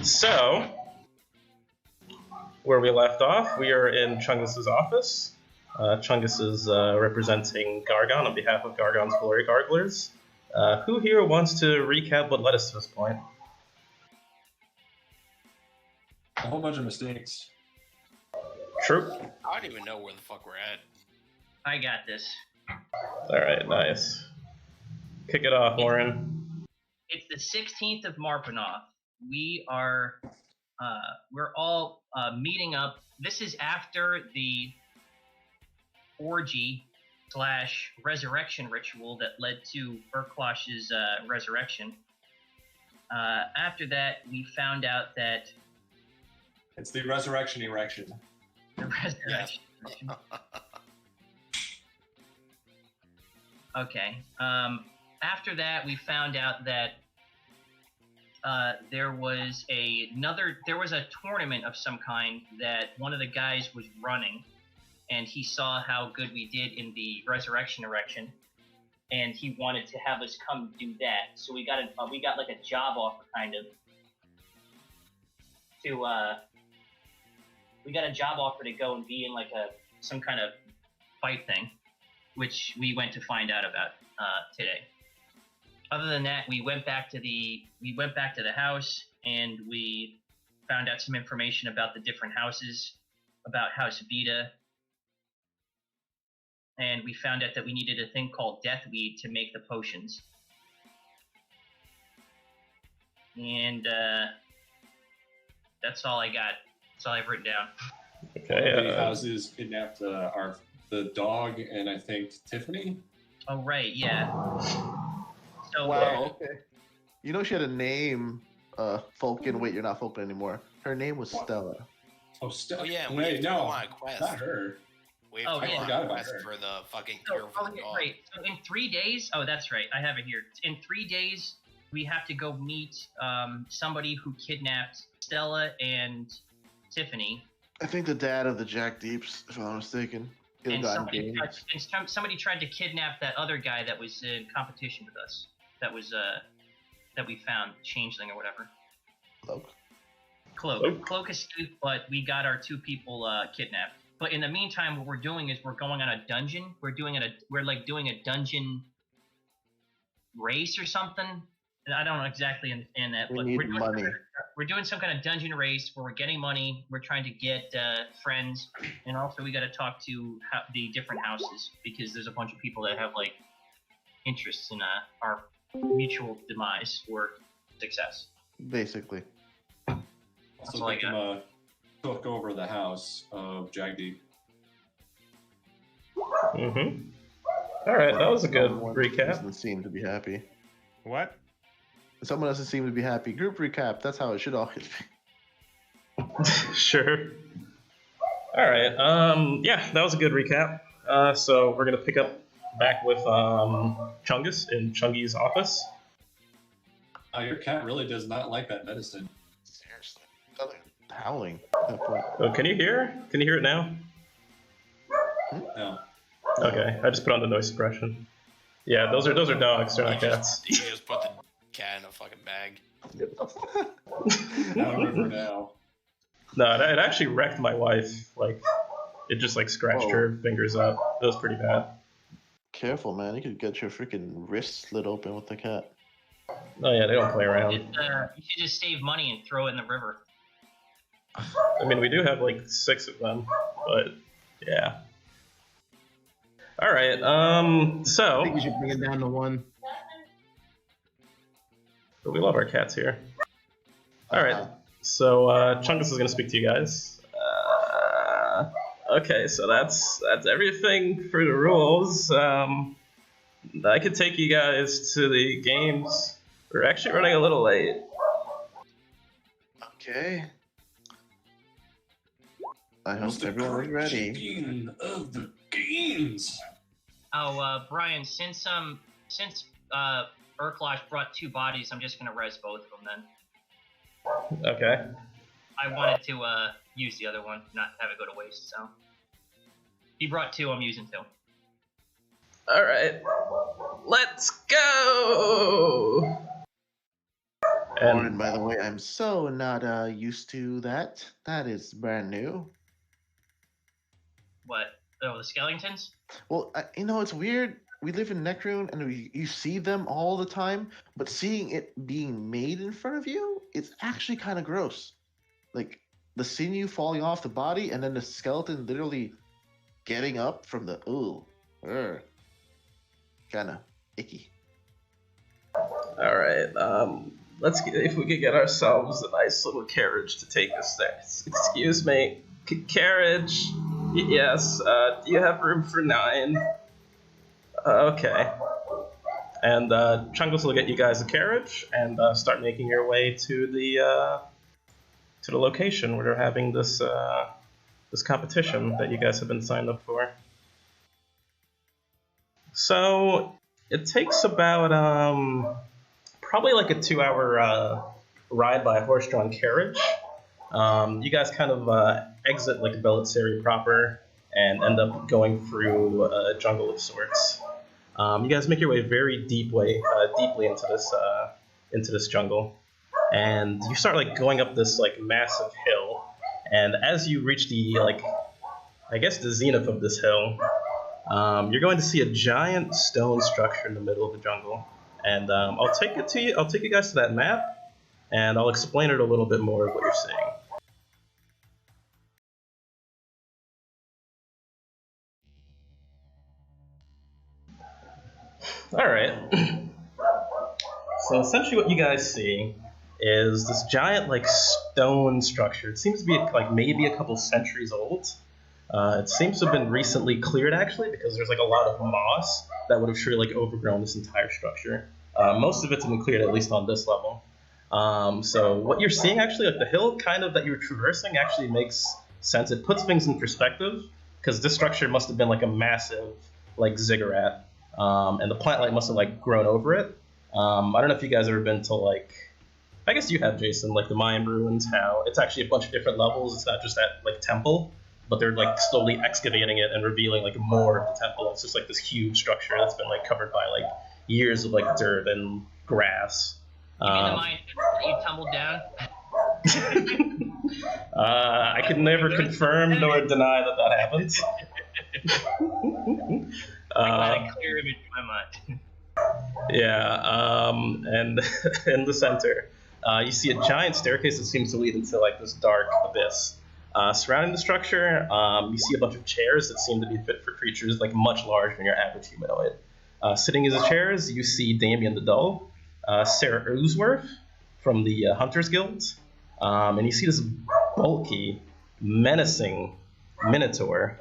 So, where we left off, we are in Chungus's office. Chungus is representing Gargon on behalf of Gargon's Glory Garglers. Who here wants to recap what led us to this point? A whole bunch of mistakes. True. I don't even know where the fuck we're at. I got this. Alright, nice. Kick it off, Lauren. It's the 16th of Marpanoth. We are, we're all meeting up. This is after the orgy / resurrection ritual that led to Urklash's resurrection. After that, we found out that It's the resurrection erection. the resurrection. Okay. After that, we found out that there was a tournament of some kind that one of the guys was running, and he saw how good we did in the resurrection erection, and he wanted to have us come do that. So we got like a job offer kind of we got a job offer to go and be in like some kind of fight thing, which we went to find out about today. Other than that, we went back to the house and we found out some information about the different houses, about House Vita, and we found out that we needed a thing called Deathweed to make the potions. And that's all I got. That's all I've written down. Okay. The houses kidnapped the dog and I think Tiffany. Oh right, yeah. So Wow, okay. You know she had a name, Falcon. Wait, you're not Falcon anymore. Her name was Stella. Oh, Stella. Oh yeah, we Wait, have to no, go on a quest. not her. We have to Oh, go yeah. on I forgot a about quest her. for the fucking cure for the dog. Right. So in 3 days, oh, that's right. I have it here. In 3 days, we have to go meet somebody who kidnapped Stella and Tiffany. I think the dad of the Jack Deeps, if I'm not mistaken. He'll And got somebody, engaged. somebody tried to kidnap that other guy that was in competition with us. That was that we found, Changeling or whatever. Cloak escaped, but we got our 2 people kidnapped. But in the meantime, what we're doing is we're going on a dungeon. We're doing a dungeon race or something. I don't exactly understand that, but We need money. We're doing some kind of dungeon race where we're getting money. We're trying to get friends, and also we got to talk to the different houses because there's a bunch of people that have like interests in our mutual demise or success. Basically. That's So all I they can took over the house of Jagdeep. Mm-hmm. Alright, that was a good Someone recap. Doesn't seem to be happy. What? Someone doesn't seem to be happy. Group recap. That's how it should always be. Sure. Alright, yeah, that was a good recap. So we're gonna pick up back with Chungus in Chungy's office. Your cat really does not like that medicine. Seriously. Howling. Oh, can you hear? Can you hear it now? No. Okay, I just put on the noise suppression. Yeah, those are dogs, they're not cats. You just put the cat in a fucking bag. I remember now. No, it actually wrecked my wife. Like, it just like scratched her fingers up. It was pretty bad. Careful, man. You could get your freaking wrist slit open with the cat. Oh yeah, they don't play around. You should just save money and throw it in the river. I mean, we do have like 6 of them, but yeah. All right. I So think you should bring it down to 1. but we love our cats here. All right. So Chungus is gonna speak to you guys. Okay, so that's everything for the rules. I could take you guys to the games. We're actually running a little late. Okay. I hope everyone is ready. Champion of the games. Oh, Brian, since Urklash brought 2 bodies, I'm just gonna res both of them then. Okay. I wanted to use the other one, not have it go to waste, so. He brought 2, I'm using 2. All right. Let's go. Lauren, And by the way, I'm so not used to that. That is brand new. What? Oh, the skeletons? Well, it's weird. We live in Necroon, and you see them all the time, but seeing it being made in front of you, it's actually kind of gross. Like the sinew falling off the body, and then the skeleton literally getting up from the kind of icky. all right, if we could get ourselves a nice little carriage to take us there. Excuse me, carriage. Yes. Do you have room for 9? Okay. And Chungus will get you guys a carriage and start making your way to the location where they're having this competition that you guys have been signed up for. So it takes about probably like a 2-hour ride by a horse-drawn carriage. You guys kind of exit like Belisari proper and end up going through a jungle of sorts. You guys make your way very deeply into this jungle, and you start like going up this like massive hill. And as you reach the the zenith of this hill, you're going to see a giant stone structure in the middle of the jungle. And I'll take you guys to that map, and I'll explain it a little bit more of what you're seeing. All right. So essentially, what you guys see is this giant like stone structure. It seems to be like maybe a couple centuries old. It seems to have been recently cleared actually, because there's like a lot of moss that would have surely like overgrown this entire structure. Most of it's been cleared, at least on this level. So what you're seeing actually, like the hill kind of that you're traversing, actually makes sense. It puts things in perspective, because this structure must have been like a massive like ziggurat, and the plant life must have like grown over it. I don't know if you guys have ever been to like, I guess you have, Jason, like the Mayan ruins, how it's actually a bunch of different levels. It's not just that like temple, but they're like slowly excavating it and revealing like more of the temple. It's just like this huge structure that's been like covered by like years of like dirt and grass. You mean the mine that you tumbled down? I can never confirm nor deny that happens. I got a clear image in my mind. Yeah, and in the center, you see a giant staircase that seems to lead into like this dark abyss. Surrounding the structure, you see a bunch of chairs that seem to be fit for creatures like much larger than your average humanoid. Sitting in the chairs, you see Damien the Dull, Sarah Ursworth from the Hunters Guild, and you see this bulky, menacing Minotaur,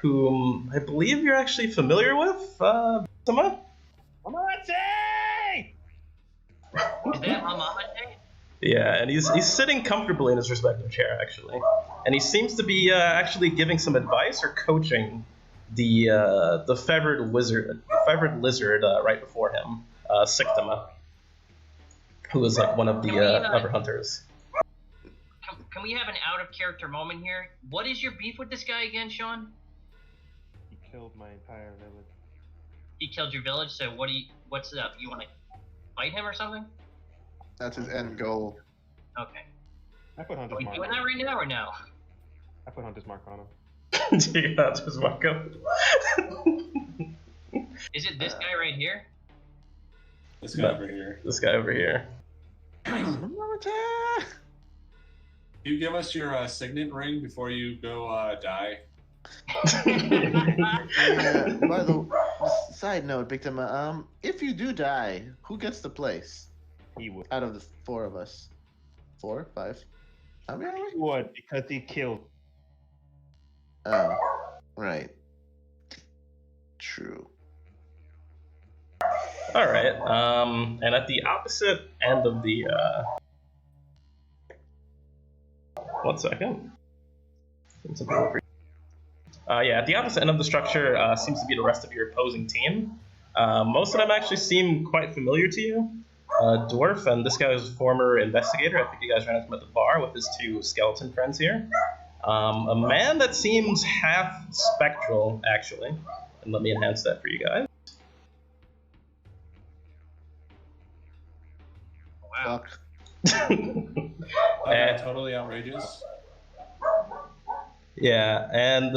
whom I believe you're actually familiar with, Sama? Is that Amamate? Yeah, and he's sitting comfortably in his respective chair, actually. And he seems to be actually giving some advice or coaching the feathered lizard right before him, Siktama, who is like one of the other hunters. Can we have an out-of-character moment here? What is your beef with this guy again, Sean? He killed my entire village. He killed your village, so what's up? You want to fight him or something? That's his end goal. Okay. I put Hunter's Are we Mark doing on that him. right now or no? I put Hunter's Mark on him. Yeah, just welcome. Is it this guy right here? This guy over here. This guy over here. Do you give us your signet ring before you go die? By the side note, Victima, if you do die, who gets the place He would. out of the 4 of us? 4, 5? How many are we? He would, because he killed. Oh, right. True. All right. And at the opposite end of the 1 second. Yeah, at the opposite end of the structure seems to be the rest of your opposing team. Most of them actually seem quite familiar to you. Dwarf and this guy's former investigator. I think you guys ran into him at the bar with his 2 skeleton friends here. A man that seems half spectral, actually. And let me enhance that for you guys. Wow. Fuck. Okay, totally outrageous. Yeah, and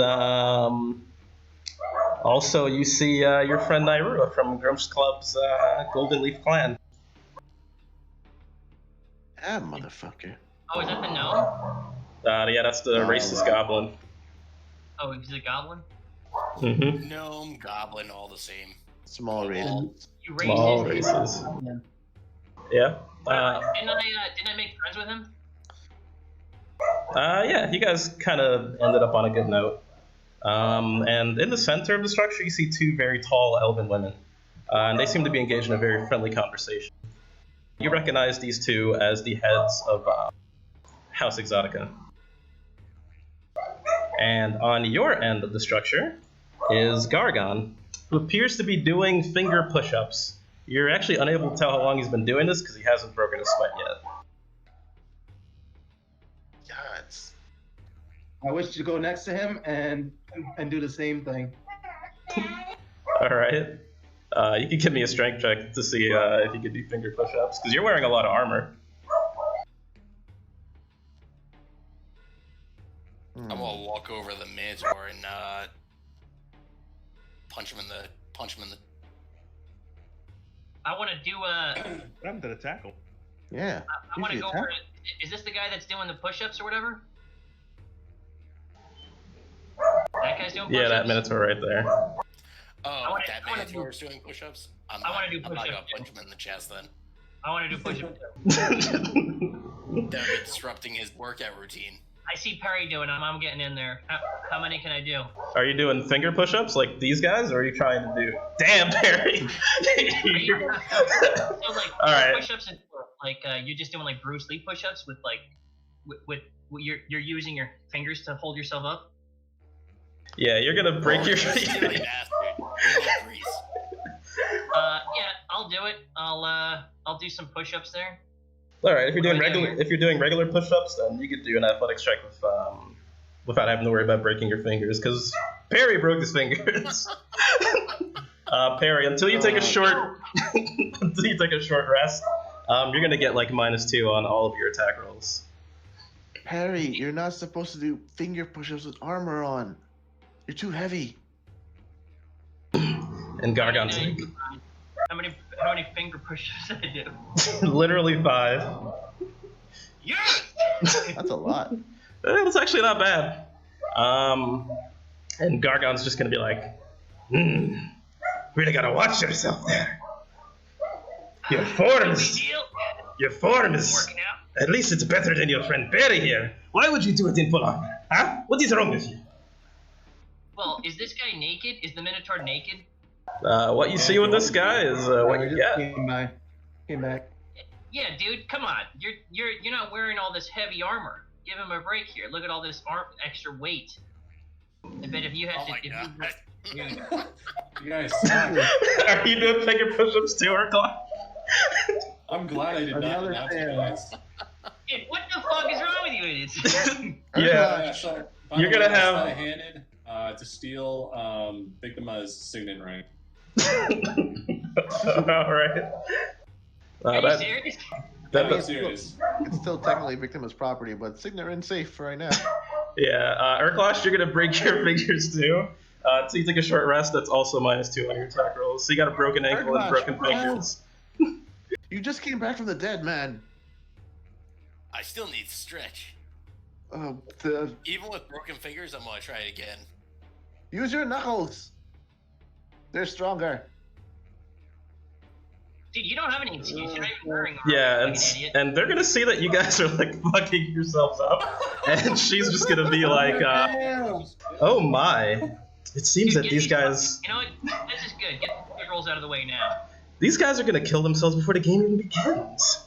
also you see your friend Nairua from Grumps Club's Golden Leaf Clan. Ah, motherfucker. Oh, is that the gnome? Yeah, that's the racist goblin. Oh, is it a goblin? Mm-hmm. Gnome, goblin, all the same. Small race. You Small racist. races. Yeah. Didn't I make friends with him? Yeah, you guys kind of ended up on a good note. And in the center of the structure, you see two very tall elven women. And they seem to be engaged in a very friendly conversation. You recognize these two as the heads of House Exotica. And on your end of the structure is Gargon, who appears to be doing finger push-ups. You're actually unable to tell how long he's been doing this because he hasn't broken a sweat yet. Gods. I wish to go next to him and do the same thing. All right. You can give me a strength check to see if you can do finger push-ups, because you're wearing a lot of armor. I'm gonna walk over the Minotaur and punch him in the. I want to do a. What happened to the tackle? Yeah. I want to Usually go attack. over. Is this the guy that's doing the push-ups or whatever? That guy's doing push-ups? Yeah, that Minotaur right there. Oh, wanna- that I wanna Minotaur is doing push-ups? I'm I wanna do not gonna push-ups, punch him in the chest then. I want to do push-ups. That would be disrupting his workout routine. I see Perry doing them. I'm getting in there. How many can I do? Are you doing finger push-ups like these guys, or are you trying to do... Damn, Perry! So like All right. push-ups, like you're just doing like Bruce Lee push-ups with like with you're using your fingers to hold yourself up. Yeah, you're gonna break your... Silly bastard. You need grease. Yeah, I'll do it. I'll do some push-ups there. All right, if you're doing What do I do regular, if you're doing regular push-ups, then you could do an athletics check with, without having to worry about breaking your fingers, because Perry broke his fingers. Perry, until you take a short, until you take a short rest, you're gonna get like -2 on all of your attack rolls. Perry, you're not supposed to do finger push-ups with armor on. You're too heavy. And Gargon's like, How many finger push-ups did I do? literally 5. Yes. That's a lot. That's actually not bad. And Gargon's just gonna be like, really gotta watch yourself there. Your form Big is, deal. Working out. at least it's better than your friend Perry here. Why would you do it in full armor? Huh? What is wrong with you? Well, is this guy naked? Is the Minotaur naked? What you see with this guy is what you get. Came back. Yeah, dude, come on. You're not wearing all this heavy armor. Give him a break here. Look at all this extra weight. I bet if you had Oh to, my if god. You guys suck. Are you doing finger push-ups too, or Clark? I'm glad I did On the not other announce you hand- guys. Dude, what the fuck is wrong with you idiots? Yeah. So, You're gonna have- handed to steal Bigma's signet ring. All right. Are you That, serious? that, I'm serious. It's still technically victim's property, but Signet Rin's safe for right now. yeah, Urklash, you're gonna break your fingers too. So you take a short rest. That's also -2 on your attack rolls. So you got a broken ankle and Urklash, broken what the hell? fingers. You just came back from the dead, man. I still need to stretch. The Even with broken fingers, I'm gonna try it again. use your knuckles. They're stronger. Dude, you don't have any excuse. You're not even wearing armor. Yeah, like and, an idiot. and they're gonna see that you guys are like fucking yourselves up, and she's just gonna be like, "Oh my! It seems Dude, that get these guys, You know what? This is good. Get the rolls out of the way now. these guys are gonna kill themselves before the game even begins."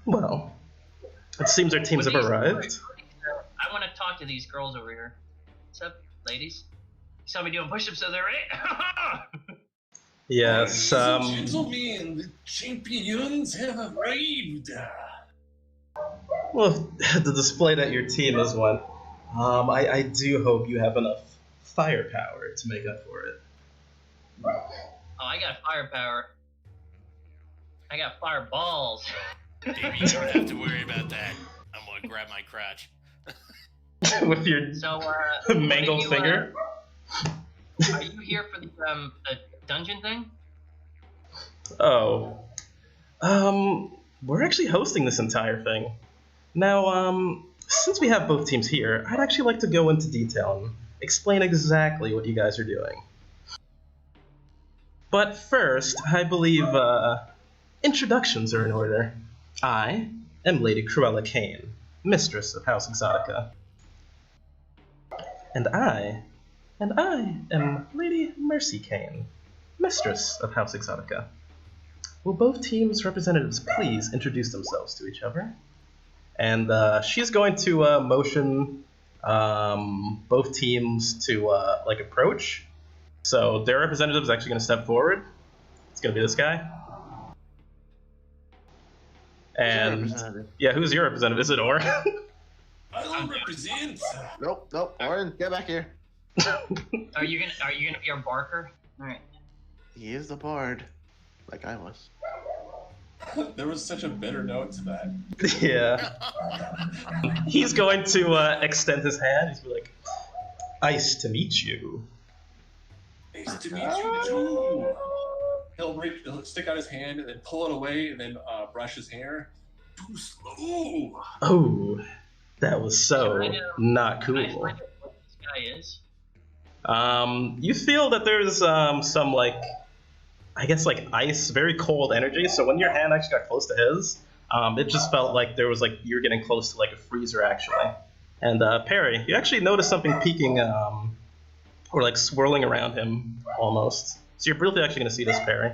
Well, it seems our teams have With these- arrived. I want to talk to these girls over here. What's up, ladies? You saw me doing push-ups the other day. Yes. Gentlemen, the champions have arrived. Well, the display that your team has won. I do hope you have enough firepower to make up for it. Oh, I got firepower. I got fireballs. Baby, you don't have to worry about that. I'm gonna grab my crotch. With your So, mangled you, finger. are you here for the dungeon thing? Oh. We're actually hosting this entire thing. Now, since we have both teams here, I'd actually like to go into detail and explain exactly what you guys are doing. But first, I believe, introductions are in order. I am Lady Cruella Kane, Mistress of House Exotica. And I am Lady Mercy Kane, Mistress of House Exotica. Will both teams' representatives please introduce themselves to each other? And she's going to motion both teams to like approach. So their representative is actually going to step forward. It's going to be this guy. And yeah, who's your representative? Is it Or? I don't represent. Nope. Orin, get back here. Are you gonna be our barker? All right. He is the bard, like I was. There was such a bitter note to that. Yeah. He's going to extend his hand. He's going to be like, "Nice to meet you." Nice to meet you too. He'll stick out his hand and then pull it away and then brush his hair. Too slow. Oh, that was so not Can I cool. find out what this guy is? You feel that there's some like, I guess like ice, very cold energy. So when your hand actually got close to his, it just felt like there was like you were getting close to like a freezer actually. And Perry, you actually noticed something peeking or like swirling around him almost. So you're briefly actually going to see this, Perry.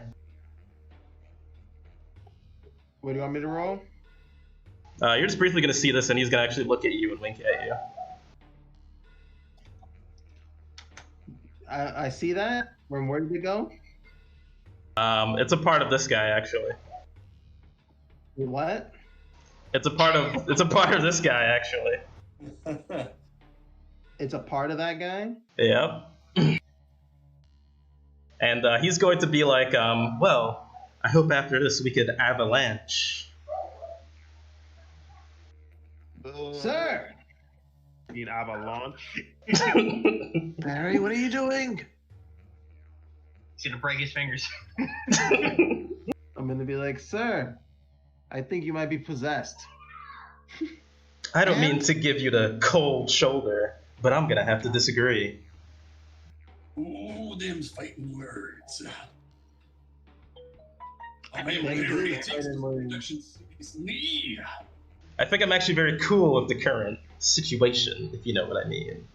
What do you want me to roll? You're just briefly going to see this, and he's going to actually look at you and wink at you. I see that. Where did it go? It's a part of this guy actually. What? It's a part of this guy actually. It's a part of that guy? Yep. And he's going to be like, well, I hope after this we could avalanche. Sir! Uh, You mean avalanche? Barry, what are you doing? He's gonna break his fingers. I'm gonna be like, sir, I think you might be possessed. I don't mean to give you the cold shoulder, but I'm gonna have to disagree. Ooh, them's fighting words. I They am do very fighting words. production seriously. I think I'm actually very cool with the current situation, if you know what I mean.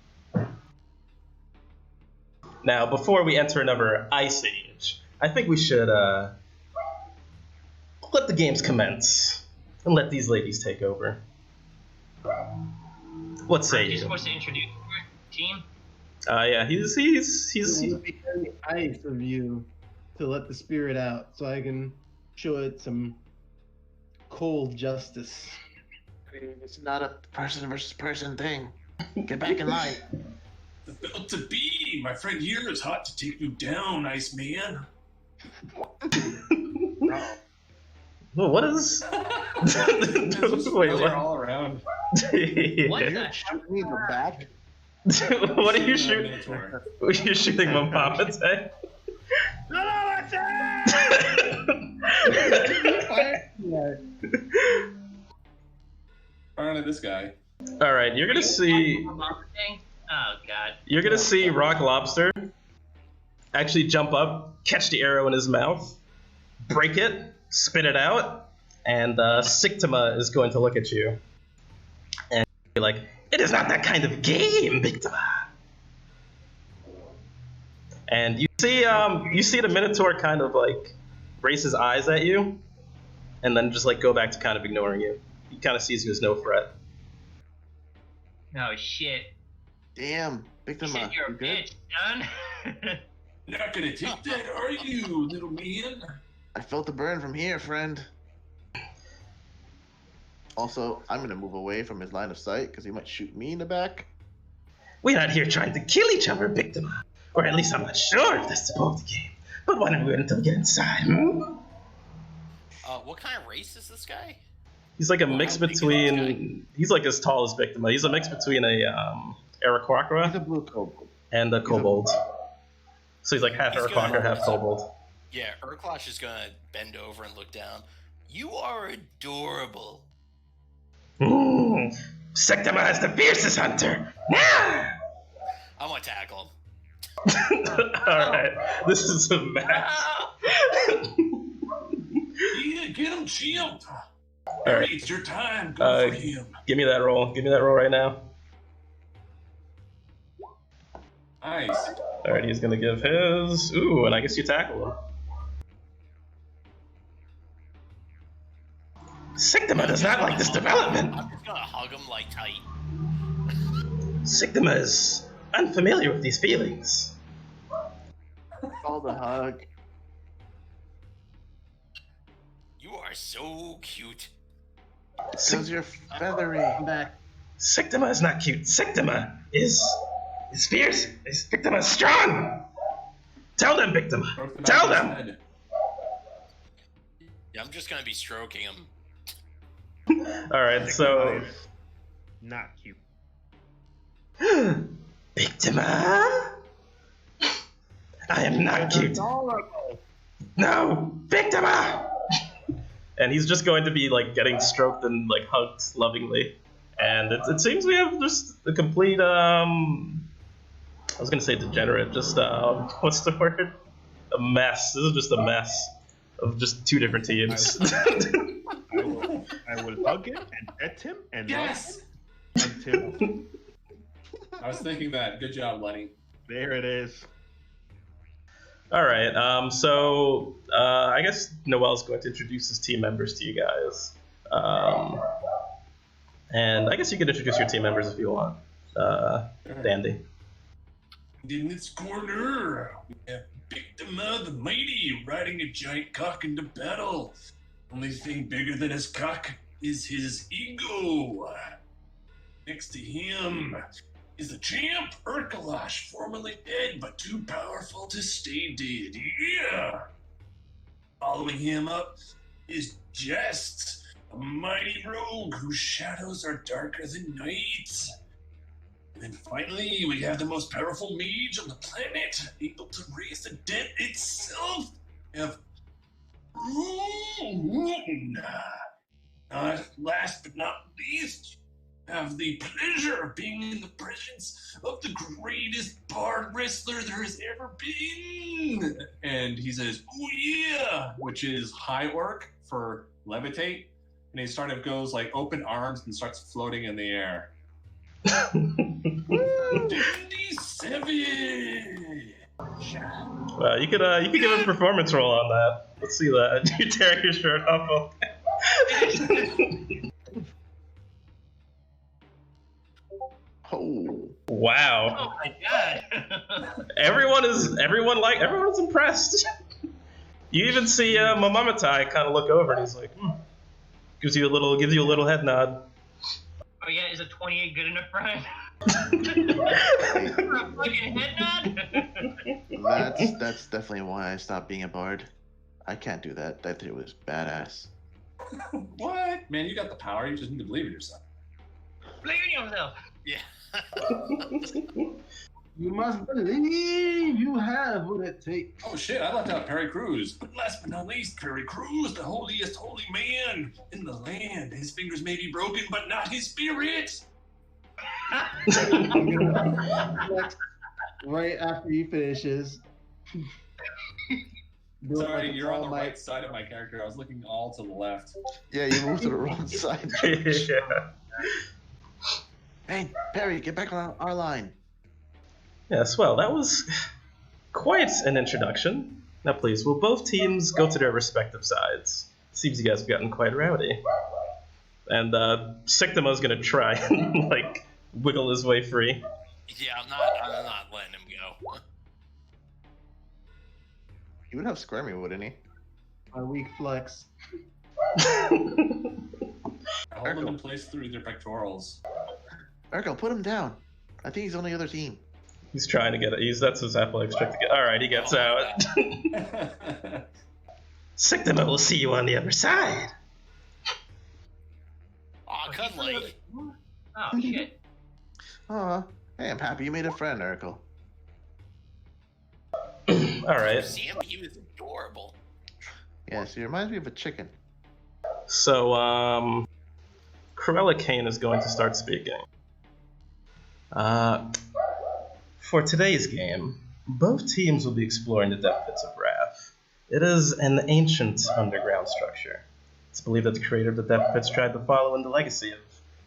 Now, before we enter another Ice Age, I think we should let the games commence and let these ladies take over. What say You're you? supposed to introduce your team. Yeah, he's It would be very nice of you to let the spirit out so I can show it some cold justice. It's not a person versus person thing. Get back in line. About to be. My friend here is hot to take you down, Iceman. Well, what is? Wait, They're what? all around. What You're the shooting me in the back. What are you shooting? Minotaur. You're shooting Mampapate? Firing at this guy. All right, you're gonna see. Oh god. You're gonna see Rock Lobster actually jump up, catch the arrow in his mouth, break it, spit it out, and Sigtama is going to look at you and be like, "It is not that kind of game, Victima." And you see the Minotaur kind of like raise his eyes at you, and then just like go back to kind of ignoring you. He kind of sees you as no threat. Oh shit. Damn, Victima. Shit, you're a you good? bitch, son. Not gonna take that, are you, little man? I felt the burn from here, friend. Also, I'm gonna move away from his line of sight because he might shoot me in the back. We're not here trying to kill each other, Victima. Or at least I'm not sure if that's the point of the game. But why don't we wait until we get inside, hmm? What kind of race is this guy? He's like a Wow, mix how big is this between. He's like as tall as Victima. He's a mix between a He's a Aarakocra blue kobold. and a kobold. So he's like half He's Aarakocra, gonna- half kobold. Yeah, Urklash is gonna bend over and look down. You are adorable. Sectima is the fiercest hunter. Now. I'm gonna tackle him. All right, this is a match. Yeah, get him, Chimp. All Harry, right, it's your time. Go for him. give me that roll. Give me that roll right now. Nice. All right, he's gonna give his. Ooh, and I guess you tackle him. Sectima does not like this development. I'm just gonna hug him like tight. Sectima is unfamiliar with these feelings. All the hug. You are so cute. Because you're feathery. I'm back. Sectima is not cute. Sectima is fierce. Victima is strong. Tell them, Victima. Broke the Tell back of them. his head. Yeah, I'm just gonna be stroking him. All right, so Not cute. Victima. I am not cute. No, Victima. And he's just going to be like getting stroked and like hugged lovingly. And it seems we have just a complete I was gonna say degenerate, just what's the word? A mess. This is just a mess of just two different teams. I will hug him and pet him and Yes. love him until I was thinking that. Good job, Lenny. there it is. All right. So I guess Noel's going to introduce his team members to you guys. And I guess you can introduce your team members if you want. Dandy. In this corner, we have Victima the Mighty riding a giant cock into battle. Only thing bigger than his cock is his ego. Next to him is the champ, Urkalash, formerly dead but too powerful to stay dead. Yeah! Following him up is Jest, a mighty rogue whose shadows are darker than night. And then finally, we have the most powerful mage on the planet, able to raise the dead itself. We have last but not least, have the pleasure of being in the presence of the greatest bard wrestler there has ever been. And he says, "Oh yeah," which is high orc for levitate. And he sort of goes like open arms and starts floating in the air. 27. Well, you could give a performance roll on that. Let's see that. You tear your shirt off. Oh. Wow. Oh my god. Everyone's impressed. You even see Mamamatai kind of look over and he's like, gives you a little head nod. Oh yeah, is a 28 good enough for him? For a fucking head nod? That's definitely why I stopped being a bard. I can't do that. That thing was badass. What? Man, you got the power. You just need to believe in yourself. Believe in yourself. Yeah. You must believe you have what it takes. Oh shit, I left out Perry Cruz. But last but not least, Perry Cruz, the holiest holy man in the land. His fingers may be broken, but not his spirit. Right after he finishes. Do it like Sorry, it's you're on all the my- right side of my character. I was looking all to the left. Yeah, you moved to the wrong side. Yeah. Hey, Perry, get back on our line. Yes, well, that was quite an introduction. Now, please, will both teams go to their respective sides? Seems you guys have gotten quite rowdy. And Sectima's gonna try and like wiggle his way free. Yeah, I'm not letting him go. He would have Squirmy, wouldn't he? My weak flex. I hold them in place through their pectorals. Urkel, put him down. I think he's on the other team. He's trying to get it. That's his athletics check to get. All right, he gets out. Sectima will see you on the other side. Rock-unlike. Oh shit. Aw, hey, I'm happy you made a friend, Urkel. All right. Sam, he was adorable. Yes, he reminds me of a chicken. So, Corella Kane is going to start speaking. For today's game, both teams will be exploring the depth pits of Wrath. It is an ancient underground structure. It's believed that the creator of the depth pits tried to follow in the legacy of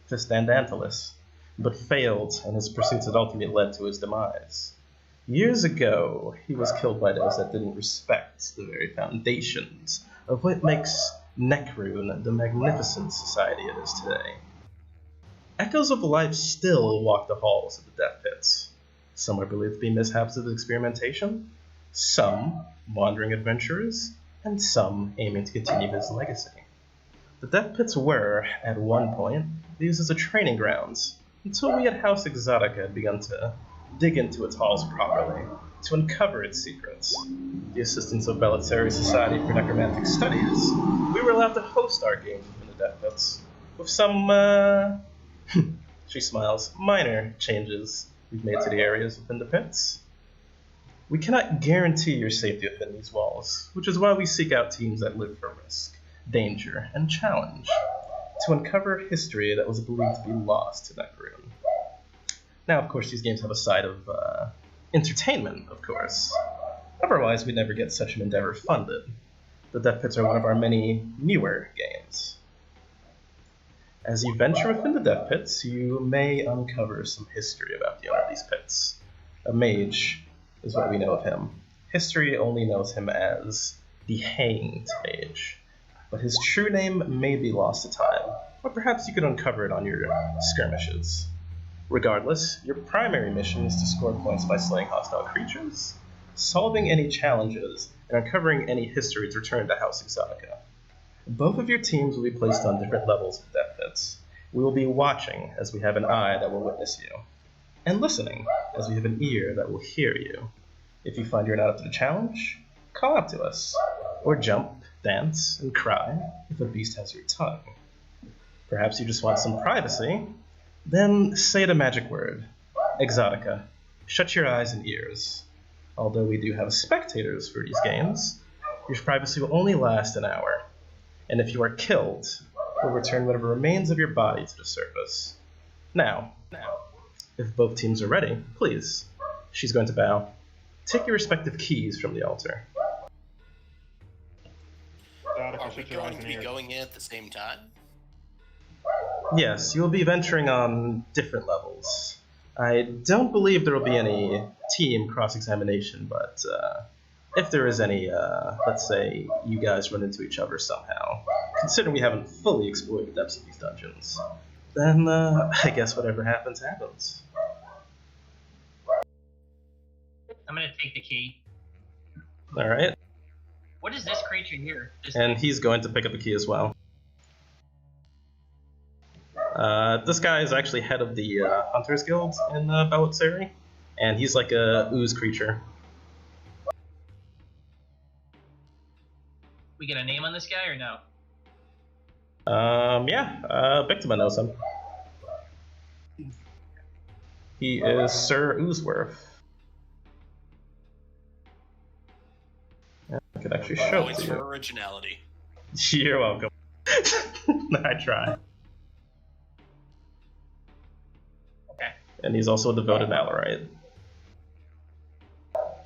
Fistandantalis, but failed, and his pursuits had ultimately led to his demise. Years ago, he was killed by those that didn't respect the very foundations of what makes Necroon the magnificent society it is today. Echoes of life still walk the halls of the death pits. Some are believed to be mishaps of experimentation, some wandering adventurers, and some aiming to continue his legacy. The death pits were, at one point, used as a training grounds, until we at House Exotica had begun to dig into its halls properly, to uncover its secrets. With the assistance of Bellattari Society for Necromantic Studies, we were allowed to host our games within the death pits, with some, she smiles, minor changes we've made to the areas within the pits. We cannot guarantee your safety within these walls, which is why we seek out teams that live for risk, danger, and challenge, to uncover history that was believed to be lost to Necroon. Now, of course, these games have a side of entertainment, of course. Otherwise, we'd never get such an endeavor funded. The Death Pits are one of our many newer games. As you venture within the Death Pits, you may uncover some history about the owner of these pits. A mage is what we know of him. History only knows him as the Hanged Mage, but his true name may be lost to time, or perhaps you could uncover it on your skirmishes. Regardless, your primary mission is to score points by slaying hostile creatures, solving any challenges, and uncovering any history to return to House Exotica. Both of your teams will be placed on different levels of death pits. We will be watching as we have an eye that will witness you, and listening as we have an ear that will hear you. If you find you're not up to the challenge, call out to us, or jump, dance, and cry if a beast has your tongue. Perhaps you just want some privacy. Then say the magic word, Exotica. Shut your eyes and ears. Although we do have spectators for these games, your privacy will only last an hour. And if you are killed, we'll return whatever remains of your body to the surface. Now, if both teams are ready, please, she's going to bow. Take your respective keys from the altar. Are we going to be going in at the same time? Yes, you'll be venturing on different levels. I don't believe there will be any team cross-examination, but if there is any, let's say you guys run into each other somehow, considering we haven't fully explored the depths of these dungeons, then I guess whatever happens, happens. I'm gonna take the key. Alright, What is this creature here? and he's going to pick up the key as well. This guy is actually head of the Hunters Guild in Bellattari, and he's like a ooze creature. We get a name on this guy or no? Victima knows him. He is Sir Oozworth. I could actually show it Points to for you. originality. You're welcome. I try. Okay. And he's also a devoted Malorite.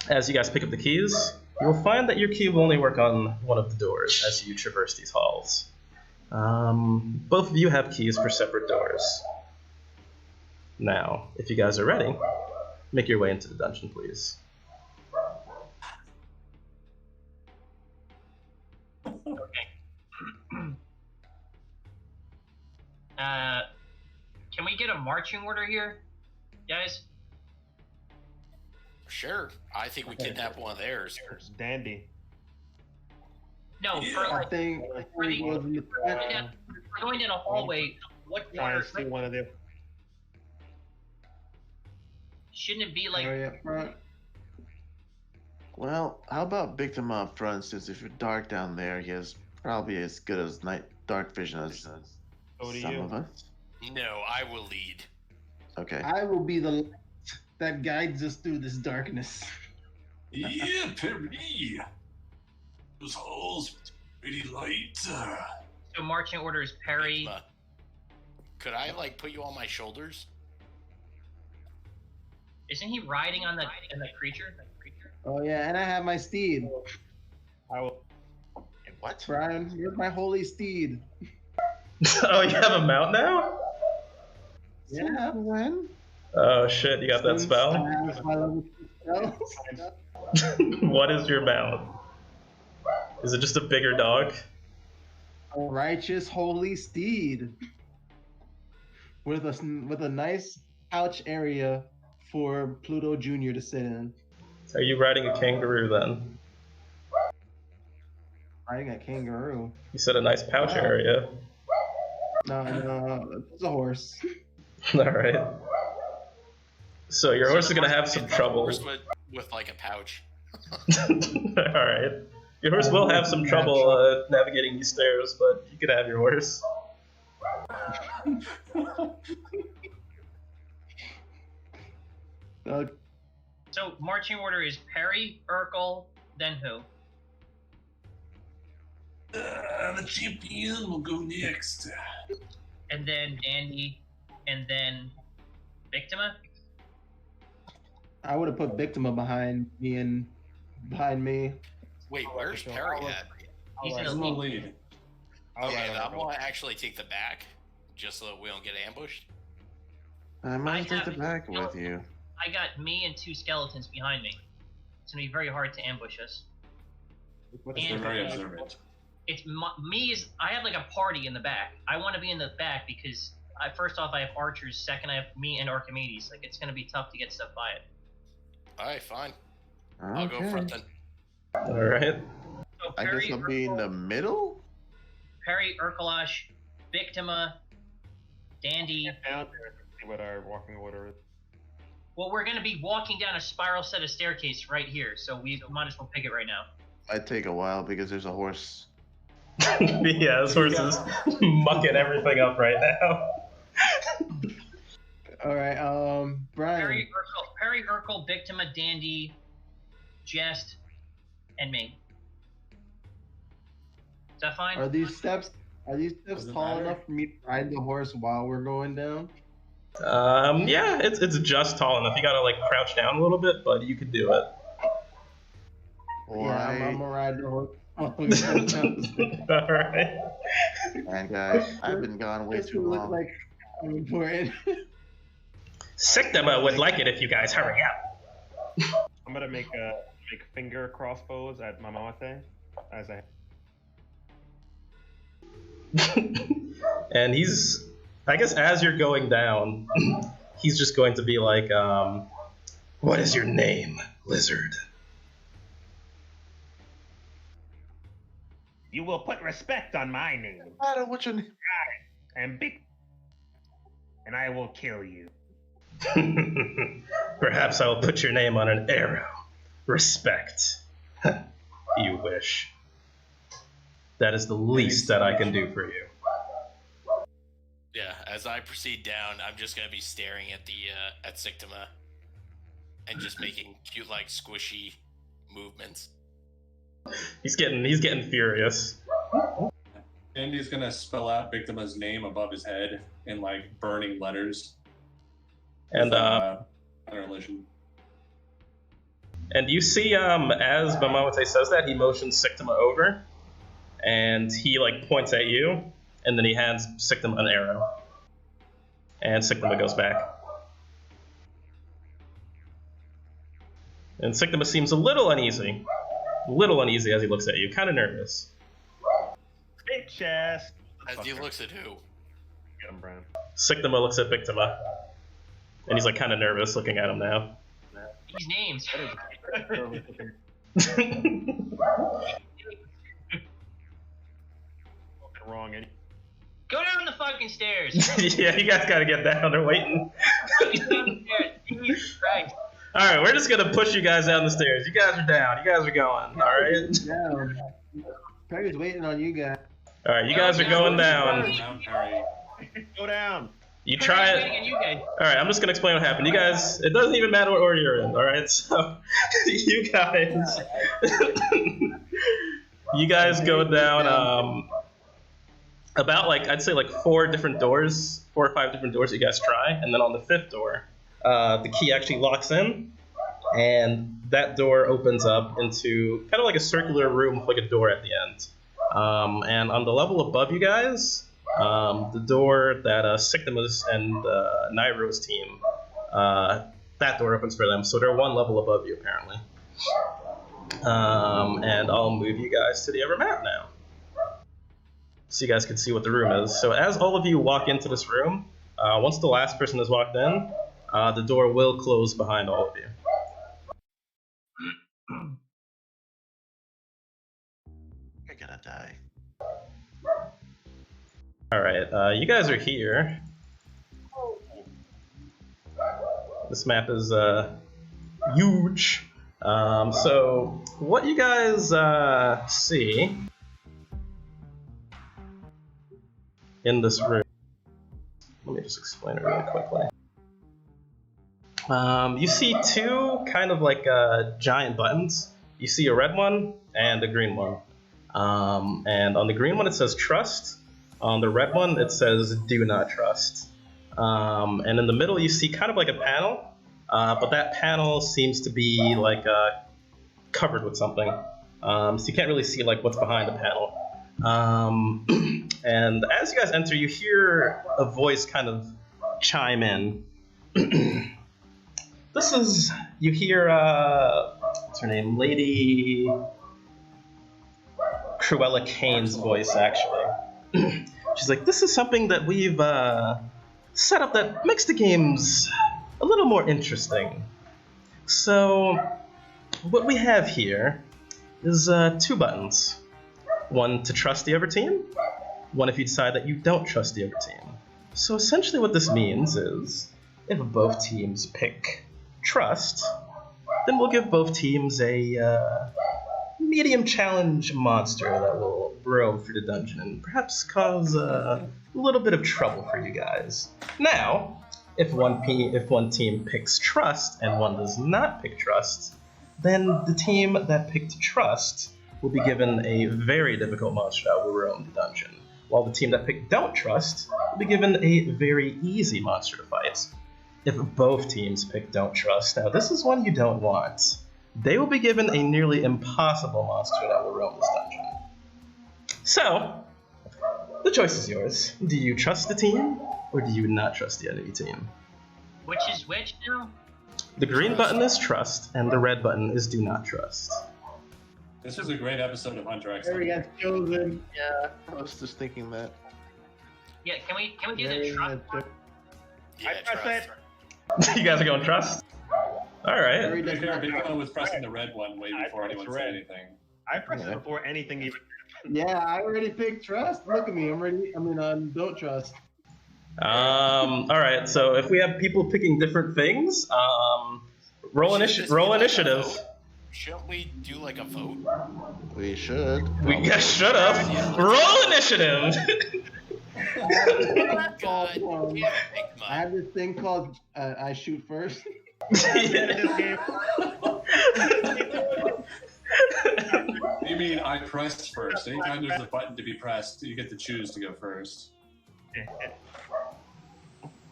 As you guys pick up the keys, you will find that your key will only work on one of the doors as you traverse these halls. Both of you have keys for separate doors. Now, if you guys are ready, make your way into the dungeon, please. Okay. Can we get a marching order here, guys? Sure, I think we kidnapped one of theirs. Dandy. No, Yeah, for I like think for the- he was in the we're going down a hallway. What Trying order? to steal one of them. Shouldn't it be like? area up front. Well, how about Victima up front, since if you're dark down there, he has probably as good as night dark vision as So do Some you. of us. No, I will lead. Okay. I will be the light that guides us through this darkness. Yeah, Perry. Those halls pretty light. So marching orders, Perry. Bigma, could I like put you on my shoulders? Isn't he riding on the creature? Oh yeah, and I have my steed. I will. What? Brian, you're my holy steed. Oh, you have a mount now? Yeah. When? Oh shit, you got that Since spell? I have my level 2 spells. What is your mount? Is it just a bigger dog? A righteous holy steed. With a nice couch area for Pluto Jr. to sit in. Are you riding a kangaroo then? Riding a kangaroo. You said a nice pouch Wow. area. No, it's a horse. Alright. So your horse is the gonna have horse- some trouble. Horse with like a pouch. Alright. Your horse will have some trouble navigating these stairs, but you could have your horse. So marching order is Perry, Urkel, then who? The champion will go next. And then Dandy, and then Victima? I would have put Victima behind me. Wait, where's Perry at? He's in He's a in the lead. lead. Okay, then I'm gonna actually take the back, just so that we don't get ambushed. I might take have the it. back with you. I got me and 2 skeletons behind me. It's gonna be very hard to ambush us. They're And very observant. it's me is I have like a party in the back. I want to be in the back because first off I have archers. Second I have me and Archimedes. Like it's gonna be tough to get stuff by it. All right, fine. I'll go Okay. front then. Alright. So I guess I'll be in the middle? Perry, Urkalash, Victima, Dandy. Down there to see what our walking order is. Well, we're gonna be walking down a spiral set of staircase right here, so we might as well pick it right now. Might take a while because there's a horse. Yeah, this horse is mucking everything up right now. All right, Brian. Perry, Urkel, Victima, Dandy, Jest, and me. Is that fine? Are these steps Doesn't tall matter. enough for me to ride the horse while we're going down? Yeah, it's just tall enough. You gotta like crouch down a little bit, but you could do it. Yeah, I'm gonna ride the horse. Alright. And guys, I've been gone way This too would look long. like I'm important. Sikdama would like it if you guys hurry up. I'm gonna make finger crossbows at Mamawate as I. And he's, I guess, as you're going down, he's just going to be like, "What is your name, lizard?" You will put respect on my name. No matter what your name. And big. And I will kill you. Perhaps I will put your name on an arrow. Respect. You wish. That is the least that I can do for you. Yeah, as I proceed down, I'm just gonna be staring at the at Siktima, and just making cute, like squishy movements. He's getting furious. Andy's gonna spell out Victima's name above his head in like burning letters. And Interlation. and you see, as Mamawate says that, he motions Siktima over, and he like points at you, and then he hands Siktima an arrow, and Siktima goes back. And Siktima seems a little uneasy as he looks at you, kind of nervous. Bitch ass. As he looks at who? Get him, Brian. Siktima looks at Victima, and he's like kind of nervous looking at him now. These names. Wrong. And Go down the fucking stairs. Yeah, you guys gotta get down. They're waiting. Jesus Christ. All right, we're just gonna push you guys down the stairs. You guys are down. You guys are going. All right. Down. Perry's waiting on you guys. All right, you guys are going down. Down, Perry. Go down. You try it. Waiting on you guys. All right, I'm just gonna explain what happened. You guys, it doesn't even matter what order you're in. All right, so you guys go down about like I'd say like 4 or 5 different doors that you guys try, and then on the 5th door, the key actually locks in, and that door opens up into kind of like a circular room with like a door at the end. And on the level above you guys, the door that Siktimus and Nairo's team, that door opens for them, so they're 1 level above you apparently. And I'll move you guys to the other map now, so you guys can see what the room is. So as all of you walk into this room, once the last person has walked in, the door will close behind all of you. You're gonna die. Alright, you guys are here. This map is huge. So what you guys see in this room, let me just explain it really quickly. You see 2 kind of like giant buttons. You see a red one and a green one. And on the green one it says trust. On the red one it says do not trust. And in the middle you see kind of like a panel, but that panel seems to be like covered with something. So you can't really see like what's behind the panel. And as you guys enter, you hear a voice kind of chime in. You hear, what's her name? Lady Cruella Kane's voice, actually. She's like, this is something that we've set up that makes the games a little more interesting. So, what we have here is 2 buttons. 1 to trust the other team, 1 if you decide that you don't trust the other team. So essentially what this means is, if both teams pick trust, then we'll give both teams a medium challenge monster that will roam through the dungeon and perhaps cause a little bit of trouble for you guys. Now, if one team picks trust and 1 does not pick trust, then the team that picked trust will be given a very difficult monster that will roam the dungeon, while the team that picked don't trust will be given a very easy monster to fight. If both teams pick don't trust, now this is one you don't want, they will be given a nearly impossible monster that will roam this dungeon. So, the choice is yours. Do you trust the team, or do you not trust the enemy team? Which is which now? The green button is trust, and the red button is do not trust. This was a great episode of Hunter X. There he gets chosen. Yeah, I was just thinking that. Yeah, can we do There the he trust? gets Yeah, I trust trust. You guys are going trust? Alright. Very Big different. One was pressing the red one way before anyone said anything. I pressed Yeah. it before anything even. Yeah, I already picked trust. Look at me. I'm ready. Don't trust. Alright, so if we have people picking different things, roll initiative. Shouldn't we do like a vote? We should. We guys should have. Roll initiative! Oh, God, Um, damn it, Big I Mud. have this thing called I shoot first. This game. You mean I pressed first? Anytime there's a button to be pressed, you get to choose to go first.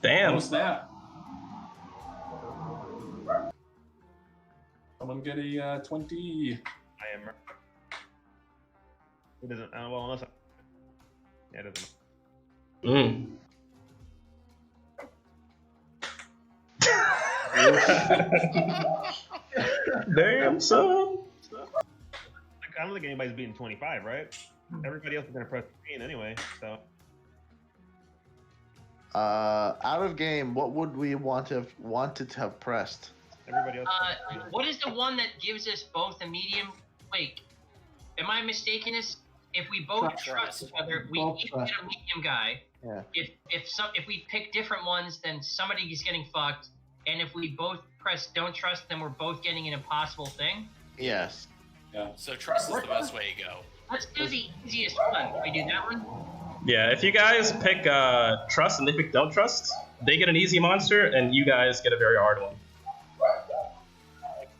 Damn. Oh snap! Someone get a 20. I am. It doesn't. Well, unless. Yeah, it doesn't. Damn, son. I don't think anybody's beating 25, right? Everybody else is gonna press 15 anyway. So Out of game, what would we wanted to have pressed? everybody else. What is the one that gives us both a medium? Wait, am I mistaken? If we both trust each other, we Both each trust. get a medium guy. Yeah. If we pick different ones, then somebody is getting fucked. And if we both press don't trust, then we're both getting an impossible thing. Yes. Yeah. So trust is the best way to go. Let's do the easiest one. Can we do that one? Yeah, if you guys pick trust and they pick don't trust, they get an easy monster, and you guys get a very hard one.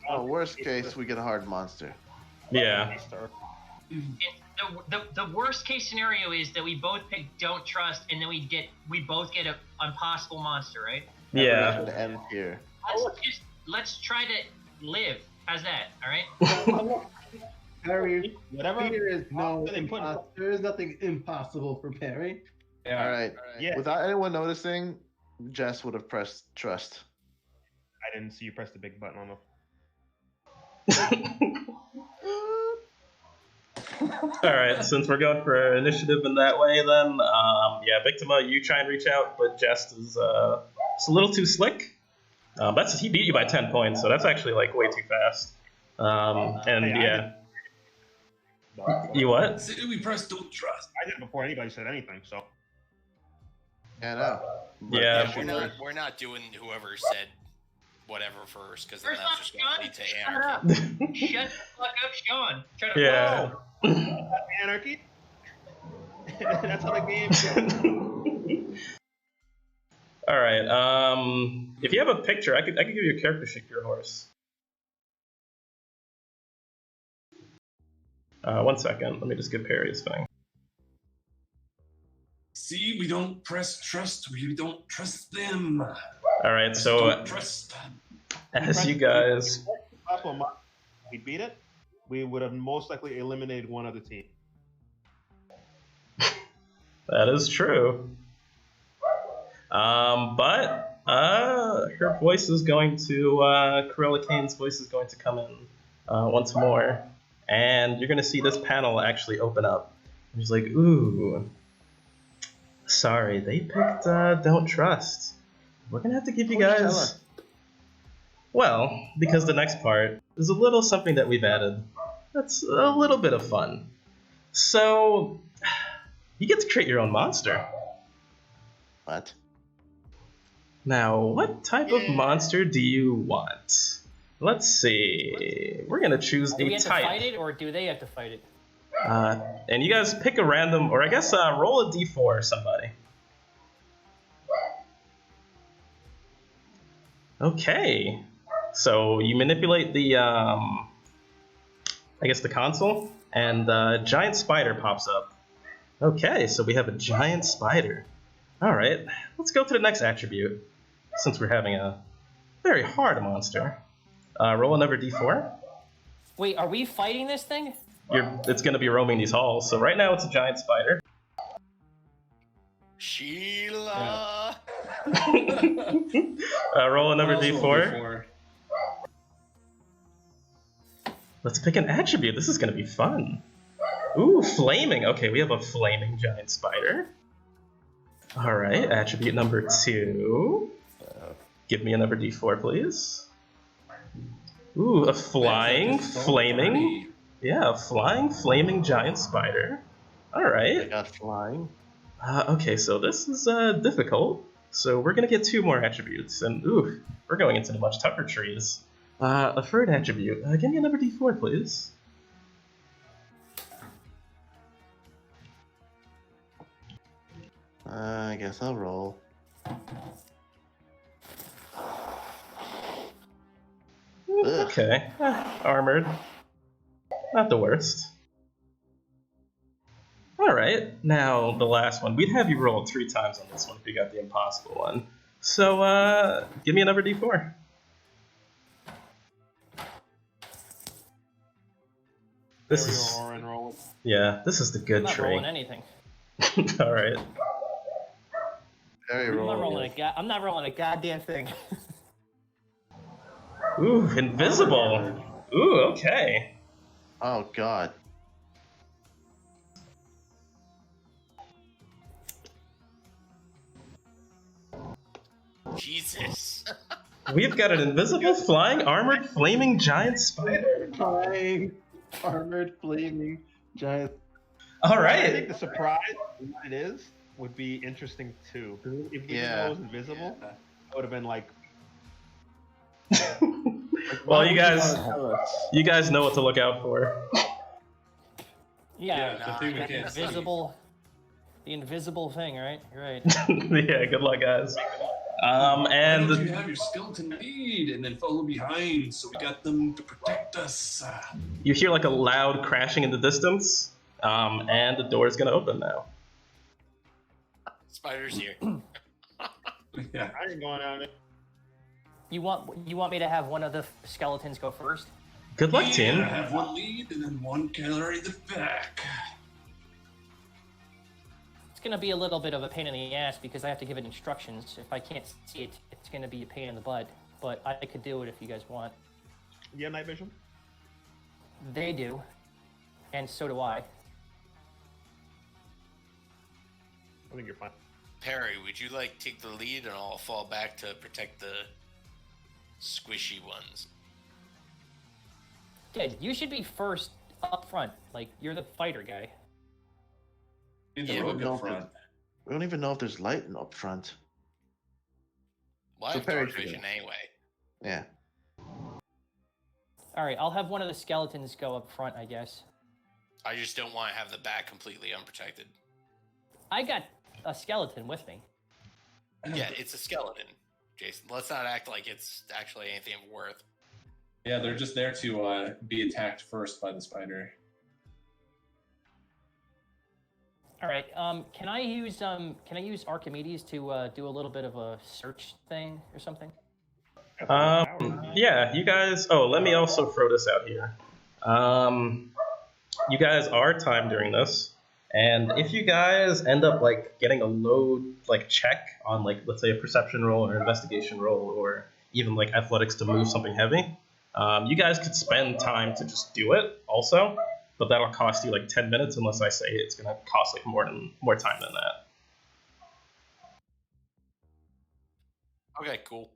Oh, worst case, we get a hard monster. Yeah. The worst case scenario is that we both pick don't trust, and then we both get an impossible monster, right? Yeah. To end here. Let's try to live. How's that? All right. Perry, Whatever. there is no they put- there is nothing impossible for Perry. Yeah. All right. Yeah. Without anyone noticing, Jess would have pressed trust. I didn't see you press the big button on the. All right, since we're going for initiative in that way, then yeah, Victima, you try and reach out, but Jest is it's a little too slick. He beat you by 10 points, so that's actually like way too fast. And Hey, I yeah, you what? Say we press don't trust. I did it before anybody said anything, so. Yeah, no. But Yeah. We're not doing whoever said whatever first, because then First that's off, just going to lead to Shut anarchy. up. Shut the fuck up, Sean. Shut up. Yeah. Anarchy? That's how the game goes. All right. If you have a picture, I could give you a character sheet for your horse. 1 second. Let me just get Perry's thing. See, we don't press trust. We don't trust them. All right. So Don't trust. as you guys, We beat it. We would have most likely eliminated one other team. that is true. But her voice is going to Corella Kane's voice is going to come in once more, and you're going to see this panel actually open up. And she's like, "Ooh, sorry, they picked don't trust. We're gonna have to give you What'd you tell guys." her? Well, because the next part is a little something that we've added. That's a little bit of fun. So you get to create your own monster. What? Now, what type of monster do you want? Let's see. We're gonna choose Do we a have to fight type. it, or do they have to fight it? And you guys pick a random, or I guess roll a d4 or somebody. Okay. So you manipulate the, I guess the console, and a giant spider pops up. Okay, so we have a giant spider. All right, let's go to the next attribute, since we're having a very hard monster. Roll another d4. Wait, are we fighting this thing? It's going to be roaming these halls. So right now it's a giant spider. Sheila! Roll another Also d4. Let's pick an attribute. This is going to be fun. Ooh, flaming. Okay, we have a flaming giant spider. All right, attribute number 2. Give me another d4, please. Ooh, a flying, flaming. Yeah, a flying, flaming giant spider. All I right. got flying. Okay, so this is difficult. So we're gonna get 2 more attributes, and ooh, we're going into the much tougher trees. A third attribute. Give me another d4, please. I guess I'll roll. Ugh. Okay, armored. Not the worst. All right, now the last one. We'd have you roll 3 times on this one if you got the impossible one. So give me another d4. This is yeah. This is the I'm good not tree. rolling anything. All right. Very I'm not roll. rolling I'm not rolling a goddamn thing. Ooh, invisible. Ooh, okay. Oh god. Jesus. We've got an invisible, flying, armored, flaming giant spider. Flying, armored, flaming, giant. All I right. think the surprise of what it is would be interesting too. If we Yeah. know it was invisible, I would have been like, Well, you Tell us. guys know what to look out for. Yeah, the thing we can't see. invisible. The invisible thing, right? You're right. Yeah, good luck, guys. Why And don't you have your skeleton lead and then follow behind so we got them to protect us? you hear like a loud crashing in the distance, and the door is gonna open now. Spider's here. Yeah. I ain't going out there. You want me to have one of the skeletons go first? Good luck, Yeah, team. have one lead and then one carry the back. It's gonna be a little bit of a pain in the ass because I have to give it instructions. If I can't see it, it's gonna be a pain in the butt. But I could do it if you guys want. You have night vision? They do, and so do I. I think you're fine. Perry, would you like take the lead and I'll fall back to protect the squishy ones? Did you should be first up front? Like you're the fighter guy. In the Yeah, road no, up front. We don't even know if there's light up front. Well, I So have Perry dark should vision anyway. Yeah. All right, I'll have one of the skeletons go up front, I guess. I just don't want to have the back completely unprotected. I got a skeleton with me. Yeah, it's a skeleton, Jason. Let's not act like it's actually anything of worth. Yeah, they're just there to be attacked first by the spider. All right. Can I use Archimedes to do a little bit of a search thing or something? Yeah, you guys. Oh, let me also throw this out here. You guys are timed during this, and if you guys end up like getting a load like check on like let's say a perception roll or investigation roll or even like athletics to move something heavy, you guys could spend time to just do it also, but that'll cost you like 10 minutes unless I say it's gonna cost like more time than that. Okay, cool.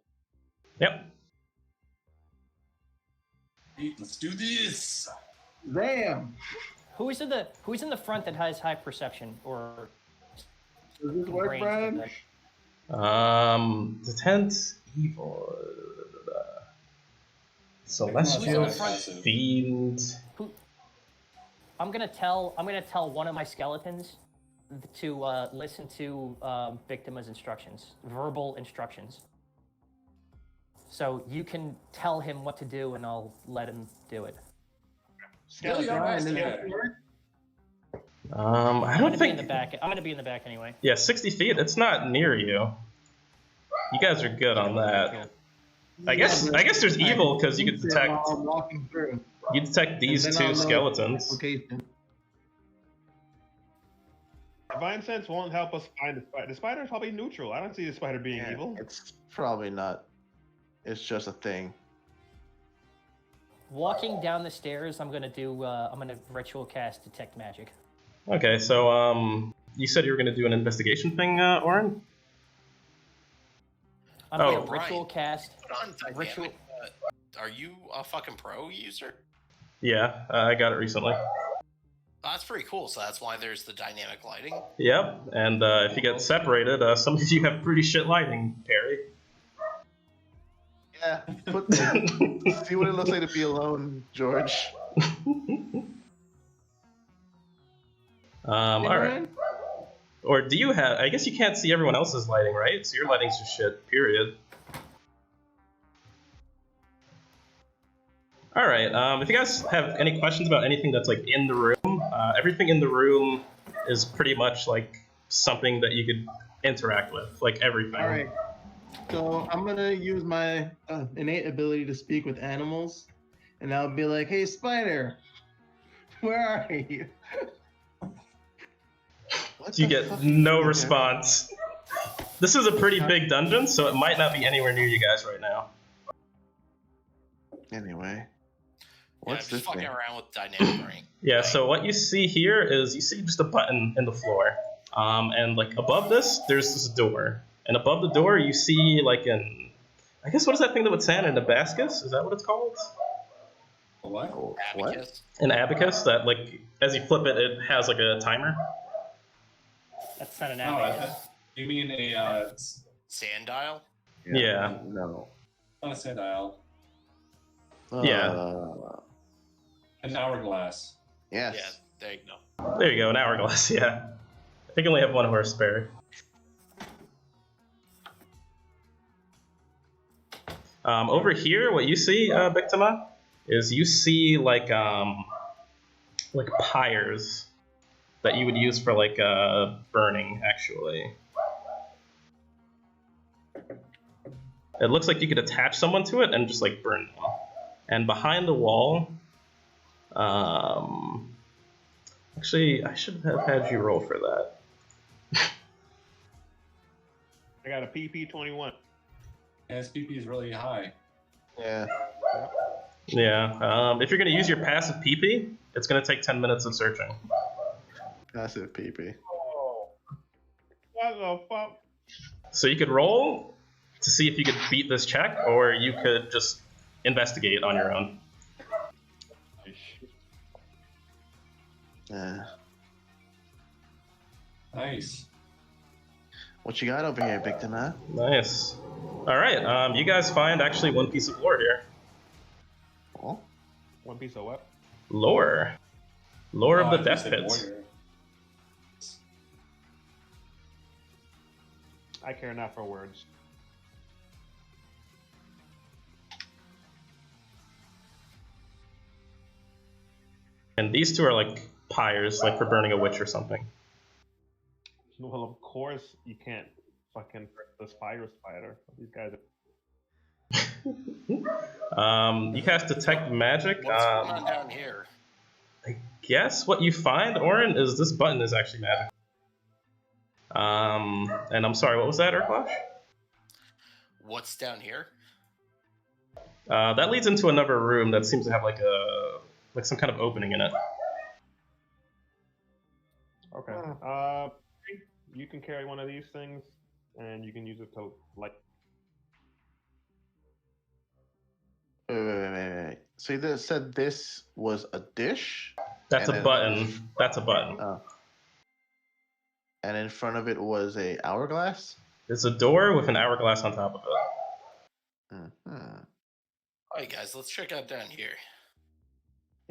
Yep. Hey, let's do this. Damn. Who's in the front that has high perception or Does this work, range Brian? of that? The tent evil. Celestial Who's in the front? fiend. I'm gonna tell one of my skeletons to listen to Victima's instructions, verbal instructions. So you can tell him what to do, and I'll let him do it. Skeleton. Brian, does Yeah. that work? I I'm don't gonna be think. in the back. I'm gonna be in the back anyway. Yeah, 60 feet. It's not near you. You guys are good on that. I guess there's evil because you could detect. While I'm walking through. You detect these And then I'll two know skeletons. location. Divine sense won't help us find the spider. The spider is probably neutral. I don't see the spider being Yeah, evil. it's probably not. It's just a thing. Walking down the stairs, I'm gonna ritual cast detect magic. Okay, so you said you were gonna do an investigation thing, Oren? I'm Oh, gonna ritual cast. Put on dynamic. Ritual. Are you a fucking pro user? Yeah, I got it recently. Oh, that's pretty cool. So that's why there's the dynamic lighting. Yep, and if you get separated, some of you have pretty shit lighting, Perry. Yeah. See what it looks like to be alone, George. All right. Or do you have? I guess you can't see everyone else's lighting, right? So your lighting's just shit. Period. All right. If you guys have any questions about anything that's like in the room, everything in the room is pretty much like something that you could interact with, like everything. All right. So I'm gonna use my innate ability to speak with animals, and I'll be like, "Hey, spider, where are you?" What You the get fuck no is that? response. This is a pretty big dungeon, so it might not be anywhere near you guys right now. Anyway. Yeah, What's I'm just this fucking thing? around with dynamic ring. Yeah, so what you see here is you see just a button in the floor. And like above this, there's this door. And above the door, you see like I guess what is that thing that would sound? An abacus? Is that what it's called? What? What? Abacus. An abacus that like as you flip it, it has like a timer. That's not an Oh, abacus. you mean a Sand dial. Yeah. No. not a sundial, Yeah. an hourglass. Yes. Yeah, there you go. There you go, an hourglass. Yeah. think I only have one horse spare. Over here, what you see, Bictama, is you see like pyres that you would use for like burning, actually. It looks like you could attach someone to it and just like burn them. And behind the wall, actually, I should have had you roll for that. I got a PP21. Yeah, his PP is really high. Yeah. Yeah. If you're gonna use your passive PP, it's gonna take 10 minutes of searching. Passive PP. Oh. What the fuck? So you could roll to see if you could beat this check, or you could just investigate on your own. Yeah. Nice. What you got over here, Victim, huh? Nice. All right. You guys find actually one piece of lore here. Oh. One piece of what? Lore. Lore of the I Death said Pits. warrior. I care not for words. And these two are like pyres, like for burning a witch or something. Well, of course you can't fucking hurt the spider. These guys are... You cast detect magic. What's going on down here? I guess what you find, Orin, is this button is actually magic. And I'm sorry, what was that, Urklash? What's down here? That leads into another room that seems to have like some kind of opening in it. Okay. You can carry one of these things, and you can use it to like. Wait. So you said this was a dish? That's And a then- button. That's a button. Oh. And in front of it was a hourglass? It's a door with an hourglass on top of it. Mm-hmm. Alright, guys, let's check out down here.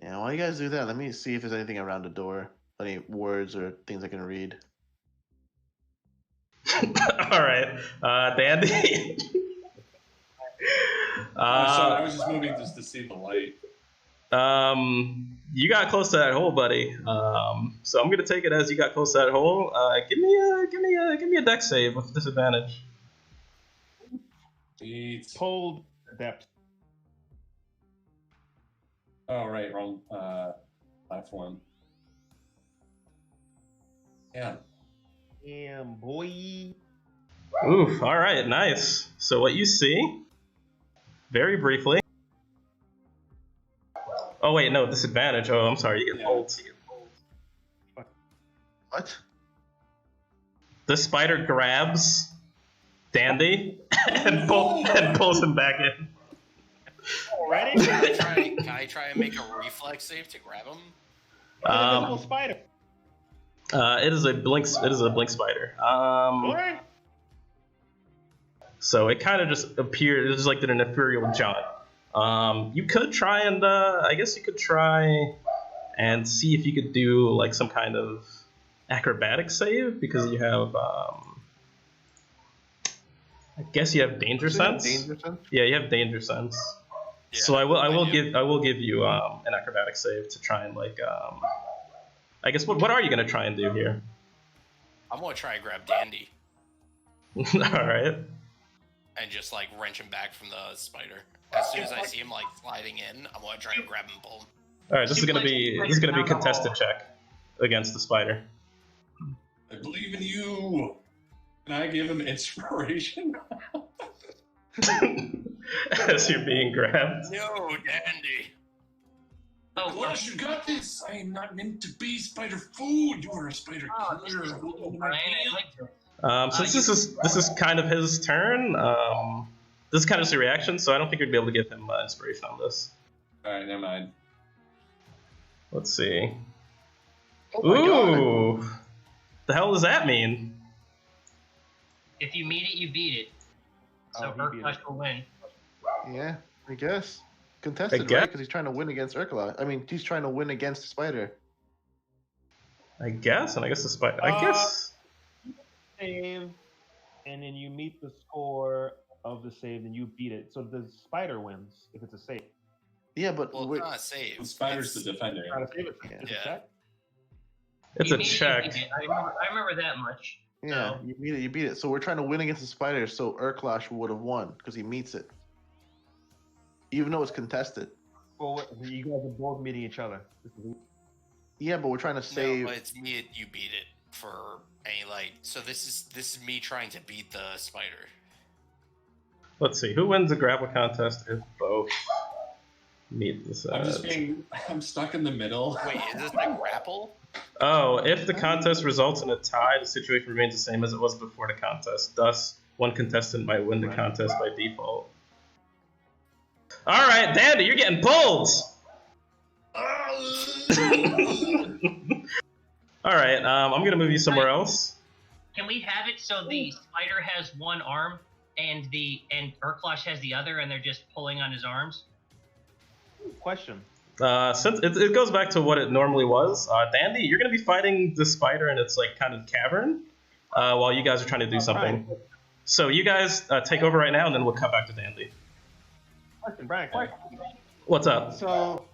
Yeah, while you guys do that, let me see if there's anything around the door. Any words or things I can read. All right, Dandy. So I was just moving just to see the light. You got close to that hole, buddy. So I'm gonna take it as you got close to that hole. Give me a deck save with disadvantage. Cold depth. Oh, right, wrong platform. Yeah. Damn, boy. Oof. All right, nice. So what you see, very briefly. Oh wait, no, disadvantage. Oh, I'm sorry, you get pulled. What? The spider grabs Dandy and pulls him back in. Already? Can I try and make a reflex save to grab him? Invisible spider. It is a blink spider. Alright. So it kind of just appeared. It's like an ethereal giant. You could try and I guess you could try and see if you could do like some kind of acrobatic save because you have. I guess you have danger sense. Danger sense? Yeah, you have danger sense. Yeah, So I will do. give you an acrobatic save to try and like I guess what are you gonna try and do here? I'm gonna try and grab Dandy All right. and just like wrench him back from the spider. As soon as I see him like sliding in, I'm gonna try and grab him and pull him. All right. This is gonna be a contested check against the spider. I believe in you. Can I give him inspiration? As you're being grabbed. No, Dandy. Oh, Gosh, you got this. I am not meant to be spider food. You are a spider this is killer. cool, Brian. I like this. So this is kind of his turn. This is kind of his reaction. So I don't think we'd be able to give him inspiration on this. All right, never mind. Let's see. Oh my God. Ooh. The hell does that mean? If you meet it, you beat it. So Oh, he beat Urklash it. will win. Yeah, I guess. Contested, guess. right? Because he's trying to win against Urkala. I mean, he's trying to win against the spider. I guess, and I guess the spider. I guess. save, and then you meet the score of the save, and you beat it. So the spider wins if it's a save. Yeah, but Well, we're, it's not a save. The spider's the defender. Trying to save it. It's Yeah. a check. It's You a beat it, you check. beat it. I remember that much. yeah, So- you beat it. You beat it. So we're trying to win against the spider. So Urklash would have won because he meets it, even though it's contested. Well, you guys are both meeting each other. Yeah, but we're trying to save. No, but it's me. You beat it for any light. So this is me trying to beat the spider. Let's see. Who wins a grapple contest if both meet the I'm stuck in the middle. Wait, is this a grapple? Oh, if the contest results in a tie, the situation remains the same as it was before the contest. Thus, one contestant might win the contest by default. All right, Dandy, you're getting pulled. All right, I'm gonna move you somewhere else. Can we have it so the spider has one arm and Urklash has the other, and they're just pulling on his arms? Question. Since it goes back to what it normally was, Dandy, you're gonna be fighting the spider in its like kind of cavern, while you guys are trying to do something. So you guys take over right now, and then we'll come back to Dandy. Question, Brian. Question. What's up? So,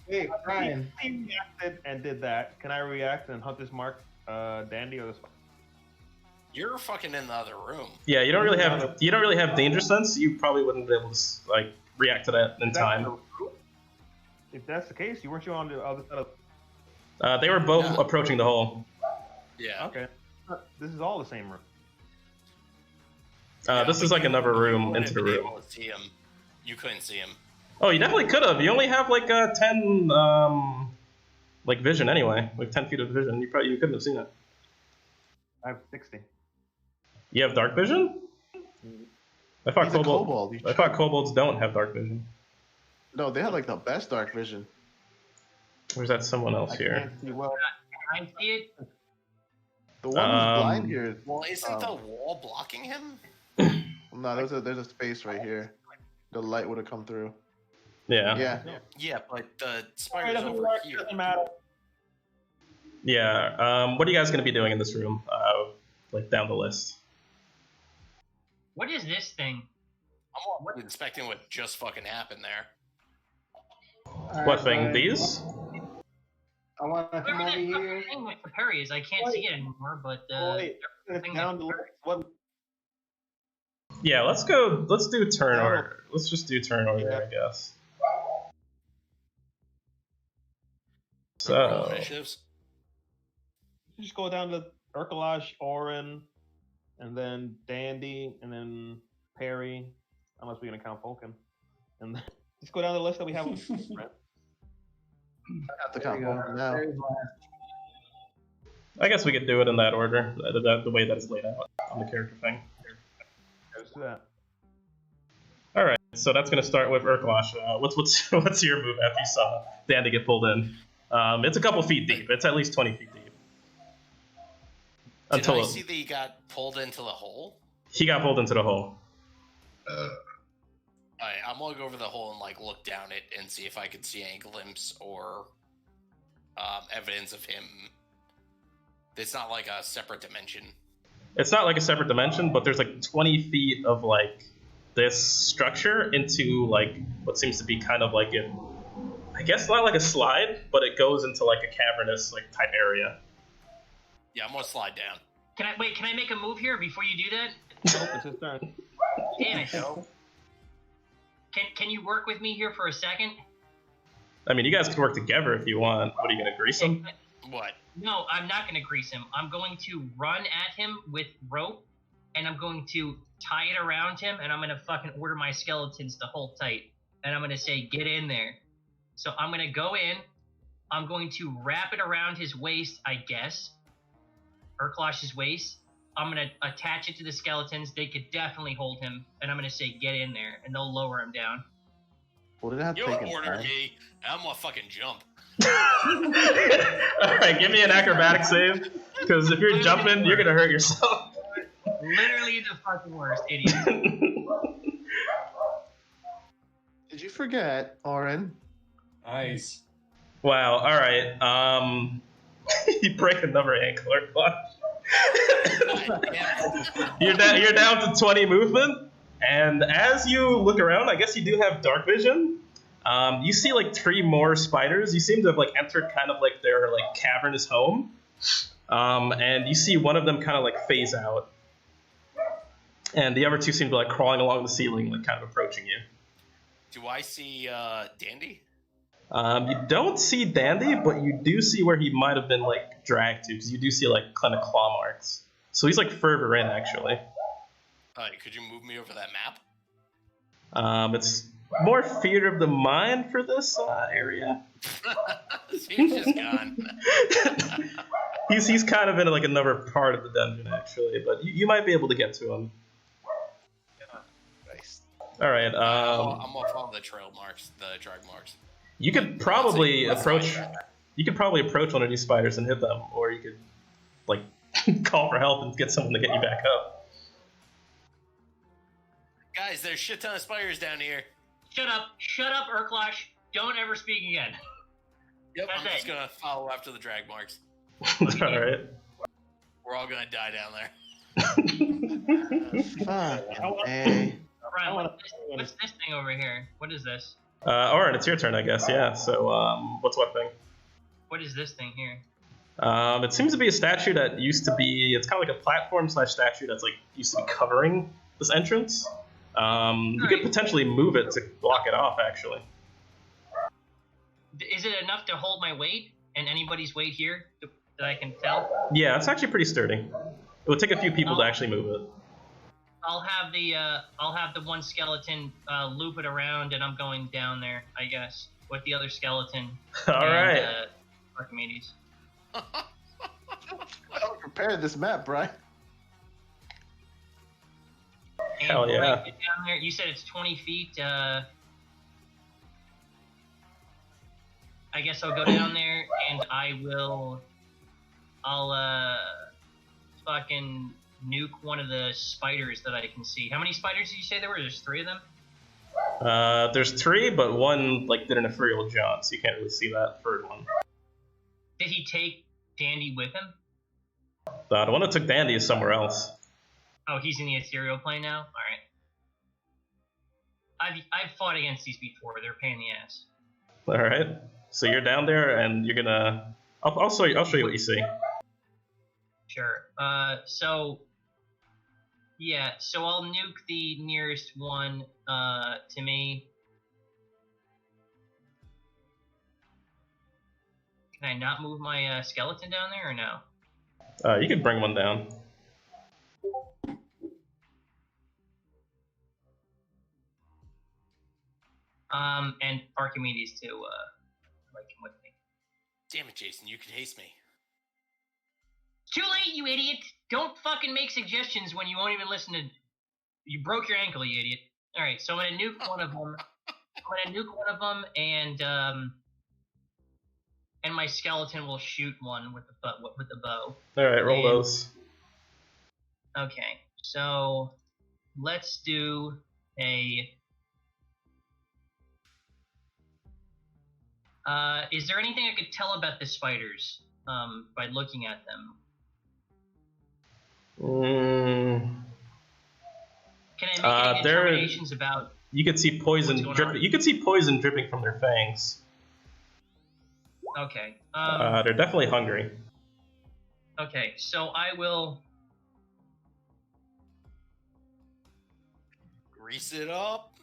hey, Brian. He reacted and did that. Can I react and Hunter's Mark Dandy or the spider? You're fucking in the other room. Yeah, you don't really have danger sense. You probably wouldn't be able to like react to that in time. If that's the case, weren't you on the other side of? They were both approaching the hole. Yeah. Okay. This is all the same room. This is like another room into the You wouldn't room. be able to see him. You couldn't see him. Oh, you definitely could have. You only have like 10 like vision anyway, like 10 feet of vision. You couldn't have seen it. I have 60. You have dark vision? I thought He's a kobold. I thought kobolds don't have dark vision. No, they have like the best dark vision. Or is that someone else I here? can't see well. Can I see it? The one who's blind here. Well, isn't the wall blocking him? No, there's a space right here. The light would have come through. Yeah. Yeah. Yeah, but the Alright, spider's doesn't over work, here. doesn't matter. Yeah. What are you guys gonna be doing in this room? Like down the list. What is this thing? I'm inspecting what just fucking happened there. What thing? These? I want to come Whatever over that here. fucking thing with the Perry is, I can't see it anymore, but Wait, it's down the list. What? Yeah. Let's go. Let's do turn order. Let's just do turn order, I guess. So. Initiatives. Just go down to Urkalash, Orin, and then Dandy, and then Perry, unless we're gonna count Vulcan. And then just go down the list that we have. Right? I have to count one now. I guess we could do it in that order, the way that it's laid out on the character thing. Let's do that. All right, so that's gonna start with Urklash. What's your move after you saw Dandy get pulled in? It's a couple feet deep. It's at least 20 feet deep. Did I see that he got pulled into the hole? He got pulled into the hole. Alright, I'm gonna go over the hole and like look down it and see if I could see any glimpse or evidence of him. It's not like a separate dimension. It's not like a separate dimension, but there's like 20 feet of like this structure into like what seems to be kind of like it. I guess not like a slide, but it goes into like a cavernous like type area. Yeah, I'm gonna slide down. can I make a move here before you do that? Nope, it's his turn. Damn it. Can you work with me here for a second? I mean, you guys can work together if you want. What are you gonna grease him? What? No, I'm not going to grease him. I'm going to run at him with rope, and I'm going to tie it around him, and I'm going to fucking order my skeletons to hold tight. And I'm going to say, get in there. So I'm going to go in. I'm going to wrap it around his waist, I guess. Urklash's waist. I'm going to attach it to the skeletons. They could definitely hold him. And I'm going to say, get in there. And they'll lower him down. Well, did it have You taken ordered time? me, and I'm gonna fucking jump. All right, give me an acrobatic save, because if you're jumping, you're gonna hurt yourself. Literally the fucking worst, idiot. Did you forget, Oren? Nice. Wow. All right. You break another ankle. You're down to 20 movement, and as you look around, I guess you do have dark vision. You see like 3 more spiders. You seem to have like entered kind of like their like cavernous home, and you see one of them kind of like phase out, and the other 2 seem to be like crawling along the ceiling, like kind of approaching you. Do I see Dandy? You don't see Dandy, but you do see where he might have been like dragged to, because you do see like kind of claw marks. So he's like further in, actually. Could you move me over that map? It's more theater of the mind for this area. He's just gone. he's kind of in like another part of the dungeon, actually, but you might be able to get to him. Nice. All right. I'm gonna follow the trail marks, the drag marks. You could probably approach. You could probably approach one of these spiders and hit them, or you could like call for help and get someone to get you back up. Guys, there's a shit ton of spiders down here. Shut up, Urklash. Don't ever speak again. Yep, That's I'm just it. gonna follow after the drag marks. All right. We're all gonna die down there. Fuck. Hey. Brian, what's this thing over here? What is this? Oren, it's your turn, I guess. Yeah. So, what's what thing? What is this thing here? It seems to be a statue that used to be. It's kind of like a platform / statue that's like used to be covering this entrance. You could potentially move it to block it off, actually. Is it enough to hold my weight and anybody's weight here that I can tell? Yeah, it's actually pretty sturdy. It would take a few people to actually move it. I'll have the one skeleton loop it around, and I'm going down there, I guess, with the other skeleton. All right. Archimedes. Well prepared this map, Brian. And Hell yeah. before I get down there, you said it's 20 feet. I guess I'll go down there and I'll fucking nuke one of the spiders that I can see. How many spiders did you say there were? There's 3 of them? There's 3, but one like did an ethereal jaunt, so you can't really see that third one. Did he take Dandy with him? The one that took Dandy is somewhere else. Oh, he's in the ethereal plane now? Alright. I've fought against these before. They're a pain in the ass. All right. So you're down there, and you're gonna. I'll show you what you see. Sure. So I'll nuke the nearest one to me. Can I not move my skeleton down there or no? You could bring one down. And Archimedes to like him with me. Damn it, Jason, you could haste me. Too late, you idiot! Don't fucking make suggestions when you won't even listen to. You broke your ankle, you idiot. All right, so I'm gonna nuke one of them. And my skeleton will shoot one with the bow. All right, roll those. Okay, so let's do a. Is there anything I could tell about the spiders by looking at them? Can I make any determinations about? You could see poison dripping. You could see poison dripping from their fangs. Okay. They're definitely hungry. Okay, so I will. Grease it up.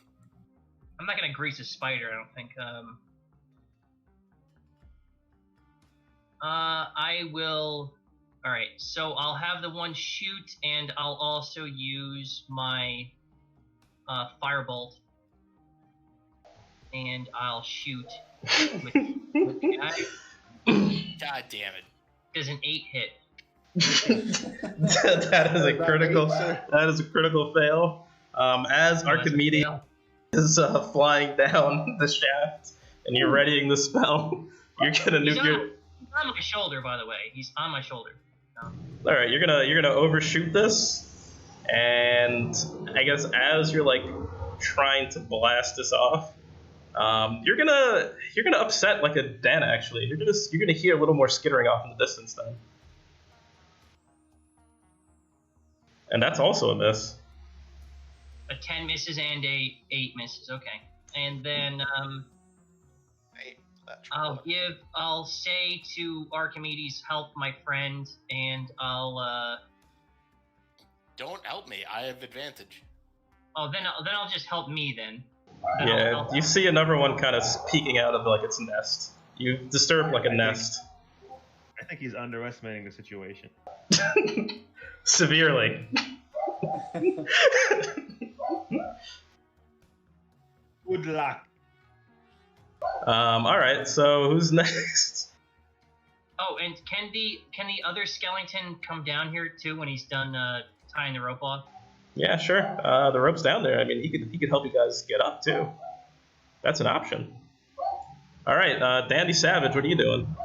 I'm not gonna grease a spider. I don't think. I will. All right, so I'll have the one shoot, and I'll also use my firebolt, and I'll shoot with the guy. God damn it! Does an 8 hit? That is a critical. That is a critical fail. As Archimedes is flying down the shaft, and you're readying the spell, you're gonna nuke your. He's on my shoulder, by the way. He's on my shoulder. All right, you're gonna overshoot this, and I guess as you're like trying to blast this off, you're gonna upset like a den. Actually, you're gonna hear a little more skittering off in the distance then. And that's also a miss. A 10 misses and a 8 misses. Okay. And then I'll say to Archimedes, help my friend, and I'll Don't help me. I have advantage. oh then I'll just help me then. Yeah, you see another one kind of peeking out of like its nest. You disturb like a nest. I think he's underestimating the situation. Severely. Good luck. All right. So who's next? Oh, and can the other skeleton come down here too when he's done tying the rope off? Yeah, sure. The rope's down there. I mean, he could help you guys get up too. That's an option. All right, Dandy Savage, what are you doing?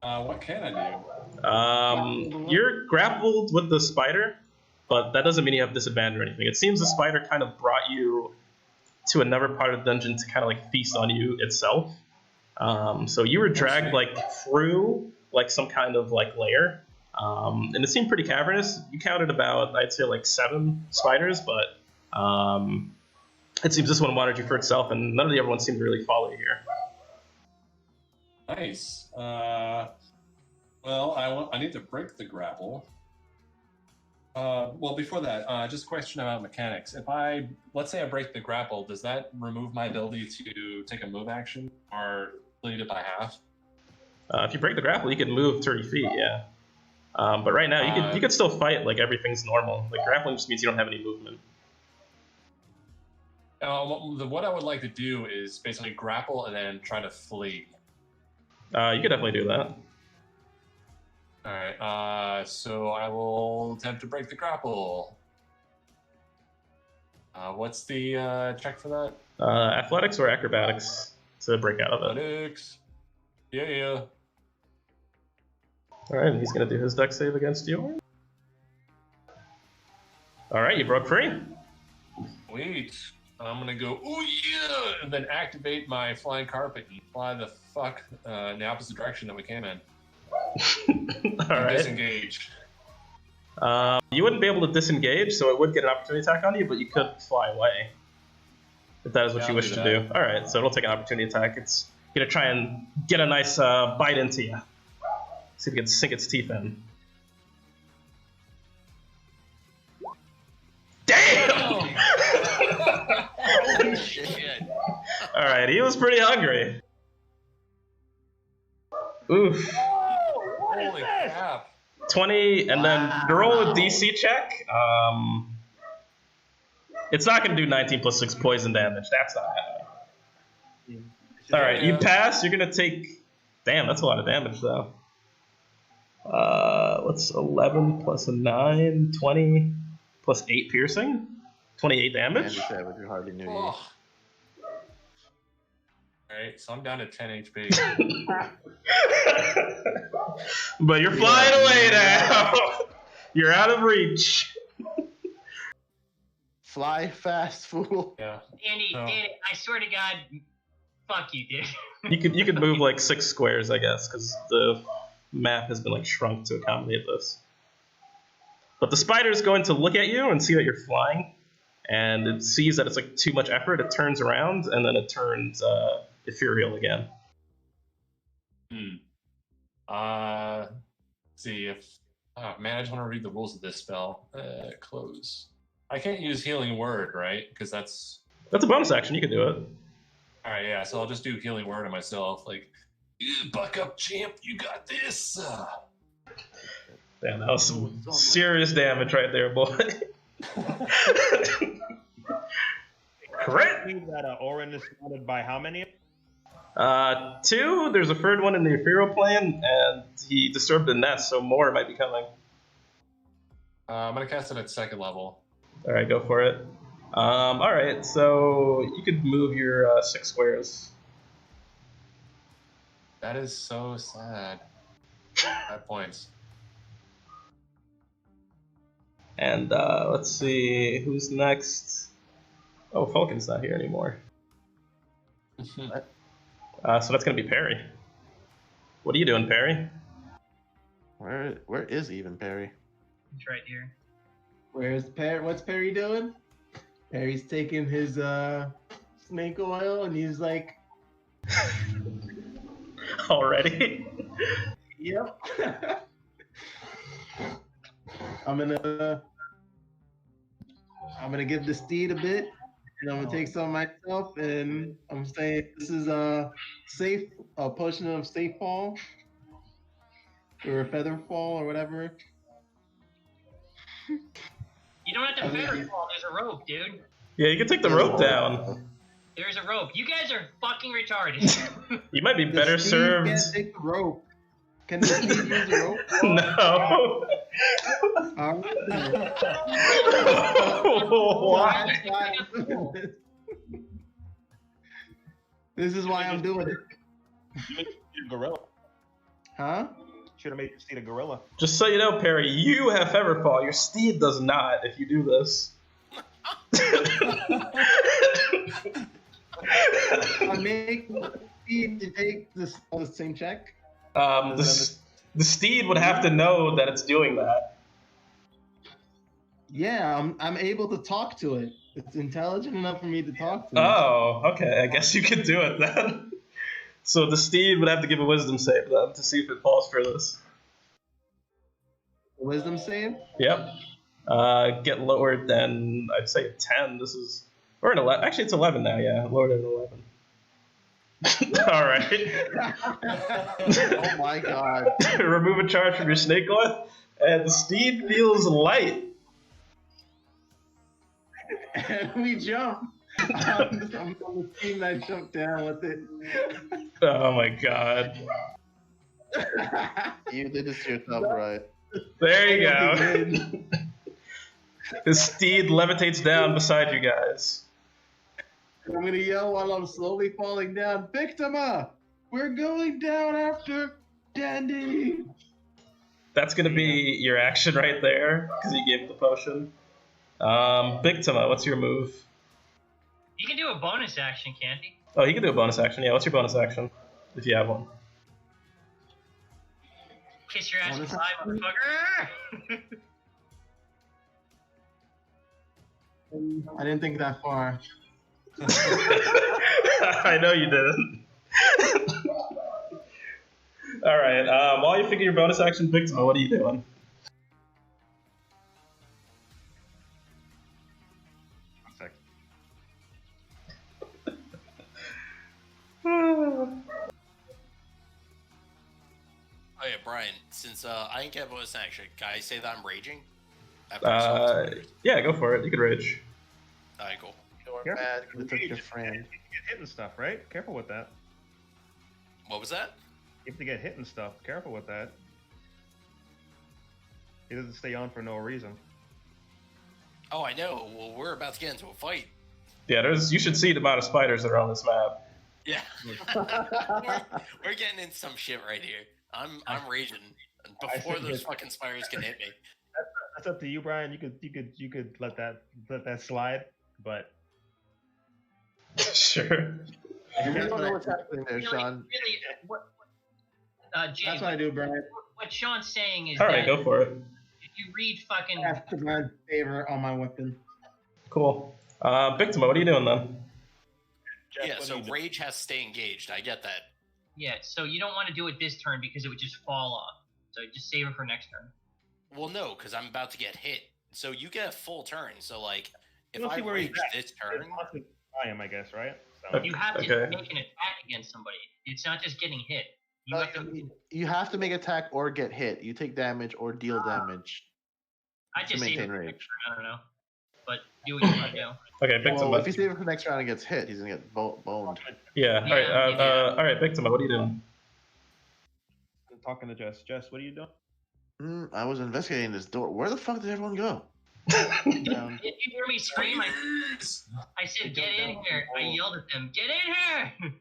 What can I do? You're grappled with the spider, but that doesn't mean you have disadvantage or anything. It seems the spider kind of brought you to another part of the dungeon to kind of like feast on you itself. So you were dragged like through like some kind of like layer, and it seemed pretty cavernous. You counted about, I'd say, like 7 spiders, but it seems this one wanted you for itself, and none of the other ones seem to really follow you here. Nice. Well, I need to break the grapple. Well, before that, just a question about mechanics. If let's say I break the grapple, does that remove my ability to take a move action or lead it by half? If you break the grapple, you can move 30 feet, yeah. But right now, you could still fight like everything's normal. Like grappling just means you don't have any movement. What I would like to do is basically grapple and then try to flee. You could definitely do that. Alright, so I will attempt to break the grapple. What's the check for that? Athletics or acrobatics to break out of it. Athletics. Yeah. Alright, and he's going to do his dex save against you. Alright, you broke free. Wait, I'm going to go, oh yeah, and then activate my flying carpet and fly the fuck in the opposite direction that we came in. Alright. Disengage. You wouldn't be able to disengage, so it would get an opportunity attack on you, but you could fly away. If that is what you wish to do. Alright, so it'll take an opportunity attack. It's going to try and get a nice bite into you. See if it can sink its teeth in. Damn! Holy shit. Alright, he was pretty hungry. Oof. Holy crap. 20, and then roll a DC check. It's not going to do 19 plus 6 poison damage. That's not happening. Alright, you pass. You're going to take... Damn, that's a lot of damage, though. What's 11 plus a 9? 20 plus 8 piercing? 28 damage? Andy Savage, you hardly knew you. Alright, so I'm down to 10 HP. But you're flying away now. You're out of reach. Fly fast, fool. Yeah. Andy, I swear to God, fuck you, dude. You could move like 6 squares, I guess, because the map has been like shrunk to accommodate this. But the spider is going to look at you and see that you're flying, and it sees that it's like too much effort. It turns around and then it turns ethereal again. Let's see if. Oh man, I just want to read the rules of this spell. Close. I can't use Healing Word, right? Because that's a bonus action. You can do it. All right, yeah. So I'll just do Healing Word on myself. Like, buck up, champ. You got this. Damn, that was some serious damage right there, boy. Crit. That Orin is surrounded by how many? 2. There's a third one in the ethereal plane, and he disturbed the nest, so more might be coming. I'm gonna cast it at 2nd level. All right, go for it. All right, so you could move your 6 squares. That is so sad. 5 points. And let's see who's next. Oh, Falcon's not here anymore. So that's gonna be Perry. What are you doing, Perry? Where is even Perry? It's right here. What's Perry doing? Perry's taking his snake oil and he's like, Already? "Yep." I'm gonna give the steed a bit, and I'm gonna take some myself, and I'm saying this is a potion of safe fall or a feather fall or whatever. You don't have to feather fall. There's a rope, dude. Yeah, you can take the rope down. There's a rope. You guys are fucking retarded. You might be The better steed served. can't take the rope. Can the steed use the rope? No. What? This is why I'm doing it. Gorilla. Huh? Should have made the steed a gorilla. Just so you know, Perry, you have Featherfall. Your steed does not if you do this. I make the steed to take the same check. The steed would have to know that it's doing that. Yeah, I'm able to talk to it. It's intelligent enough for me to talk to it. Oh, okay. I guess you could do it then. So the steed would have to give a wisdom save then to see if it falls for this. Wisdom save? Yep. Get lower than, I'd say, 10. We're at 11. Actually, it's 11 now, yeah. Lower than 11. All right. Oh my god. Remove a charge from your snake oil, and the steed feels light. And we jump. I'm on the team that jumped down with it. Oh my god. You did this to yourself, right? There you go. The steed levitates down beside you guys. I'm gonna yell while I'm slowly falling down. Victima! We're going down after Dandy! That's gonna be your action right there, because you gave the potion. Victima, what's your move? You can do a bonus action, can't he? Oh, you can do a bonus action. Yeah, what's your bonus action? If you have one. Kiss your ass goodbye, motherfucker! I didn't think that far. I know you didn't. Alright, while you figure your bonus action, Victima, what are you doing? Oh yeah, Brian. Since I didn't get a bonus action, can I say that I'm raging? After I saw this? Yeah, go for it. You can rage. Alright, cool. You're bad. You took your friend. You get hit and stuff, right? Careful with that. What was that? You have to get hit and stuff. Careful with that. He doesn't stay on for no reason. Oh, I know. Well, we're about to get into a fight. Yeah, you should see the amount of spiders that are on this map. Yeah. we're getting into some shit right here. I'm raging before those fucking spiders can hit me. That's up to you, Brian. You could let that slide, but sure. You don't know what's happening there, Sean. Really, James, That's what I do, Brian. what Sean's saying is Alright, that go for it. if you read fucking... I have to grant favor on my weapon. Cool. Victima, what are you doing then? Jeff, Yeah, what so do you do? rage has to stay engaged. I get that. Yeah, so you don't want to do it this turn because it would just fall off. So just save it for next turn. Well, no, because I'm about to get hit. So you get a full turn. So, like, if We'll I see where he's rage at. this turn... I am, I guess, right? So. You have to Okay. make an attack against somebody. It's not just getting hit. You No, have to... you have to make attack or get hit. You take damage or deal damage. I just to save it maintain for rage. next turn. I don't know. But do what you want to do. Okay, Victima. Well, if you save it for next round and gets hit, he's gonna get boned. Yeah, alright, Yeah. alright, Victima, what are you doing? I'm talking to Jess. Jess, what are you doing? I was investigating this door. Where the fuck did everyone go? Did you hear me scream? I said, get in here. I yelled at them, get in here!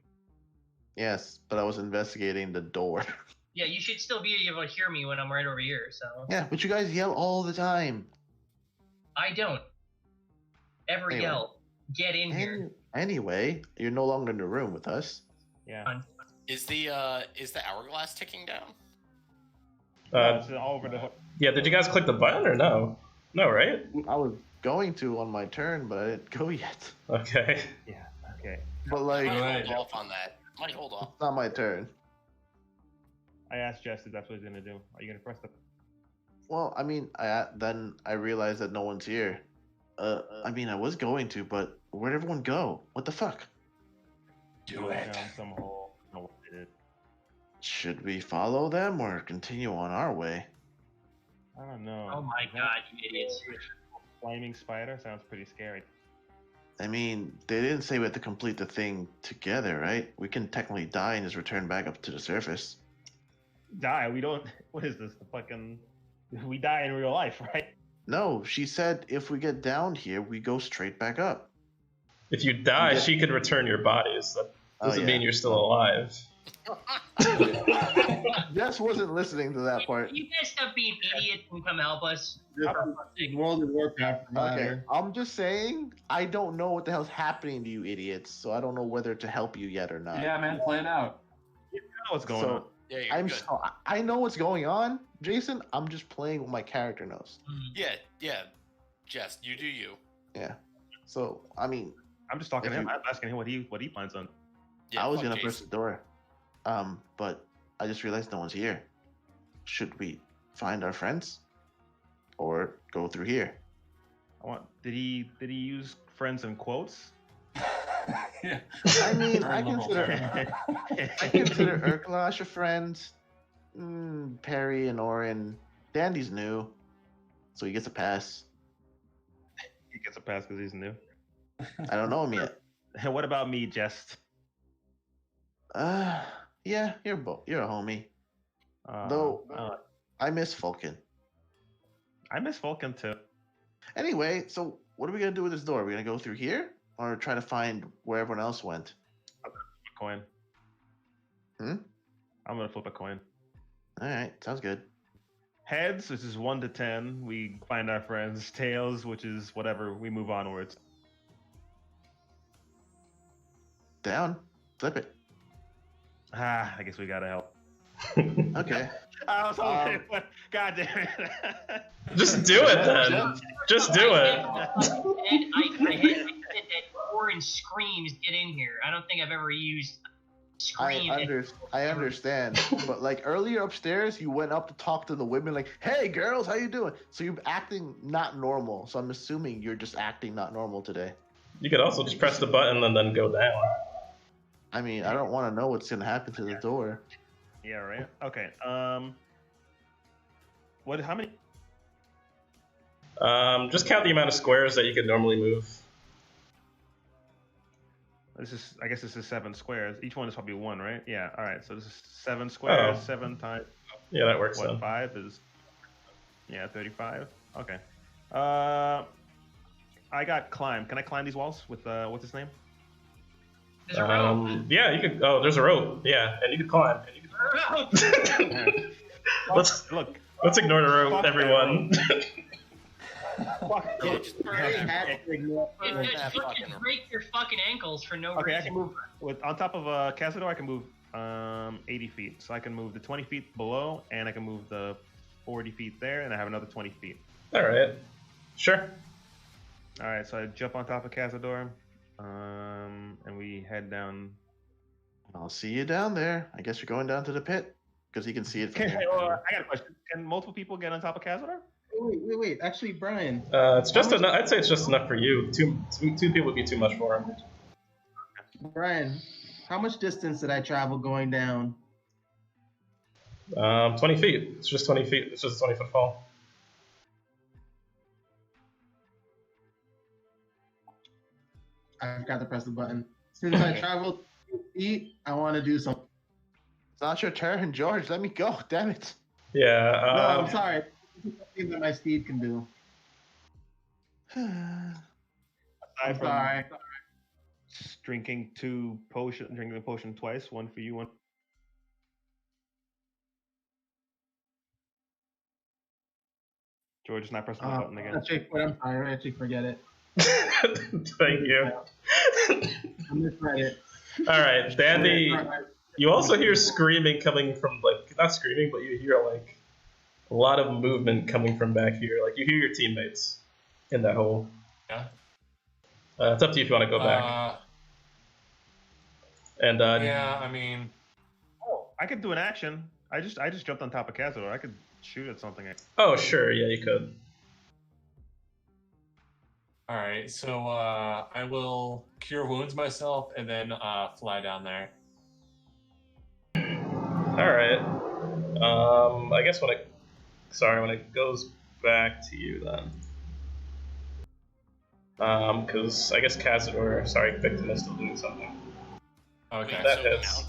Yes, but I was investigating the door. Yeah, you should still be able to hear me when I'm right over here, so... Yeah, but you guys yell all the time. I don't ever Anyway. yell, get in here. Anyway, you're no longer in the room with us. Yeah. Is the hourglass ticking down? It's all over the hook. Yeah, did you guys click the button or no? No, right? I was going to on my turn, but I didn't go yet. Okay. Yeah. Okay. But like, I might Alright. hold off on that. Might hold off. it's not my turn. I asked Jess if that's what he's gonna do. Are you gonna press the? Well, I mean, then I realized that no one's here. I mean, I was going to, but where'd everyone go? What the fuck? Do it. Down some hole. No one did. Should we follow them or continue on our way? I don't know. Oh my Is that god, you idiots. Flaming spider sounds pretty scary. I mean, they didn't say we had to complete the thing together, right? We can technically die and just return back up to the surface. Die? We don't. What is this? The fucking. We die in real life, right? No, she said if we get down here, we go straight back up. If you die, Yeah. she could return your bodies. That Oh, doesn't yeah. mean you're still alive. Jess wasn't listening to that part. You guys stop being idiots and come help us. World of Warcraft. Okay, I'm just saying, I don't know what the hell's happening to you idiots, so I don't know whether to help you yet or not. Yeah, man, play it out. You know what's going So- on. Yeah, you're I'm good. so, I know what's going on, Jason. I'm just playing what my character knows. Yeah. Jess, you do you. Yeah. So I mean, I'm just talking If to him. you- I'm asking him what he plans on. Yeah, I was fuck gonna Jason. press the door, but I just realized no one's here. Should we find our friends, or go through here? Did he use friends in quotes? Yeah. I mean, I Very liberal. consider Urkalash a friend. Perry and Orin. Dandy's new, so he gets a pass. He gets a pass because he's new. I don't know him yet. And what about me, Jess? Yeah, you're a homie. Uh, Though uh, I miss Vulcan. I miss Vulcan too. Anyway, so what are we gonna do with this door? Are we gonna go through here, or try to find where everyone else went? A coin. Hmm? I'm gonna flip a coin. All right, sounds good. Heads, which is 1 to 10, we find our friends. Tails, which is whatever, we move onwards. Down. Flip it. I guess we gotta help. Okay. I was hoping, God damn it. Just do it then. Just do it. I hit that orange screams get in here. I don't think I've ever used scream. I understand, but like earlier upstairs, you went up to talk to the women, like, "Hey, girls, how you doing?" So you're acting not normal. So I'm assuming you're just acting not normal today. You could also just press the button and then go down. I mean, I don't want to know what's gonna happen to the door. Yeah, right. Okay. What? How many? Just count the amount of squares that you could normally move. I guess this is 7 squares. Each one is probably 1, right? Yeah. All right. So this is 7 squares. Oh. 7 times Yeah, that works what? then. 5 is. Yeah, 35. Okay. I got climb. Can I climb these walls with what's his name? There's a rope. Yeah, you could. Oh, there's a rope. Yeah, and you could climb. And you could... Look. Let's ignore the rope, Fuck that everyone. Fuck. Just fucking break your fucking ankles for no Okay, I reason. can move on top of Cazador. I can move 80 feet, so I can move the 20 feet below, and I can move the 40 feet there, and I have another 20 feet. All right. Sure. All right, so I jump on top of Cazador, and we head down. I'll see you down there. I guess you're going down to the pit because you can see it from I here. got a question. Can multiple people get on top of Cazador? Wait. Actually, Brian. It's just enough. I'd say it's just enough for you. Two people would be too much for him. Brian, how much distance did I travel going down? 20 feet. It's just 20 feet. It's just a 20-foot fall. I forgot to press the button. Since I traveled 2 feet, I want to do something. It's not your turn, George. Let me go. Damn it. Yeah. No, I'm sorry. This is something that my steed can do. Aside I'm from sorry. drinking the potion twice, one for you, one. George is not pressing the button again. Actually, I'm sorry. I actually forget it. Thank you. I misread it. All right, Dandy. You also hear screaming coming from, like, not screaming, but you hear, like, A lot of movement coming from back here. Like, you hear your teammates in that hole. Yeah. It's up to you if you want to go back. And Yeah, I mean, Oh, I could do an action. I just jumped on top of Kazador. I could shoot at something. Oh, sure. Yeah, you could. all right. So I will cure wounds myself and then fly down there. All right. I guess when it goes back to you then. Because I guess Victim is still doing something. Okay. That so hits.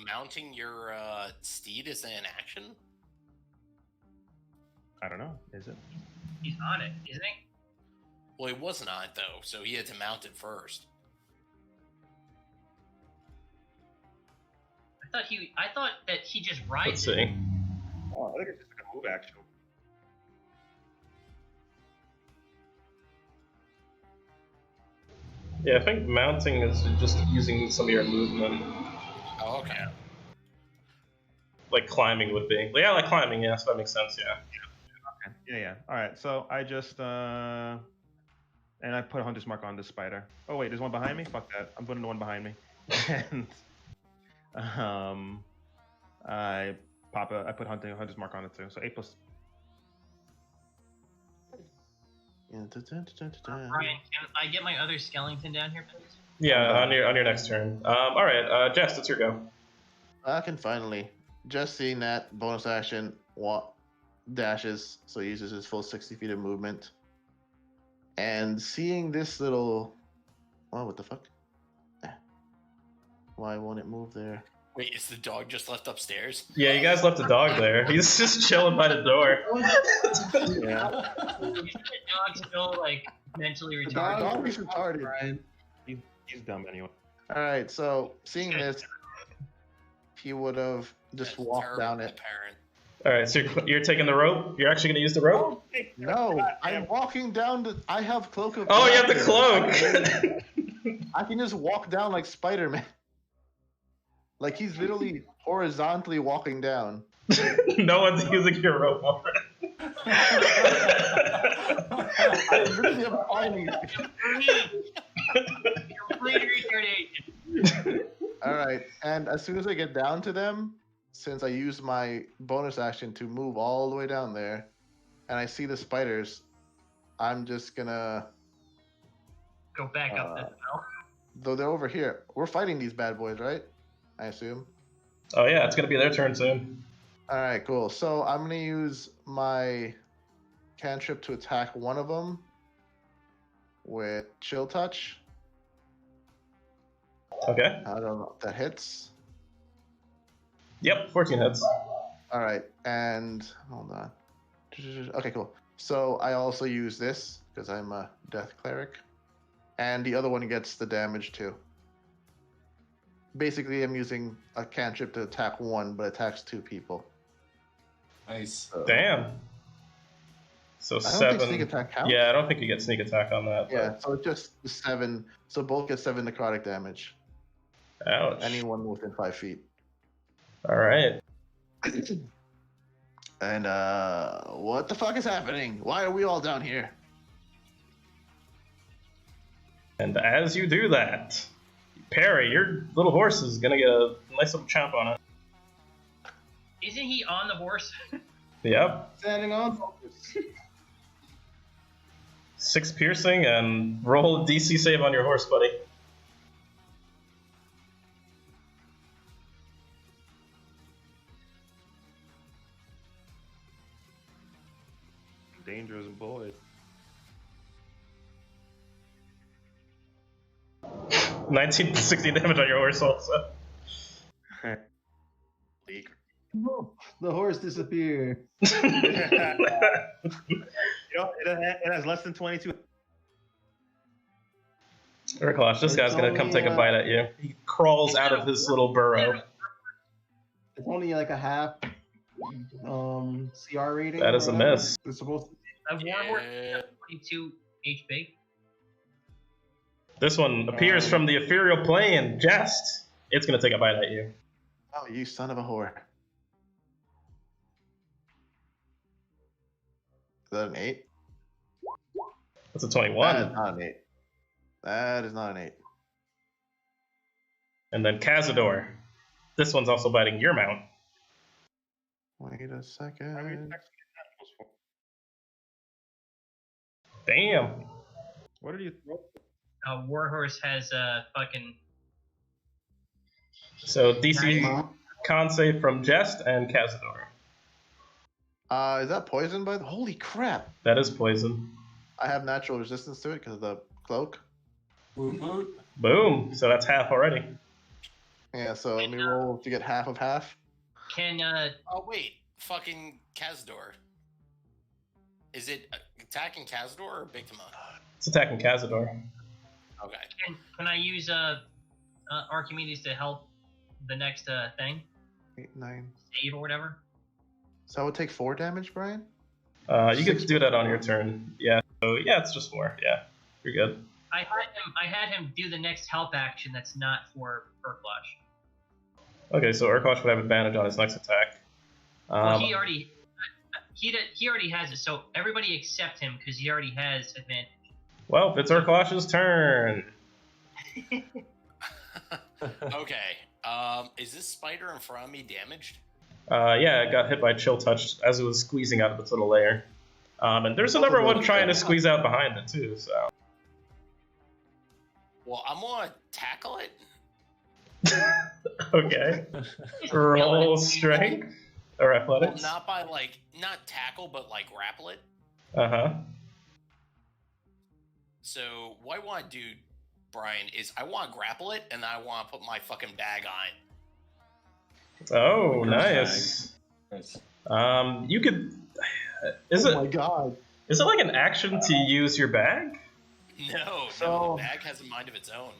mounting your steed is an action? I don't know. Is it? He's on it, isn't he? Well, he wasn't on it though, so he had to mount it first. I thought that he just rides Let's it. see. Oh, I think it's just like a move action. Yeah, I think mounting is just using some of your movement. Oh, okay. Like climbing would be. Yeah, like climbing, yeah, so that makes sense, yeah. Okay. Yeah. All right. So I just and I put a hunter's mark on this spider. Oh wait, there's one behind me. Fuck that. I'm putting the one behind me. And I put hunter's mark on it too. So 8+. Brian, can I get my other skeleton down here, please? Yeah, on your next turn. All right, Jess, it's your go. I can finally. Just seeing that bonus action, dashes, so he uses his full 60 feet of movement. And seeing this little, what the fuck? Why won't it move there? Wait, is the dog just left upstairs? Yeah, you guys left the dog there. He's just chilling by the door. Yeah. Isn't the dog still like mentally The retarded? dog is retarded. Brian. He's dumb anyway. All right, so seeing this, he would have just That's walked terrible, down it. Parent. All right, so you're taking the rope? You're actually going to use the rope? No, I'm walking down the. I have cloak of. Oh, you have the Raptor. cloak! I can just walk down like Spider-Man. Like he's literally horizontally walking down. No one's using your rope for it. I literally am climbing. Complete retardation. All right, and as soon as I get down to them, since I used my bonus action to move all the way down there, and I see the spiders, I'm just gonna. Go back up this hill. Though they're over here. We're fighting these bad boys, right? I assume. Oh, yeah, it's going to be their turn soon. All right, cool. So I'm gonna use my cantrip to attack one of them with Chill Touch. Okay. I don't know if that hits. Yep, 14 hits. All right, and hold on. Okay, cool. So I also use this because I'm a death cleric, and the other one gets the damage too. Basically, I'm using a cantrip to attack one, but attacks two people. Nice. So, Damn. So I don't 7. think sneak attack counts. Yeah, I don't think you get sneak attack on that. Yeah, so it's just 7. So both get 7 necrotic damage. But... Ouch. Anyone within 5 feet. All right. And what the fuck is happening? Why are we all down here? And as you do that, Perry, your little horse is going to get a nice little chomp on it. Isn't he on the horse? Yep. Standing on. 6 piercing and roll a DC save on your horse, buddy. Dangerous boy. 19 to 16 damage on your horse also. No, the horse disappeared. You know, it has less than 22. Urkelash, this guy's going to come take a bite at you. He crawls out of his little burrow. It's only like a half CR rating. That is a miss. It's supposed to. A warhorse has 22 HP. This one appears from the ethereal plane. Jest. It's going to take a bite at you. Oh, you son of a whore. that an 8? That's a That is 21. not an 8. That is not an 8. And then Cazador. This one's also biting your mount. Wait a I mean, second. actually, that was for- Damn. What did you throw? Warhorse has fucking. So DC Huh? con save from Jest and Cazador. Is that poison by the? Holy crap! That is poison. I have natural resistance to it because of the cloak. Woot woot. Boom. So that's half already. Yeah, so let me roll to get half of half. Can Oh wait, fucking Kazdor. Is it attacking Kazdor or Bigtima? It's attacking Cazador. Okay. can I use Archimedes to help the next thing 8, 9. save or whatever? So I would take 4 damage, Brian. You could do that on your turn. Yeah. So yeah, it's just 4. Yeah, you're good. I had him do the next help action that's not for Urklash. Okay, so Urkosh would have advantage on his next attack. Well, he already has it, so everybody accept him because he already has advantage. Well, it's Urkosh's turn. Okay. Is this spider in front of me damaged? Yeah, it got hit by Chill Touch as it was squeezing out of its little lair. And there's another one trying to squeeze out behind it too. So. Well, I'm gonna tackle it. Okay. Roll strength or Well, athletics. not tackle, but like grapple it. Uh-huh. So what I want to do, Brian, is I want to grapple it, and then I want to put my fucking bag on it. Oh, Like nice. Nice. You could. Oh my god. Is it like an action to use your bag? No, So- the bag has a mind of its own.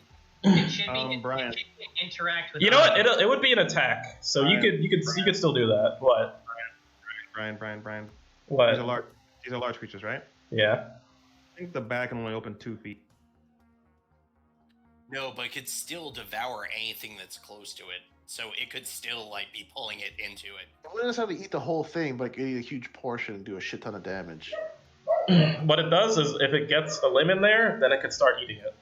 It should be Brian. it should interact with. You know what? It would be an attack, so you could still do that. What? Brian. What? These are large creatures, right? Yeah. I think the bag can only open 2 feet. No, but it could still devour anything that's close to it. So it could still like be pulling it into it. It wouldn't necessarily eat the whole thing, but it could eat a huge portion and do a shit ton of damage. What it does is, if it gets a limb in there, then it could start eating it.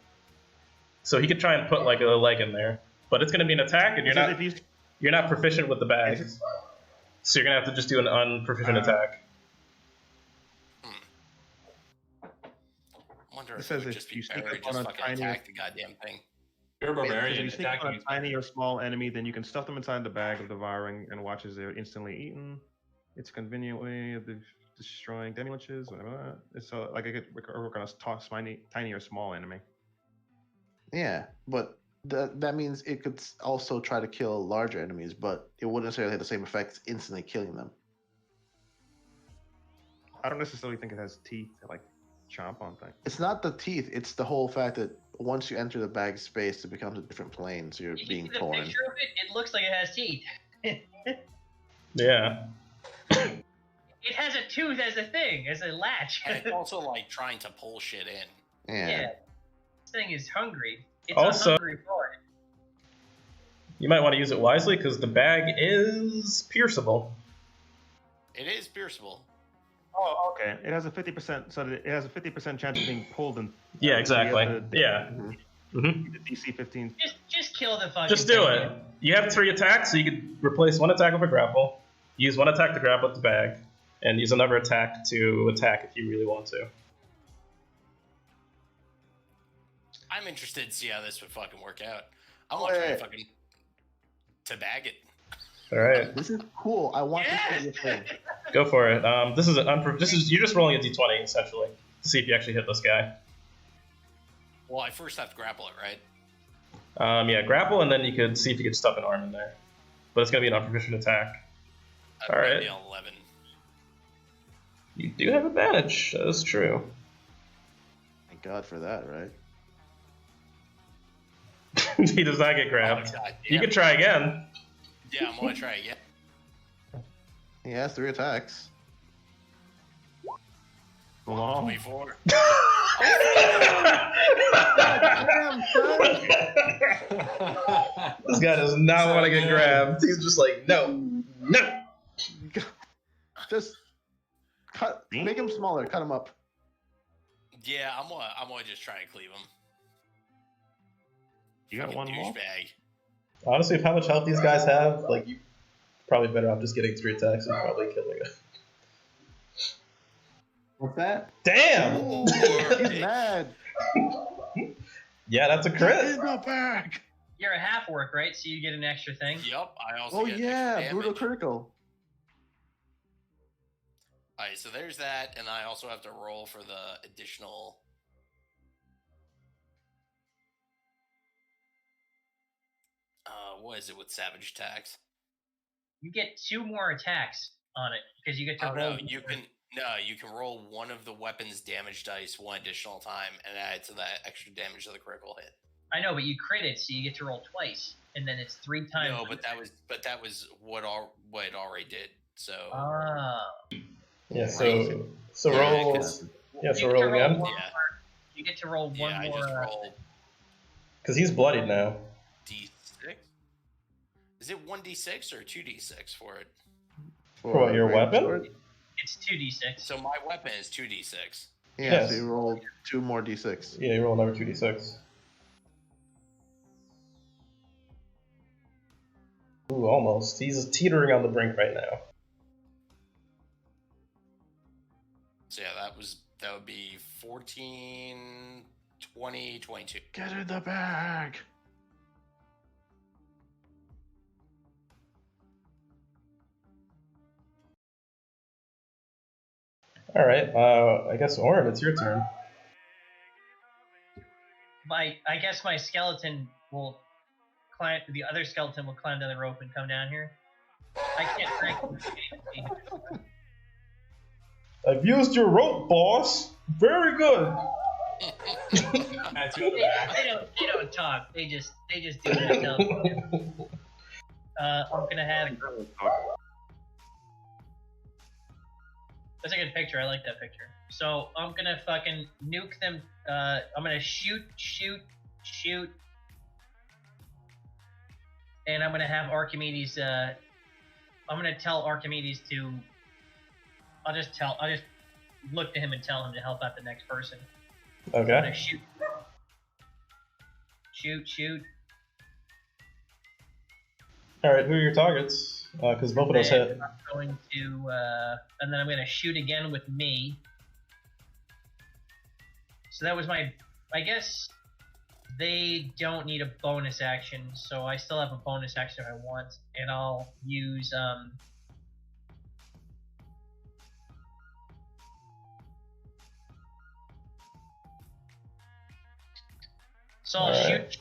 So he could try and put like a leg in there, but it's going to be an attack, and you're not proficient with the bag, so you're going to have to just do an unproficient attack. I wonder It if it says would if just be you sneak better up to on just a fucking tiny- attack the goddamn thing. You're a If barbarian you sneak on attacking. a tiny or small enemy, then you can stuff them inside the bag of devouring and watch as they're instantly eaten. It's a convenient way of destroying demi-liches, whatever. It's like I could work on a tiny or small enemy. Yeah, but that means it could also try to kill larger enemies, but it wouldn't necessarily have the same effects instantly killing them. I don't necessarily think it has teeth to like chomp on things. It's not the teeth, it's the whole fact that once you enter the bag space, it becomes a different plane, so you're If you being see the torn. picture of it, it looks like it has teeth. Yeah. It has a tooth as a thing, as a latch. And it's also like trying to pull shit in. Yeah. Yeah. This thing is hungry. It's Also- a hungry board. You might want to use it wisely, because the bag is pierceable. It is pierceable. Oh, okay. It has a 50%, so it has a 50% chance of being pulled and Yeah, exactly. you have to- Yeah. hmm the DC 15. Just kill the fucking Just do thing. it. You have 3 attacks, so you could replace 1 attack with a grapple, use 1 attack to grapple with the bag, and use another attack to attack if you really want to. I'm interested to see how this would fucking work out. I want to try Wait. fucking to bag it. All right, This is cool. I want this to be a thing. go for it. This is you're just rolling a d20 essentially to see if you actually hit this guy. Well, I first have to grapple it, right? Yeah, grapple, and then you could see if you could stuff an arm in there. But it's gonna be an unproficient attack. I'm All right. already on 11. You do have advantage. That is true. Thank God for that, right? He does not get grabbed. Oh, God You damn. can try again. Yeah, I'm gonna try again. He has 3 attacks. Long. 24. This guy does not want to get grabbed. He's just like, no. Just cut Make him smaller. Cut him up. Yeah, I'm gonna just try and cleave him. You got one more? Douchebag. Honestly, with how much health these guys have, like, you probably better off just getting 3 attacks and probably killing it. What's that? Damn! He's mad. Yeah, that's a Get crit. in the back. You're a half orc, right? So you get an extra thing. Yup, I also Oh get yeah, extra brutal damage. critical. Alright, so there's that, and I also have to roll for the additional. What is it with savage attacks? You get 2 more attacks on it because you get to Oh roll. no, you can roll one of the weapon's damage dice 1 additional time and add to that extra damage of the critical hit. I know, but you crit it, so you get to roll twice, and then it's 3 times. No, but that was what it already did. So Yeah, Right. so Yeah, roll. 'cause- Yeah, so You get roll to roll again. one Yeah. more- You get to roll one I more. just rolled Because he's bloodied now. D6. Is it 1d6 or 2d6 for it? For what, your Great weapon? sword? It's 2d6. So my weapon is 2d6. Yeah, Yes. so you roll 2 more d6. Yeah, you roll another 2d6. Ooh, almost. He's teetering on the brink right now. So yeah, that would be 14, 20, 22. Get in the bag. All right. I guess Orin, it's your turn. I guess my skeleton will climb. The other skeleton will climb down the rope and come down here. I can't track. I've used your rope, boss. Very good. That's They, good. they don't talk. They just do that. I'm gonna have. That's a good picture. I like that picture. So I'm gonna fucking nuke them. I'm gonna shoot, and I'm gonna have Archimedes. I'm gonna tell Archimedes to. I'll just look to him and tell him to help out the next person. I'm gonna Okay. shoot. All right. Who are your targets? Because both of those And hit. I'm going to, and then I'm going to shoot again with me. So that was my. I guess they don't need a bonus action, so I still have a bonus action if I want, and I'll use So I'll Alright.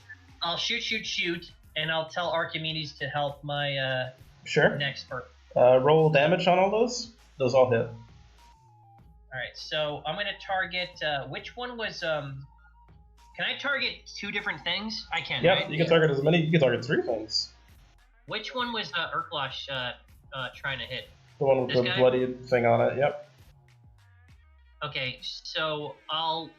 shoot, and I'll tell Archimedes to help my Sure. next person. Roll damage on all those. Those all hit. All right, so I'm gonna target. Which one was? Can I target 2 different things? I can. Yep. Right? You can target as many. You can target 3 things. Which one was Urklash trying to hit? The one with This the guy? bloodied thing on it. Yep. Okay, so I'll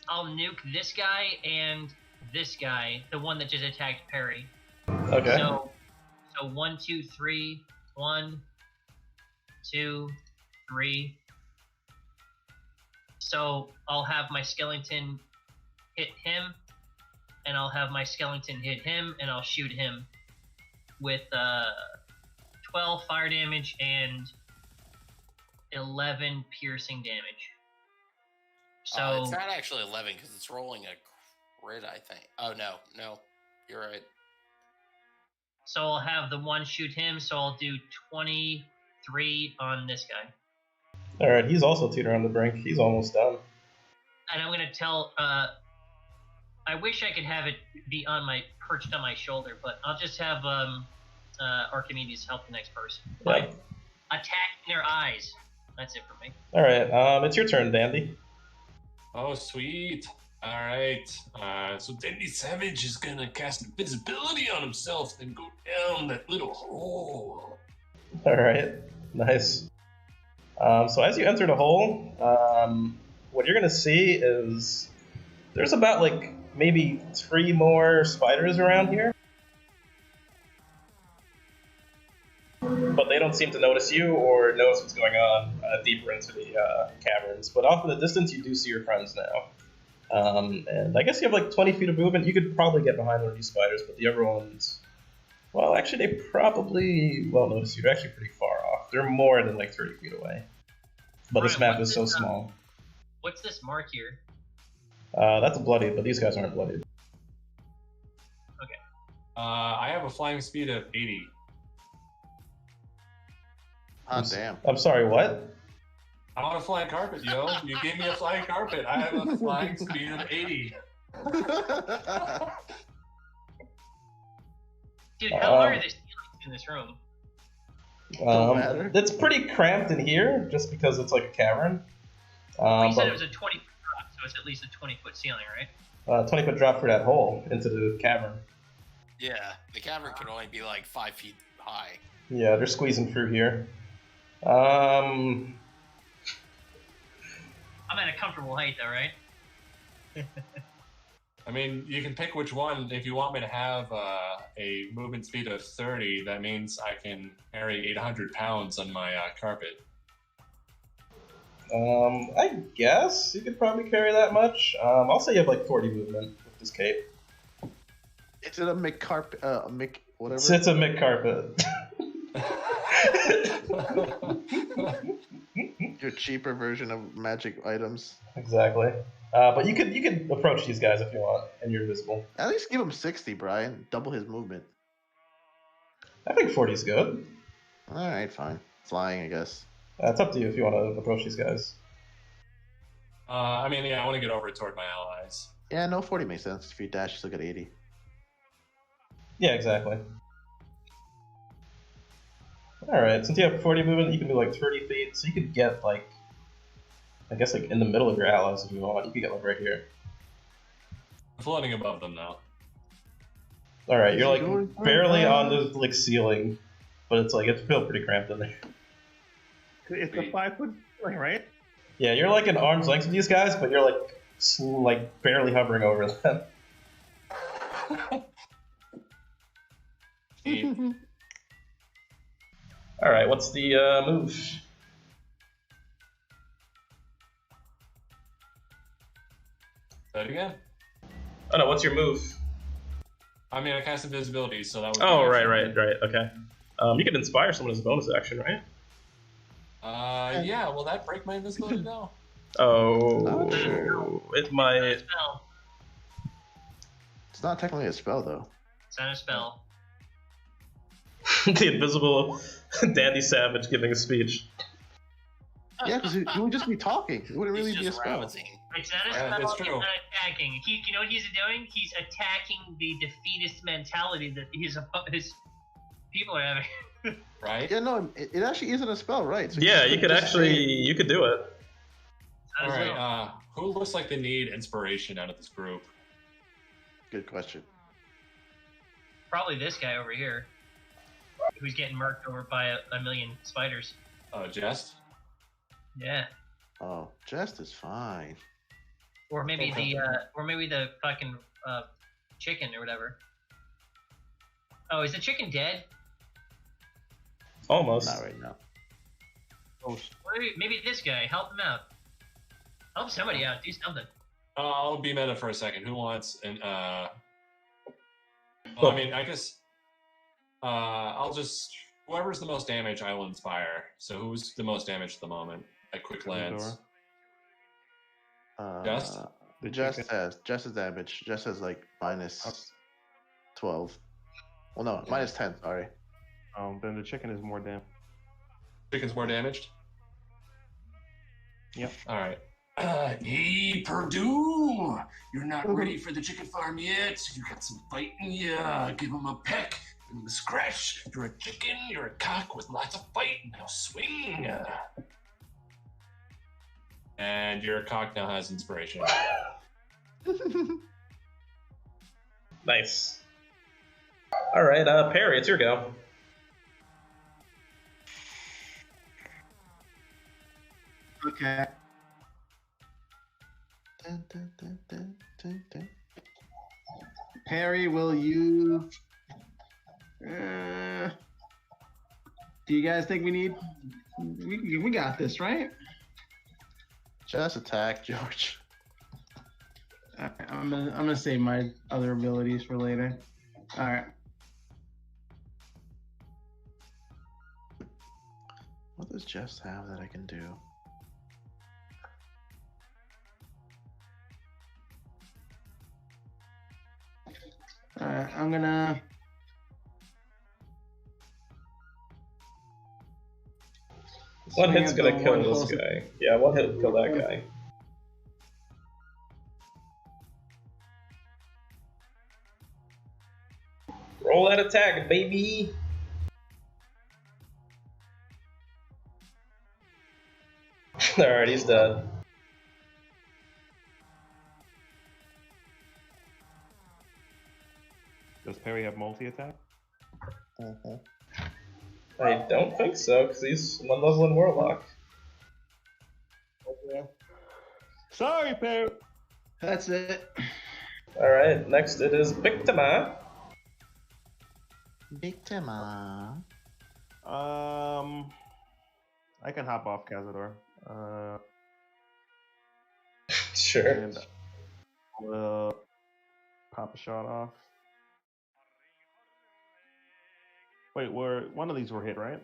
nuke this guy and this guy, the one that just attacked Perry. Okay. So 1, 2, 3. 1, 2, 3. So I'll have my skeleton hit him, and I'll have my skeleton hit him, and I'll shoot him with 12 fire damage and 11 piercing damage. So It's not actually 11 because it's rolling a crit, I think. Oh no, you're right. So I'll have the one shoot him, so I'll do 23 on this guy. All right. He's also teetering on the brink. He's almost done. And I'm gonna tell. I wish I could have it be perched on my shoulder, but I'll just have Archimedes help the next person by Yep. attacking their eyes. That's it for me. All right. It's your turn, Dandy. Oh, sweet. All right. So Dandy Savage is gonna cast invisibility on himself and go down that little hole. All right. Nice. So as you enter the hole, what you're gonna see is there's about like maybe 3 more spiders around here, but they don't don't seem to notice you or notice what's going on deeper into the caverns. But off in the distance, you do see your friends now. And I guess you have like 20 feet of movement. You could probably get behind one of these spiders, but the other ones, well, actually, they probably won't notice you. They're actually pretty far off. They're more than like 30 feet away. But this Brian, map is so small. What's this mark here? That's bloodied, but these guys aren't bloodied. Okay. I have a flying speed of 80. Damn. I'm sorry, what? I'm on a flying carpet, yo. You gave me a flying carpet. I have a flying speed of 80. Dude, how are the ceilings in this room? Don't matter. It's pretty cramped in here, just because it's like a cavern. You said it was a 20-foot drop, so it's at least a 20-foot ceiling, right? 20-foot drop for that hole into the cavern. Yeah, the cavern could only be like 5 feet high. Yeah, they're squeezing through here. I'm at a comfortable height, though, right? I mean, you can pick which one. If you want me to have a movement speed of 30, that means I can carry 800 pounds on my carpet. I guess you could probably carry that much. I'll say you have like 40 movement with this cape. Is it a McCarpet? Mick whatever. It's a Mick carpet. Your cheaper version of magic items. Exactly. But you could approach these guys if you want, and you're invisible. At least give him 60, Brian. Double his movement. I think 40 is good. All right, fine. Flying, I guess. It's up to you if you want to approach these guys. I mean, yeah, I want to get over toward my allies. Yeah, no, 40 makes sense. If you dash, just look at 80. Yeah, exactly. Alright, since you have 40 movement, you can do like 30 feet, so you could get like, I guess like in the middle of your allies if you want. You could get like right here. I'm floating above them now. Alright, you're like barely on the like ceiling, but it's feels pretty cramped in there. It's a 5-foot ceiling, right? Yeah, you're like an arm's length with these guys, but you're like barely hovering over them. Alright, what's the move? Say it again. Oh no, what's your move? I mean, I cast invisibility, so that would. Oh, right, okay. You can inspire someone as a bonus action, right? Yeah. Will that break my invisibility now? Oh, it might. Spell. It's not technically a spell, though. It's not a spell. The invisible Dandy Savage giving a speech. Yeah, because he would just be talking. It wouldn't really He's be a just spell. rousing. It's not a Yeah, spell. that's It's true. not attacking. You know what he's doing? He's attacking the defeatist mentality that his people are having. Right? Yeah, no, it actually isn't a spell, right? So Yeah, you could just actually, say- you could do it. It's not a spell. Alright, who looks like they need inspiration out of this group? Good question. Probably this guy over here, who's getting murked over by a million spiders. Jest? Yeah. Oh, Jest is fine. Or maybe the fucking chicken or whatever. Oh, is the chicken dead? Almost. Not right now. Or maybe this guy. Help him out. Help somebody out. Do something. I'll be meta for a second. Who wants an Cool. I mean, I guess I'll just whoever's the most damage, I will inspire. So who's the most damage at the moment at quick glance? Just? The Just chicken. has damage. Just has like minus 12. Well, no, minus 10. Sorry. Then the chicken is more damage. Chicken's more damaged. Yep. All right. Hey, Purdue! You're not ready for the chicken farm yet. You got some fight in ya. Give him a peck. Give him a scratch. You're a chicken. You're a cock with lots of fight. Now swing. And your cock now has inspiration. Nice. All right, Perry, it's your go. Okay. Dun, dun, dun, dun, dun, dun. Perry will use. Do you guys think we need? We got this, right? Just attack, George. All right, I'm gonna save my other abilities for later. All right. What does Jess have that I can do? All right. I'm gonna. One hit's swing at gonna the kill one this closest- guy. Yeah, one hit will kill that guy. Roll that attack, baby! Alright, he's dead. Does Perry have multi-attack? I don't think so, because he's one level in Warlock. Sorry, Perry. That's it. Alright, next it is Victima. Victima. I can hop off Cazador. Sure. And we'll pop a shot off. Wait, one of these were hit, right?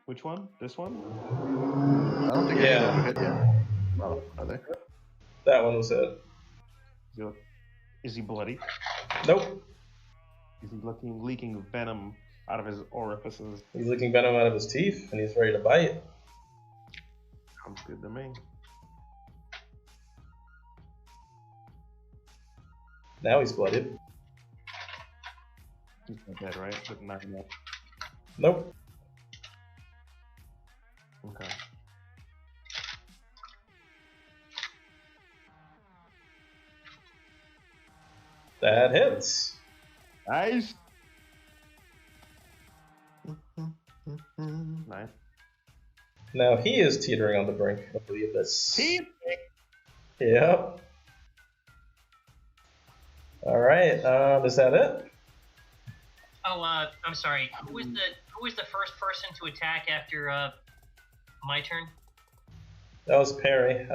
Which one? This one? I don't think any of them were hit yet. Oh, are they? That one was it. Is he bloody? Nope. Is he leaking venom out of his orifices? He's leaking venom out of his teeth, and he's ready to bite. Sounds good to me. Now he's blooded. He's not dead, right? But not yet. Nope. Okay. That hits. Nice. Nice. Now he is teetering on the brink of the abyss. Yep. Alright, is that it? Oh, I'm sorry. Who was the first person to attack after my turn? That was Perry.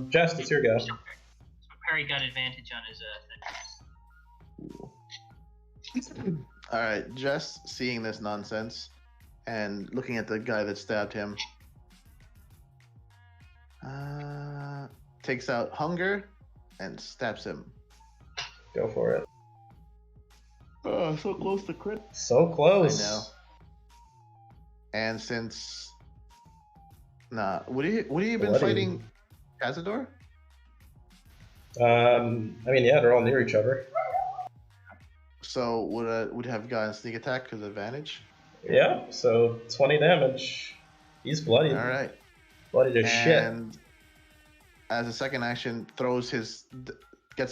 Jess, it's your go. So Perry got advantage on his thing. All right, Jess, seeing this nonsense and looking at the guy that stabbed him, takes out Hunger and stabs him. Go for it. Oh, so close to crit. So close. I know. And since would he have been fighting Cazador? I mean, yeah, they're all near each other. So would have gotten sneak attack because advantage? Yeah, so 20 damage. He's bloody. All right. Bloody as shit. And as a second action, gets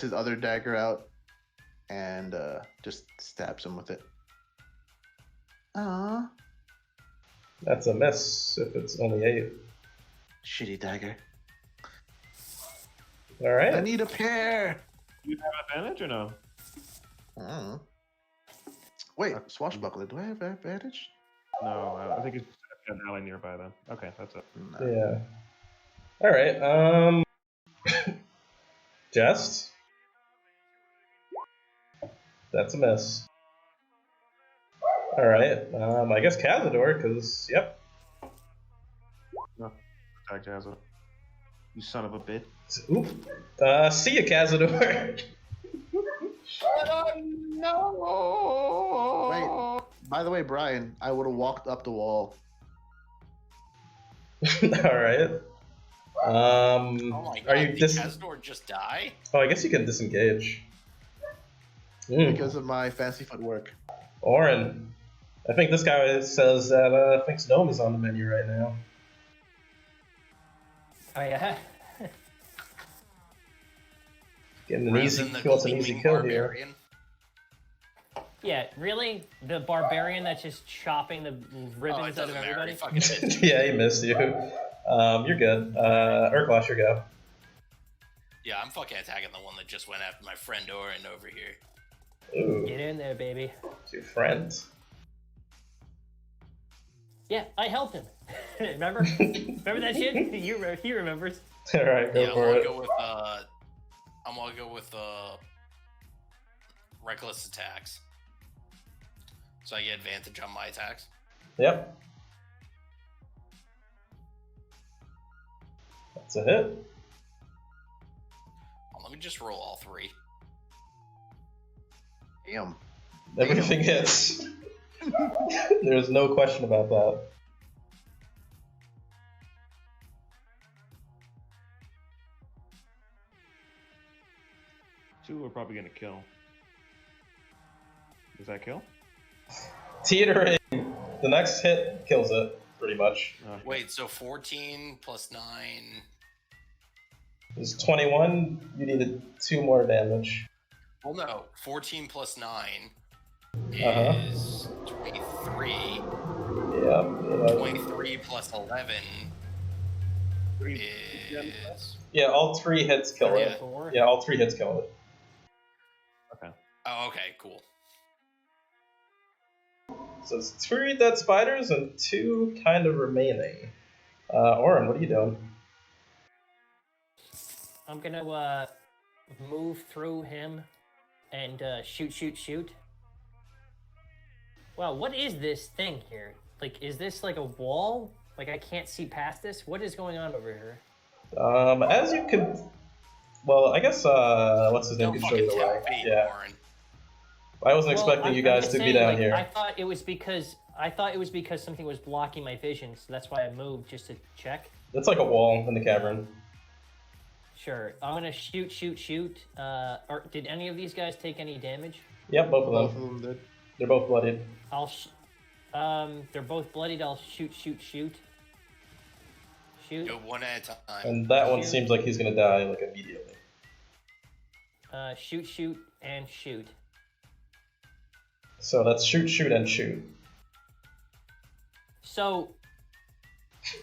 his other dagger out and just stabs him with it. Aww. That's a miss if it's only 8. Shitty dagger. Alright. I need a pair. Do you have advantage or no? Wait, swashbuckler. Do I have advantage? No, I think it's an ally nearby then. Okay, that's it. No. Yeah. Alright, Jest. That's a miss. Alright, I guess Cazador, because, yep. No, attack Jazza. You son of a bitch. Oop. See ya, Cazador. No! Wait, by the way, Brian, I would have walked up the wall. Alright. Oh my god, Are you did dis- Cazador just die? Oh, I guess you can disengage. Because of my fancy footwork. Orin. I think this guy says that thinks Gnome is on the menu right now. Oh yeah. Getting an Rather easy than the kill, an gleaming easy kill here. barbarian. Yeah, really? The barbarian that's just chopping the Oh, it ribbons out of doesn't matter. everybody? He fucking hit. Yeah, he missed you. You're good. Urklash, your go. Yeah, I'm fucking attacking the one that just went after my friend Orin over here. Ooh, Get in there, baby. it's your friend. Yeah, I helped him. Remember? Remember that shit? He remembers. All right, go Yeah, for it. I'm gonna go with reckless attacks. So I get advantage on my attacks. Yep. That's a hit. Let me just roll all 3. Damn. Everything hits. There's no question about that. Two are probably gonna kill. Does that kill? Teetering. The next hit kills it, pretty much. Okay. Wait, so 14 plus 9. It's 21. You needed 2 more damage. Well, no, 14 plus 9 Uh-huh. is 23. Yeah. 23 plus 11 is. Yeah, all 3 hits kill it. 34. Yeah, all 3 hits kill it. Okay. Oh, okay, cool. So it's 3 dead spiders and 2 kind of remaining. Oren, what are you doing? I'm gonna move through him and shoot. Wow, what is this thing here? Like, is this like a wall? Like, I can't see past this? What is going on over here? As you could... Well, I guess, what's his name Don't can show you fucking the way. tempt me, Yeah. Warren. I wasn't Well, expecting you guys just to be saying, down like, here. I thought it was because something was blocking my vision, so that's why I moved, just to check. It's like a wall in the cavern. Sure. I'm gonna shoot. Or did any of these guys take any damage? Yep, both of Both them. of them did. They're both bloodied. They're both bloodied. I'll shoot. Shoot. Go one at a time. And that one Shoot. seems like he's gonna die, like, immediately. Shoot, and shoot. So that's shoot, and shoot. So,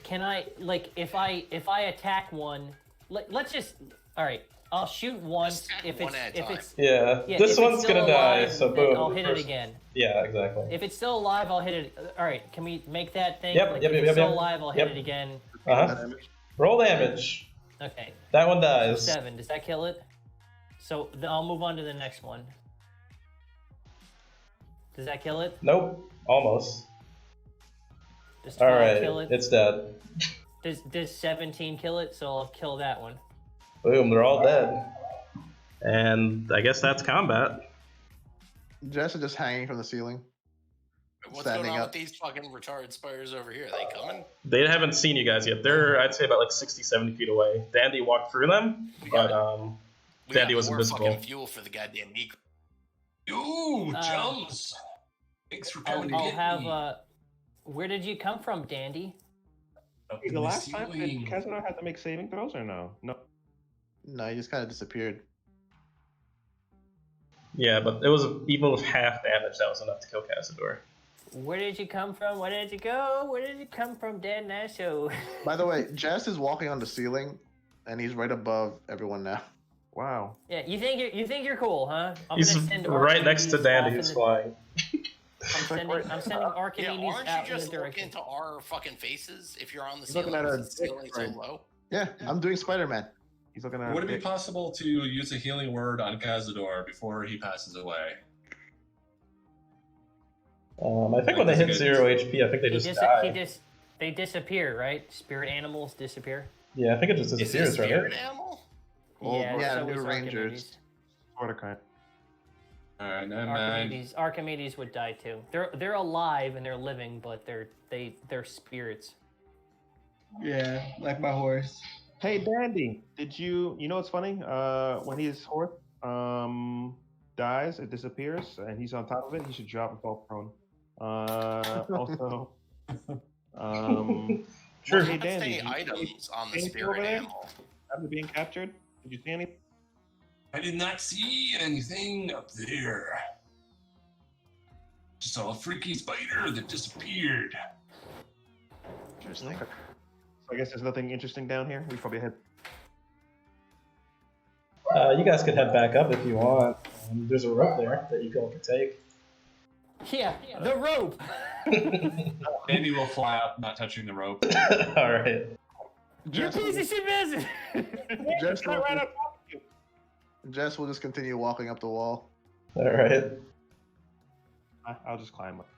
can I, like, if I attack one, let's just, all right, I'll shoot one. Just attack If one it's at a if time. it's Yeah, yeah, this if one's it's still gonna die, alive, so then boom. I'll hit it First- again. Yeah, exactly. If it's still alive, I'll hit it. All right, can we make that thing? Yep, like, yep, if yep, it's yep, still yep. alive, I'll Yep. hit it again. Uh-huh. Roll damage. Okay. That one dies. 7. Does that kill it? So then I'll move on to the next one. Does that kill it? Nope. Almost. Does 12 Alright, kill it? it's dead. Does 17 kill it? So I'll kill that one. Boom, they're all dead. And I guess that's combat. Jess is just hanging from the ceiling. What's Standing going on up. with these fucking retarded spiders over here? Are they coming? They haven't seen you guys yet. They're, I'd say, about like 60, 70 feet away. Dandy walked through them, but We Dandy got was more invisible. fucking fuel for the goddamn Nico. Ooh, chums! Thanks for coming to I'll get have. me. Where did you come from, Dandy? Up Hey, in the last time, did ceiling. Casino have to make saving throws or no? No. No, he just kind of disappeared. Yeah, but it was even with half damage, that was enough to kill Cassador. Where did you come from? Where did you go? Where did you come from, Dan Nasho? By the way, Jess is walking on the ceiling, and he's right above everyone now. Wow. Yeah, you think you're cool, huh? I'm He's gonna send right next to Archimedes Dandy, off in who's the- flying. I'm sending Yeah, Archimedes aren't out you in the just looking direction. into our fucking faces if you're on the He's looking ceiling? at Is our the ceiling so dick, low? Yeah, I'm doing Spider-Man. He's looking at. Would it be possible to use a healing word on Cazador before he passes away? I think when they hit 0 HP, I think they just die. They disappear, right? Spirit animals disappear. Yeah, I think it just Is it a disappears, spirit right? animal? Yeah, yeah, so new is Rangers. Archimedes. Sort of kind. Alright, never mind. Archimedes would die too. They're alive and they're living, but they're spirits. Yeah, like my horse. Hey, Dandy, did you know what's funny? When his horse dies, it disappears, and he's on top of it, he should drop and fall prone. Also, Sure. What Hey, happens to Dandy, any did you see items on the anything over spirit there? animal? after being captured? Did you see any? I did not see anything up there. Just saw a freaky spider that disappeared. Interesting. So I guess there's nothing interesting down here. We probably head. You guys could head back up if you want. There's a rope there that you all could take. Yeah, the rope. Dandy will fly up, not touching the rope. All right. You piece of shit business. Jess will just continue walking up the wall. All right. I'll just climb up.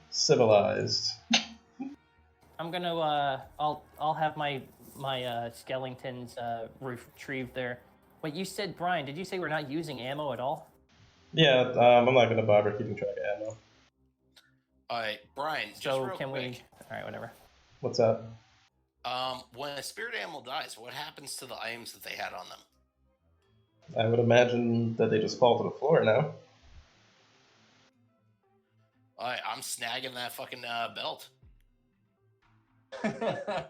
Civilized. I'm gonna I'll have my skeletons retrieve there. Wait, you said, Brian, did you say we're not using ammo at all? Yeah, I'm not gonna bother keeping track of ammo. All right, Brian. Just So real can quick. we? All right, whatever. What's that? When a spirit animal dies, what happens to the items that they had on them? I would imagine that they just fall to the floor now. All right, I'm snagging that fucking belt. Belt.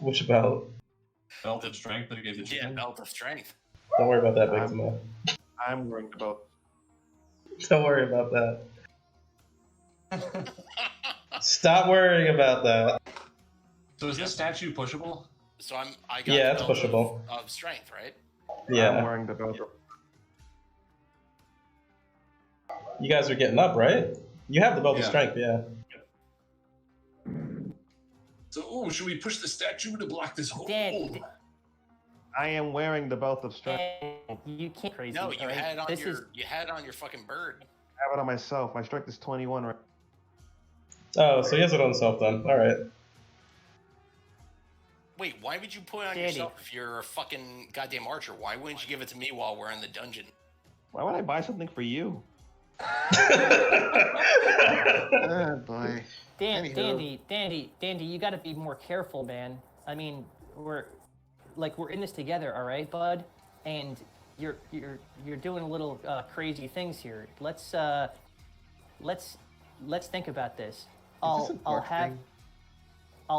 Which belt? Belt of strength that he gave the Yeah, chicken. belt of strength. Don't worry about that, Big Timo. I'm worried about. Don't worry about that. Stop worrying about that. So is this statue pushable? So I got Yeah, the it's belt pushable. of strength, right? I'm Yeah. wearing the belt. You guys are getting up, right? You have the belt of Yeah. strength, yeah. So, should we push the statue to block this hole? Dan, I am wearing the belt of strength. you can't crazy. No, you all right? had it on This your is you had it on your fucking bird. I have it on myself. My strength is 21 right. Oh, so he has it on himself then. Alright. Wait, why would you put it on Dandy. yourself if you're a fucking goddamn archer? Why wouldn't you give it to me while we're in the dungeon? Why would I buy something for you? Oh boy. Anywho. Dandy, you got to be more careful, man. I mean, we're in this together, all right, bud? And you're doing a little crazy things here. Let's think about this. I'll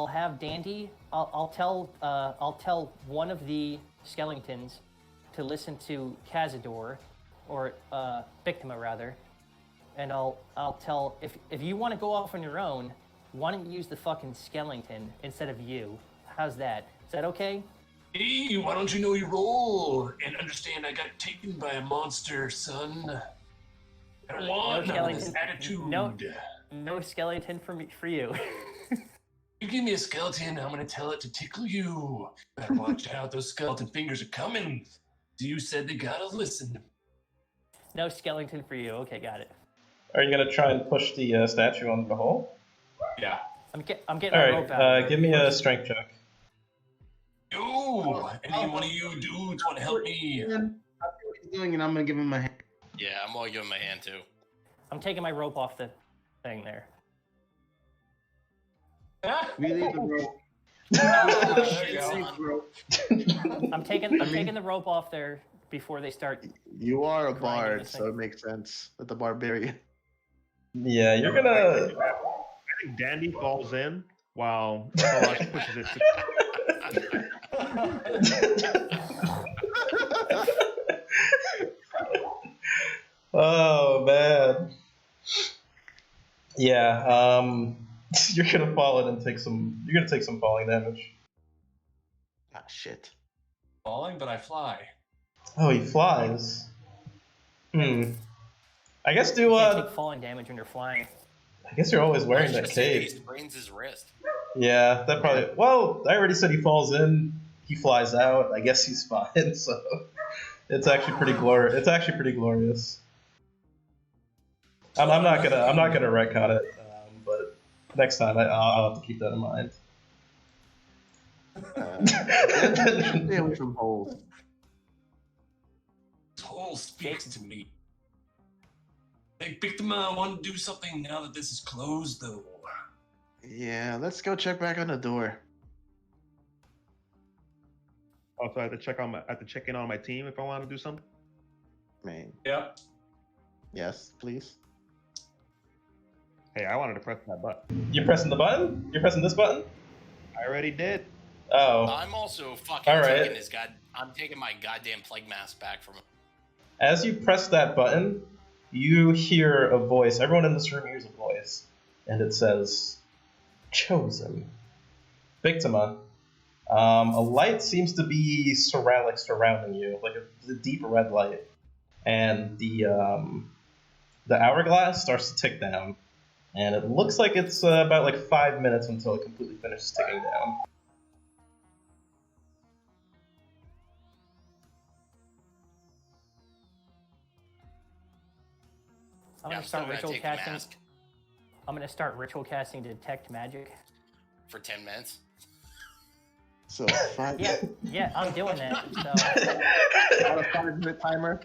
have Dandy. I'll tell one of the skeletons to listen to Cazador, or Bictima rather, and I'll tell if you want to go off on your own, why don't you use the fucking skeleton instead of you? How's that? Is that okay? Hey, why don't you know your role and understand I got taken by a monster, son? I don't want none of this attitude. No skeleton for you. You give me a skeleton, I'm gonna tell it to tickle you. Better watch out, those skeleton fingers are coming. You said they gotta listen. No skeleton for you. Okay, got it. Are you gonna try and push the statue on the hole? Yeah. I'm getting my rope out. Alright, give me a strength check. Yo, any one of you dudes want to help me? I see what he's doing, and I'm gonna give him a hand. Yeah, I'm gonna give him a hand too. I'm taking my rope off the thing there. We leave the rope. There you go. I'm taking the rope off there before they start. You are a grinding bard, this so thing. it makes sense. With the barbarian. Yeah, you're gonna. I think Dandy falls in while Kalash pushes it to. Oh man. Yeah, you're gonna fall in and take some. You're gonna take some falling damage. Ah, shit. Falling, but I fly. Oh, he flies. I guess You can't take falling damage when you're flying. I guess you're always wearing I was that just saying cape. he sprains his wrist. Yeah, that probably. Well, I already said he falls in. He flies out. I guess he's fine. So it's actually pretty glorious. It's actually pretty glorious. I'm not gonna retcon it, but next time I'll have to keep that in mind. Stay away from holes. This hole speaks to me. Hey, Bictima, I want to do something now that this is closed, though. Yeah, let's go check back on the door. Also, I have to check in on my team if I want to do something. Man. Yep. Yes, please. Hey, I wanted to press that button. You're pressing the button? You're pressing this button? I already did. Oh. I'm also fucking All right. taking his I'm taking my goddamn plague mask back from him. As you press that button, you hear a voice. Everyone in this room hears a voice, and it says, "Chosen." Victima. A light seems to be surrounding you, like a deep red light, and the the hourglass starts to tick down, and it looks like it's about like 5 minutes until it completely finishes ticking down. I'm Yeah, gonna start still ritual take the casting. mask I'm gonna start ritual casting to detect magic. for 10 minutes. So 5. Yeah, I'm doing that. So On a 5-minute timer.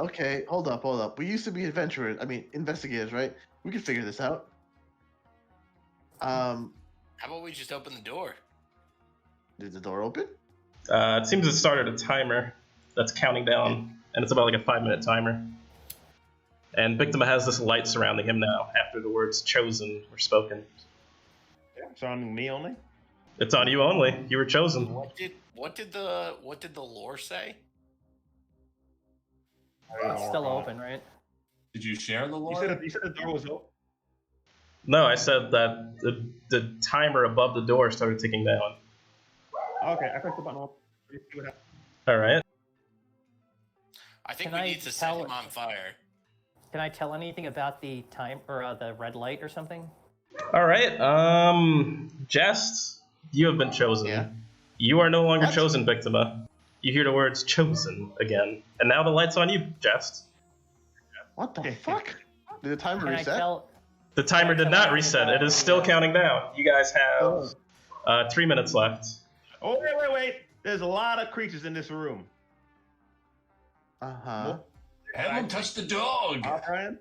Okay, hold up. We used to be adventurers. I mean, investigators, right? We could figure this out. How about we just open the door? Did the door open? It seems it started a timer that's counting down, and it's about like a 5-minute timer. And Bictima has this light surrounding him now after the words chosen were spoken. Yeah, surrounding me only. It's on you only. You were chosen. What did the lore say? it's still open, right? Did you share the lore? You said the door was open. No, I said that the timer above the door started ticking down. Okay, I pressed the button. See what happens. All right. I think Can we I need to set tell- him on fire. Can I tell anything about the time or the red light or something? All right. Jest, you have been chosen. Yeah. You are no longer What? chosen, Bictima. You hear the words chosen again, and now the light's on you, Jest. What the fuck? Did the timer Can I reset? tell? The timer Can I did tell not anything reset. about It is still the, counting down. You guys have 3 minutes left. Oh, wait. There's a lot of creatures in this room. Uh-huh. Have him touch the dog. Brian?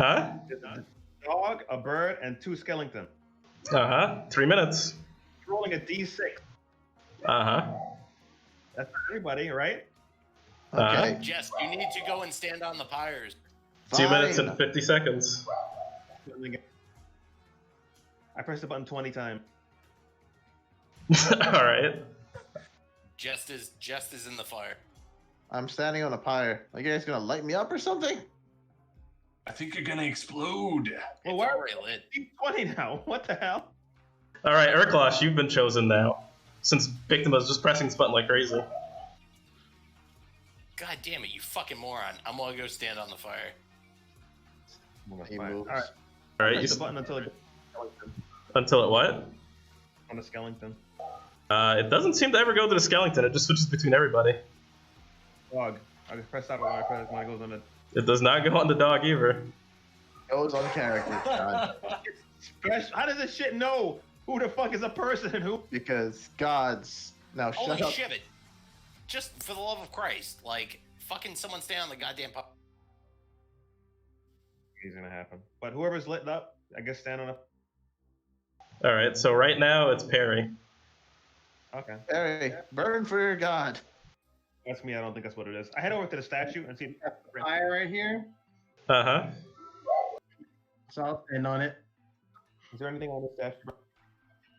Huh? There's a dog, a bird, and 2 skeletons. 3 minutes. Rolling a d6. Uh-huh. That's for everybody, right? Okay. Jess, you need to go and stand on the pyres. 2 minutes Fine. and 50 seconds. I pressed the button 20 times. All right. Jest is in the fire. I'm standing on a pyre. Are you guys gonna light me up or something? I think you're gonna explode. Well, It's why are already lit. we 20 now? What the hell? All right, Urklash, you've been chosen now. Since Bictima's just pressing this button like crazy. God damn it, you fucking moron. I'm gonna go stand on the fire. He Fine. moves. All right. All right, Press you the button until it until it what? on the skeleton. It doesn't seem to ever go to the skeleton. It just switches between everybody. Dog. I just press that when it goes on the. It does not go on the dog either. Goes on character, John. How does this shit know who the fuck is a person and who? Because gods. Now Holy shut up. shit it. Just for the love of Christ, like, fucking someone stay on the goddamn Is gonna happen. But whoever's lit up, I guess stand on a. All right, so right now it's Perry. Okay. Hey, burn for your god. That's me. I don't think that's what it is. I head over to the statue and see. Fire right here. Uh-huh. So I'll stand on it. Is there anything on the statue?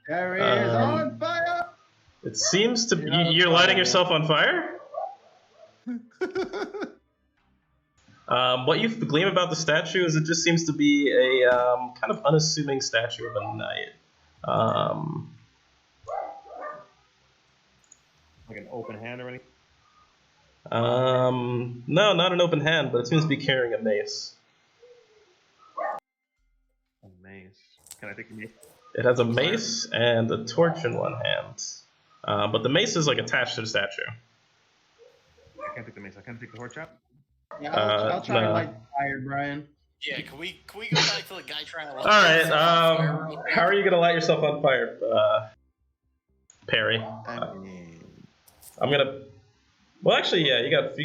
There he is on fire. It seems to be... You're not You're on lighting fire. yourself on fire? What you gleam about the statue is it just seems to be a kind of unassuming statue of a knight. Like an open hand or anything? No, not an open hand, but it seems to be carrying a mace. A mace. Can I take a mace? It has a mace and a torch in one hand. But the mace is like attached to the statue. I can't take the mace. I can't take the torch out. Yeah, I'll try no. to light the fire, Brian. Yeah, can we go back to the guy trying to light Alright, himself on fire real quick? how are you gonna light yourself on fire, Perry? I mean, I'm gonna... Well, actually, yeah, you got 50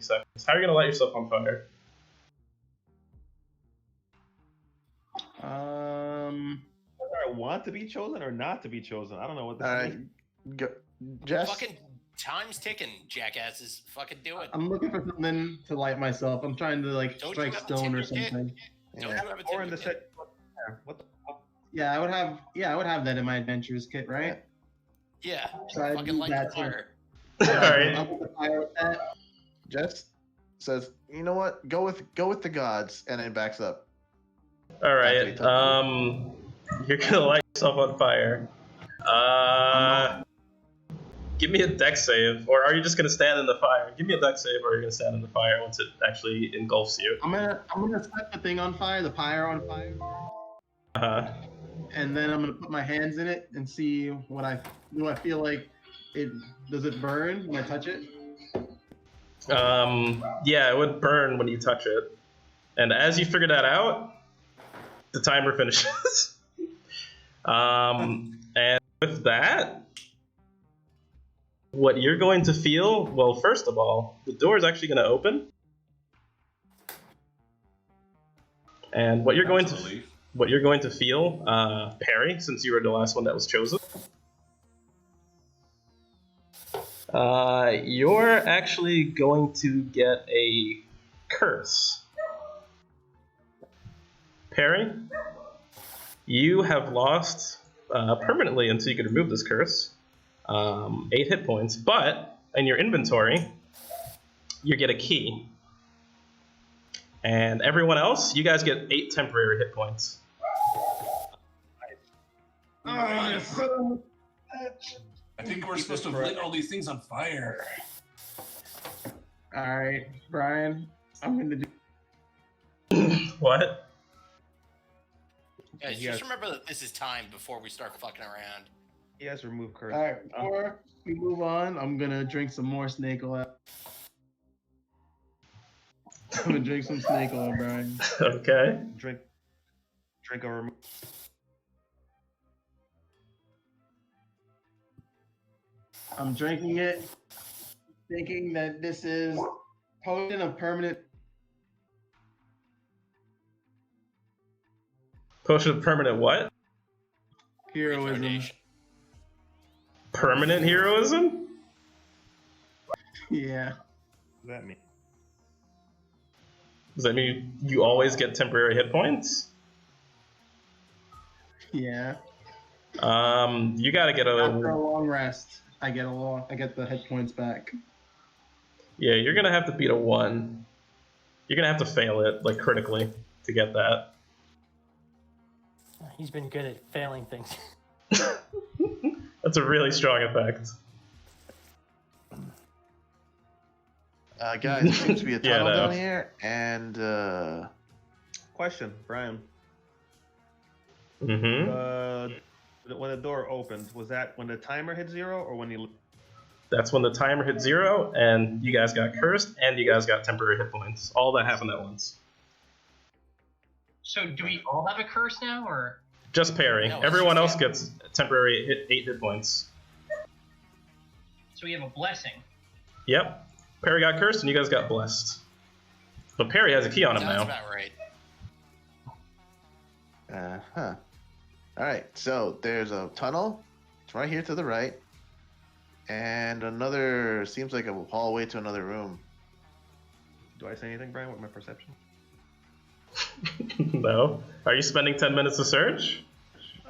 seconds. How are you gonna light yourself on fire? Whether I want to be chosen or not to be chosen. I don't know what this all right. means. Go. Jess, Fucking time's ticking, jackasses. Fucking do it. I'm looking for something to light myself. I'm trying to like Don't you strike have a stone or Tinder kit? something. Don't Yeah. you have a Or in the ticket? set. What the fuck? Yeah, I would have. Yeah, I would have that in my adventurers kit, right? Yeah, So I'd fucking use light that the too. fire. Alright. I'll put the fire with that. Jess says, you know what? Go with the gods, and then backs up. Alright, you're gonna light yourself on fire. Give me a dex save, or are you just gonna stand in the fire? Give me a dex save, or you're gonna stand in the fire once it actually engulfs you. I'm gonna set the thing on fire, the pyre on fire, and then I'm gonna put my hands in it and see what I feel like. Does it burn when I touch it? Yeah, it would burn when you touch it. And as you figure that out, the timer finishes. And with that, what you're going to feel, well, first of all, the door is actually going to open. And what you're going to feel, Perry, since you were the last one that was chosen, you're actually going to get a curse. Perry, you have lost permanently until you can remove this curse 8 hit points, but in your inventory, you get a key. And everyone else, you guys get 8 temporary hit points. I think we're supposed to have lit all these things on fire. All right, Brian, I'm gonna do. What? Guys, just remember that this is time before we start fucking around. He has removed curse. All right, before we move on, I'm gonna drink some more snake oil. I'm gonna drink some snake oil, Brian. Okay. Drink a I'm drinking it, thinking that this is potent of permanent. Potion of permanent what? Heroism. Permanent heroism? Yeah. What does that mean? Does that mean you always get temporary hit points? Yeah. You gotta get After a long rest, I get the hit points back. Yeah, you're gonna have to beat a 1. You're gonna have to fail it, like, critically, to get that. He's been good at failing things. That's a really strong effect. Guys, there seems to be a Yeah, tunnel no. down here, and Question, Brian. Mm-hmm. When the door opened, was that when the timer hit 0 or when you? That's when the timer hit 0, and you guys got cursed, and you guys got temporary hit points. All that happened at once. So do we all have a curse now, or? Just Perry. No, it's Everyone just else gets temporary 8 hit points. So we have a blessing. Yep. Perry got cursed, and you guys got blessed. But Perry has a key on him Sounds now. about right. All right, so there's a tunnel. It's right here to the right, and another seems like a hallway to another room. Do I say anything, Brian? With my perception? No. Are you spending 10 minutes to search?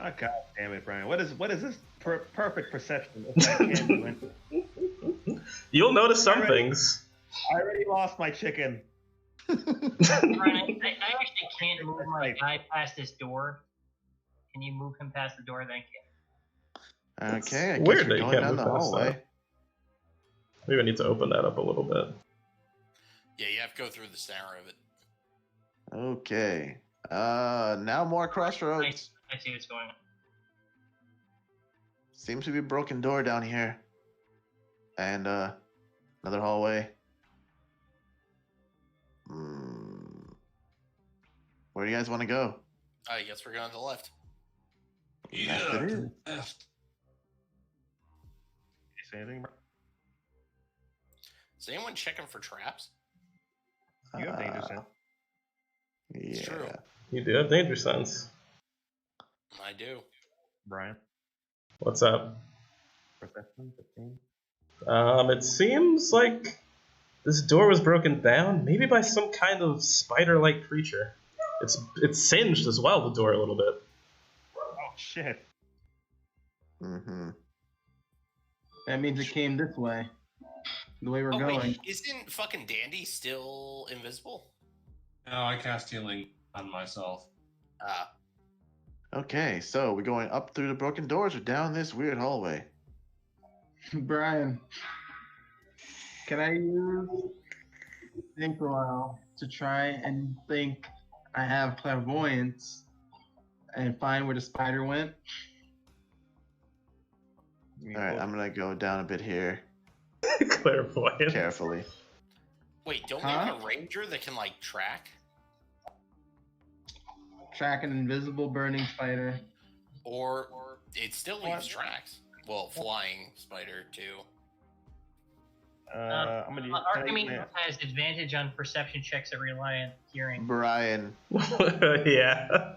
Oh, God damn it, Brian! What is this perfect perception? If I can't do anything? You'll notice some things. I already lost my chicken. Brian, I actually can't move my guy past this door. Can you move him past the door? Thank you. Okay, I guess Weird we're that you going can't down move the past hallway. that. Maybe I need to open that up a little bit. Yeah, you have to go through the center of it. Okay. Now more crossroads. I see what's going on. Seems to be a broken door down here. And another hallway. Where do you guys want to go? I guess we're going to the left. Yeah. Left it is. Left. You say anything, Brian? Is anyone checking for traps? You have danger sense. It's Yeah. true. You do have danger sense. I do. Brian, What's up? perception, 15. It seems like this door was broken down, maybe by some kind of spider-like creature. It's singed as well, the door, a little bit. Oh shit! Mm-hmm. That means it came this way. The way we're Oh going. wait, isn't fucking Dandy still invisible? No, I cast healing on myself. Okay, so we're going up through the broken doors or down this weird hallway? Brian, can I use think a while to try and think I have clairvoyance and find where the spider went? All right, I'm gonna go down a bit here Clairvoyance. carefully. Wait, don't we have a ranger that can like track? Track an invisible burning spider. Or it still leaves tracks. Well, flying spider too. I'm gonna use. Archimedes has advantage on perception checks that rely on hearing. Brian, Yeah.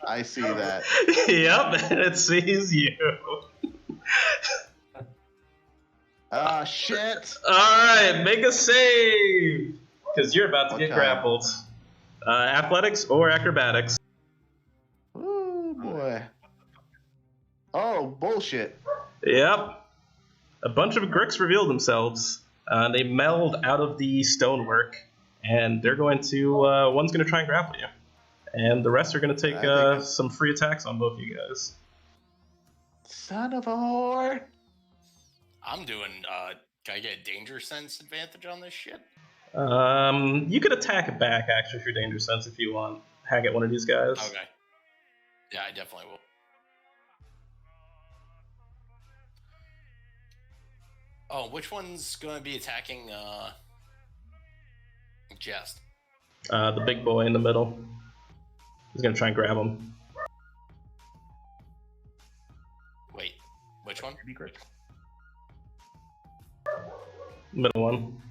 I see that. Yep, and it sees you. Ah, shit! Alright, make a save! Because you're about to get Okay. grappled. Athletics or acrobatics. Oh boy. Oh, bullshit. Yep. A bunch of Gricks reveal themselves. They meld out of the stonework, and they're going to, one's going to try and grapple you. And the rest are going to take I think some free attacks on both of you guys. Son of a whore. I'm doing. Can I get a danger sense advantage on this shit? You could attack back, actually, if you're danger sense, if you want. Hack at one of these guys. Okay. Yeah, I definitely will. Oh, which one's going to be attacking Jest? The big boy in the middle. He's going to try and grab him. Wait, which one? Middle one.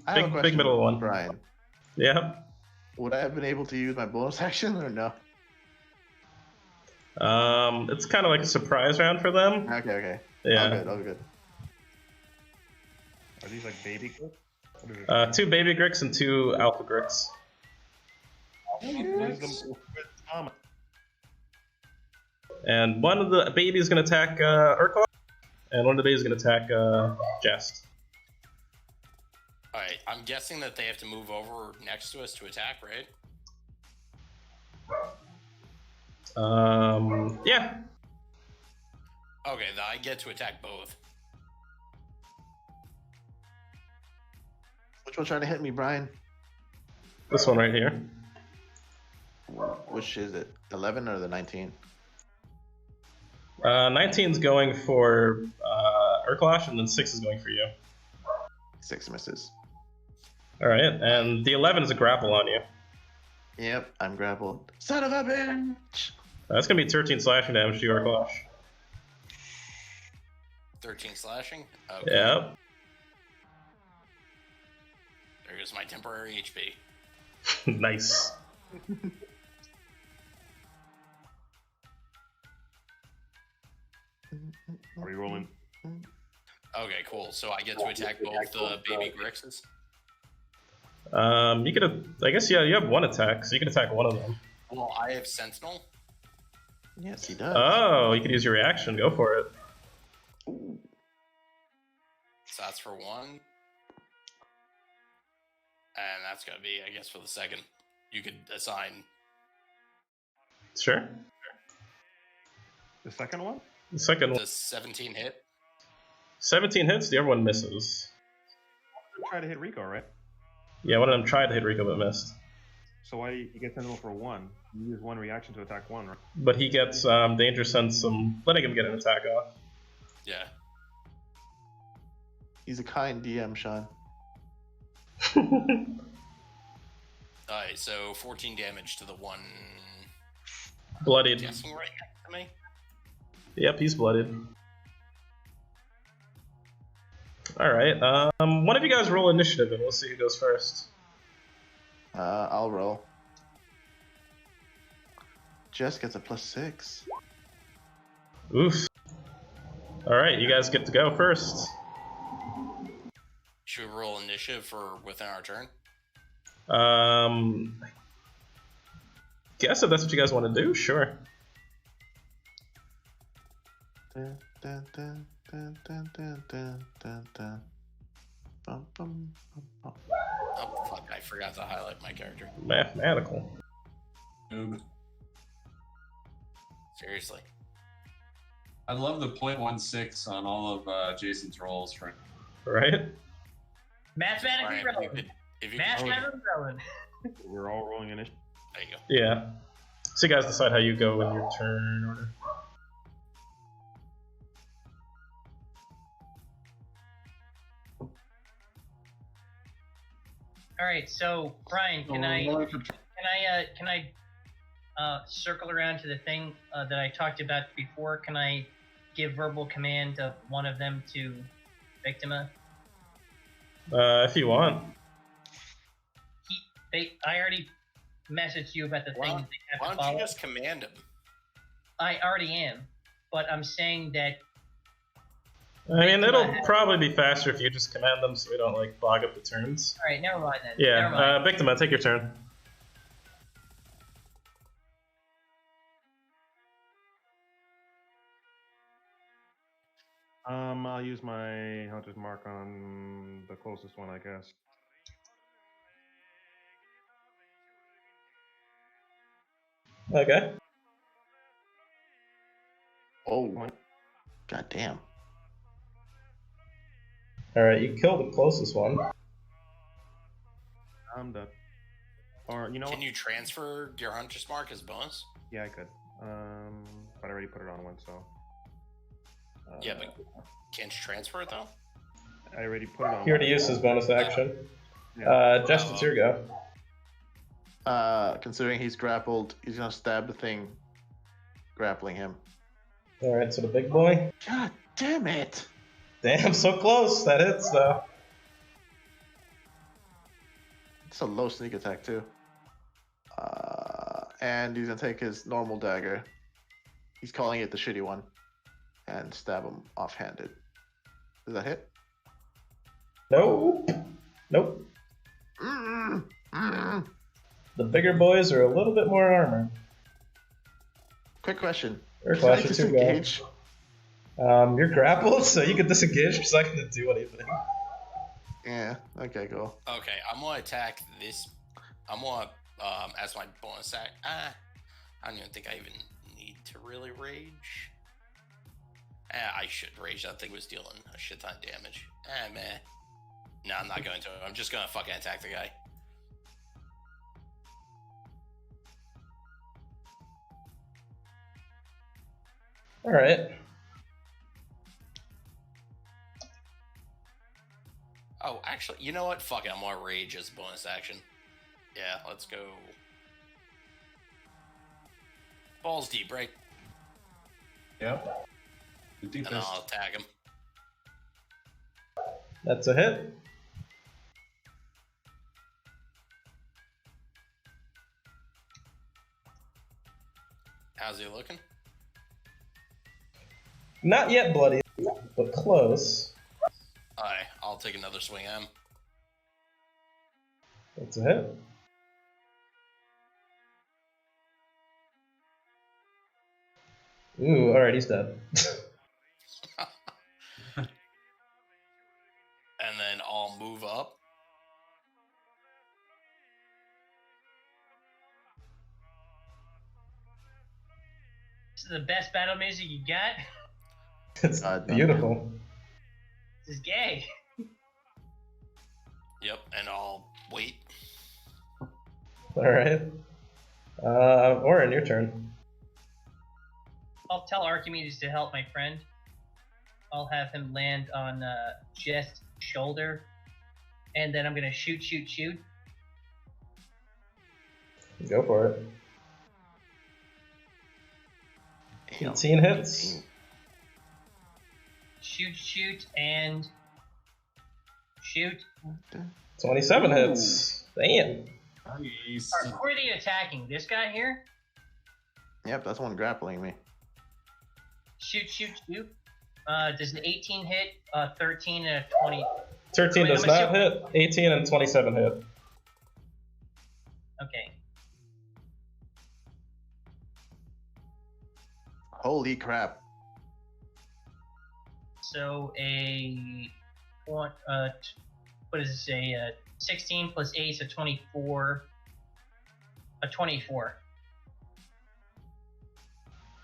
I have a Big question, middle one. Brian. Yeah. Would I have been able to use my bonus action or no? It's kind of like a surprise round for them. Okay. Yeah. All good. Are these like baby Gricks? 2 baby Gricks and 2 alpha Gricks. And one of the babies is going to attack Urkel, and one of the babies is going to attack Jest. Alright, I'm guessing that they have to move over next to us to attack, right? Yeah. Okay, then I get to attack both. Which one's trying to hit me, Brian? This one right here. Which is it? 11 or the 19? 19's going for Urklash, and then 6 is going for you. 6 misses. Alright, and the 11 is a grapple on you. Yep, I'm grappled. Son of a bitch! That's going to be 13 slashing damage to you, Urklash. 13 slashing? Okay. Yep. There goes my temporary HP. Nice. Are we rolling? Okay, cool. So I get to attack both baby Grixes? You could, I guess, yeah, you have 1 attack, so you can attack one of them. Well, I have Sentinel. Yes, he does. Oh, you could use your reaction. Go for it. So that's for 1. And that's going to be, I guess, for the second. You could assign. Sure. The second one? The second one. Does 17 hit? 17 hits, the other one misses. Try to hit Rico, right? Yeah, one of them tried to hit Rico but missed. So why do you get Sentinel for 1? You use 1 reaction to attack 1, right? But he gets danger sense, letting him get an attack off. Yeah. He's a kind DM, Sean. Alright, so 14 damage to the one. Bloodied. Guessing right next to me? Yep, he's blooded. Alright, one of you guys roll initiative and we'll see who goes first. I'll roll. Jess gets a +6. Oof. Alright, you guys get to go first. Should we roll initiative for within our turn? Guess if that's what you guys want to do, sure. Dun, dun, dun, dun, dun, dun, dun, dun, dun. Bum, bum, bum, bum. Oh, fuck, I forgot to highlight my character. Mathematical. Noob. Seriously. I love the 0.16 on all of Jason's rolls for. Right? Mathematically Ryan, relevant. if you Mathematically relevant. We're all rolling initiative. there you go. Yeah. So you guys decide how you go in your turn order. All right, so Brian, So can we're I rolling for circle around to the thing that I talked about before? Can I give verbal command of one of them to Victima? If you want. I already messaged you about the thing that they have Why to don't follow. you just command him? I already am, but I'm saying that. I mean, it'll probably be faster if you just command them so we don't, like, bog up the turns. All right, never mind then. Yeah, Never mind. Victima, take your turn. I'll use my hunter's mark on the closest one, I guess. Okay. Oh, god damn. Alright, you kill the closest one. I'm done. Or you know Can what? you transfer your hunter's mark as bonus? Yeah, I could. But I already put it on one, so. Yeah, but can't you transfer it though? I already put it on. He already used his bonus action. Yeah. Just it's your go. Considering he's grappled, he's gonna stab the thing grappling him. Alright, so the big boy. God damn it! Damn, so close. That hits, though. It's a low sneak attack too. And he's gonna take his normal dagger. He's calling it the shitty one, and stab him offhanded. Does that hit? Nope. Nope. The bigger boys are a little bit more armored. Quick question. Or Can I Clash of Two go. disengage? You're grappled, so you can disengage. It's not gonna do anything. Yeah. Okay. Cool. Okay, I'm gonna attack this. I'm gonna as my bonus act. I don't even think I even need to really rage. I should rage. That thing was dealing a shit ton of damage. Man. No, I'm not going to. I'm just gonna fucking attack the guy. All right. Oh, actually, you know what? Fuck it. I'm gonna rage as a bonus action. Yeah, let's go. Balls deep, right? Yep. The And deepest. I'll attack him. That's a hit. How's he looking? Not yet bloody, but close. Alright, I'll take another swing at him. That's a hit. Ooh, alright, he's dead. And then I'll move up. This is the best battle music you got. It's beautiful. This is gay. Yep, and I'll wait. Alright. Orin, your turn. I'll tell Archimedes to help my friend. I'll have him land on Jess's shoulder, and then I'm gonna shoot. Go for it. 18 hits. Shoot, and shoot. 27 hits. Damn. Nice. Alright, who are they attacking? This guy here? Yep, that's one grappling me. Shoot. Does an 18 hit, 13 and a 20? 13 does not hit. 18 and 27 hit. Okay. Holy crap. So what does it say? 16 plus 8 is a 24. A 24.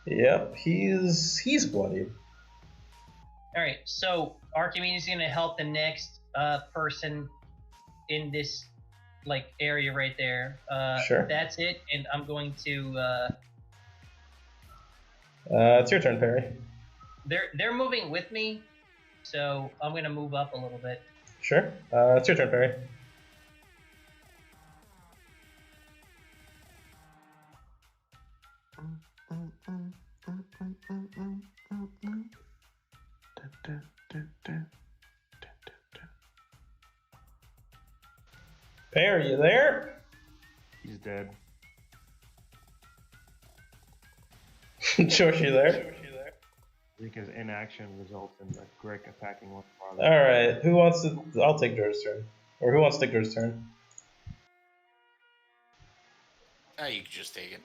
Yep, he's bloodied. All right, so Archimedes is gonna help the next person in this like area right there. Sure. That's it, and I'm going to. It's your turn, Perry. They're moving with me, so I'm gonna move up a little bit. Sure. It's your turn, Perry. Perry, you there? He's dead. George, you there? I think his inaction results in the Grick attacking one farther. All right. Who wants to? I'll take George's turn. Or who wants to take George's turn? You can just take it.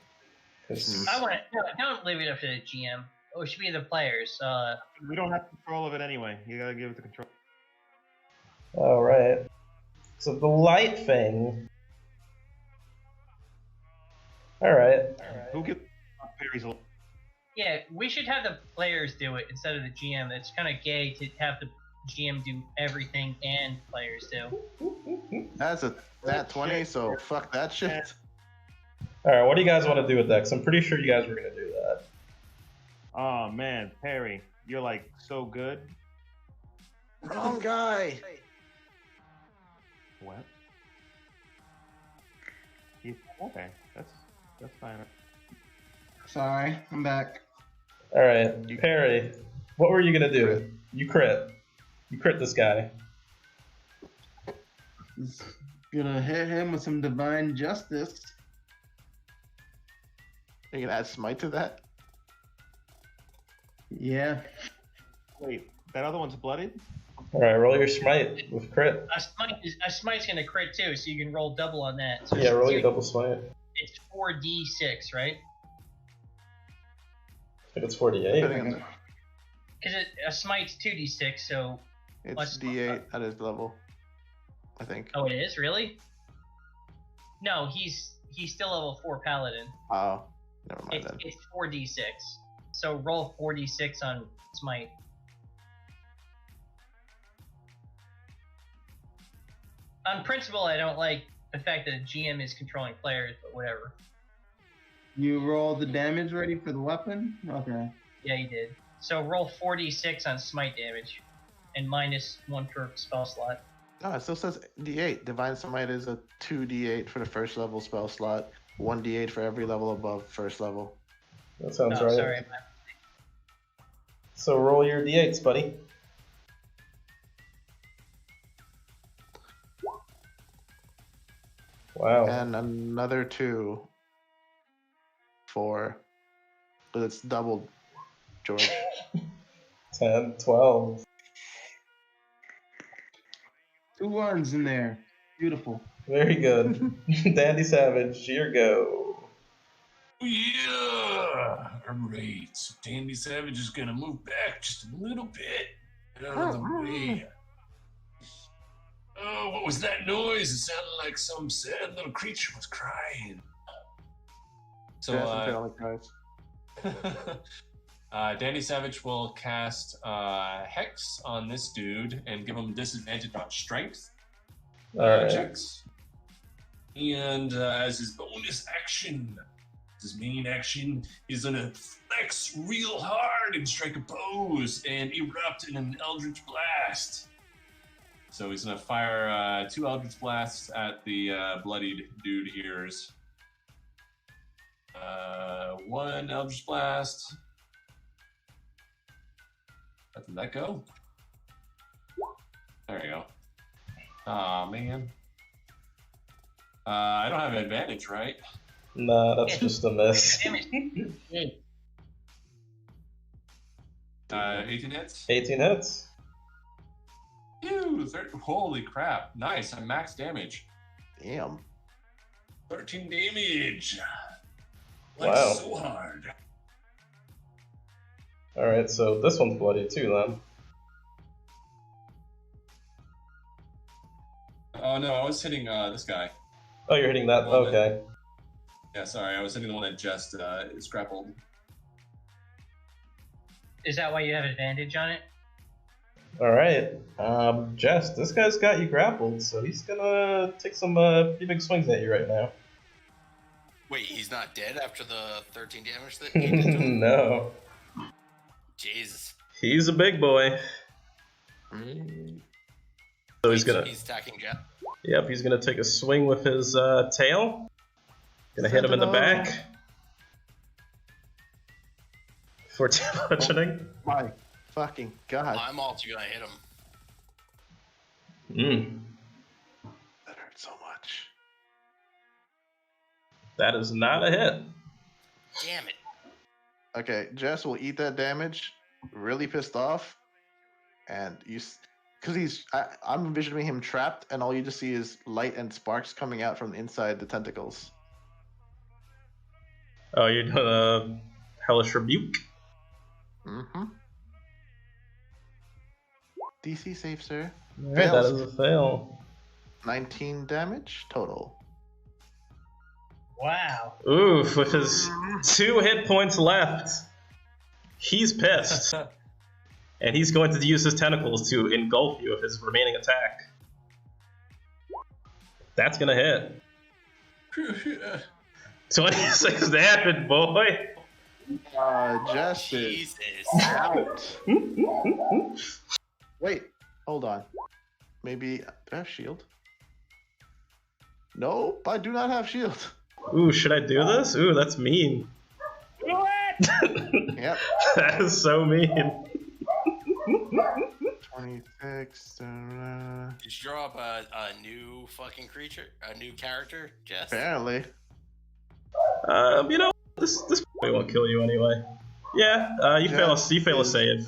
'Cause- I want to. No, don't leave it up to the GM. Oh, it should be the players. We don't have control of it anyway. You gotta give it the control. All right. So the light thing. All right. Who gets Perry's? Yeah, we should have the players do it instead of the GM. It's kind of gay to have the GM do everything and players do. That's a nat 20, so fuck that shit. All right. What do you guys want to do with that? Because I'm pretty sure you guys were gonna do that. Oh man, Perry, you're like so good. Wrong guy. What? Okay, that's fine. Sorry, I'm back. All right, Perry. What were you gonna do? You crit. You crit this guy. Just gonna hit him with some divine justice. Are you gonna add smite to that? Yeah. Wait, that other one's bloodied? All right, roll your smite with crit. A smite's gonna crit too, so you can roll double on that. So Yeah, roll your double smite. It's 4d6, right? I think it's 48. Because a smite's 2d6, so. It's D8 at his level, I think. Oh, it is really? No, he's still level 4 paladin. Oh, never mind then. It's 4d6. So roll 4d6 on smite. On principle, I don't like the fact that a GM is controlling players, but whatever. You roll the damage ready for the weapon? Okay. Yeah, you did. So roll 4d6 on smite damage, and -1 per spell slot. No, it still says D8. Divine Smite is a 2D8 for the first level spell slot, 1D8 for every level above first level. That sounds Oh, right. sorry. So roll your d8s, buddy. Wow. And another 2 for. But it's doubled, George. 10, 12. 2 ones in there. Beautiful. Very good. Dandy Savage, your go. Yeah! Alright, so Dandy Savage is gonna move back just a little bit out of the way. Oh, what was that noise? It sounded like some sad little creature was crying. So, Jasmine Valley cries. Dandy Savage will cast Hex on this dude and give him disadvantage on strength Alright. checks. And as his bonus action, his main action, he's gonna flex real hard and strike a pose and erupt in an Eldritch Blast. So he's gonna fire 2 Eldritch Blasts at the bloodied dude ears. 1 Eldritch Blast. Let that go. There you go. Aw, man. I don't have advantage, right? Nah, that's just a miss. Damage. 18 hits. 18 hits. Ew, holy crap. Nice, I'm max damage. Damn. 13 damage. Wow. So hard. Alright, so this one's bloody too then. Oh no, I was hitting this guy. Oh, you're hitting that? Okay. Yeah, sorry, I was hitting the one that just is grappled. Is that why you have advantage on it? Alright. Jess, this guy's got you grappled, so he's gonna take some pretty big swings at you right now. Wait, he's not dead after the 13 damage that you did to him? No. Jesus. He's a big boy. So he's gonna. He's attacking Jet. Yep, he's gonna take a swing with his tail. Gonna hit him in the back. 14 bludgeoning. My fucking god. I'm also gonna hit him. That hurt so much. That is not a hit. Damn it. Okay, Jess will eat that damage, really pissed off, and because I'm envisioning him trapped, and all you just see is light and sparks coming out from inside the tentacles. Oh, you're doing a hellish rebuke. Mm-hmm. DC save, sir. Alright, that is a fail. 19 damage total. Wow. Oof, with his 2 hit points left, he's pissed. And he's going to use his tentacles to engulf you with his remaining attack. That's gonna hit. 26 damage, boy! Jess is Jesus. out. Wait, hold on. Maybe, do I have shield? Nope, I do not have shield. Ooh, should I do this? Ooh, that's mean. Do it! Yep. That is so mean. 26. Did you draw up a new fucking creature? A new character, Jess? Apparently. You know, this probably won't kill you anyway. Yeah, you fail a save.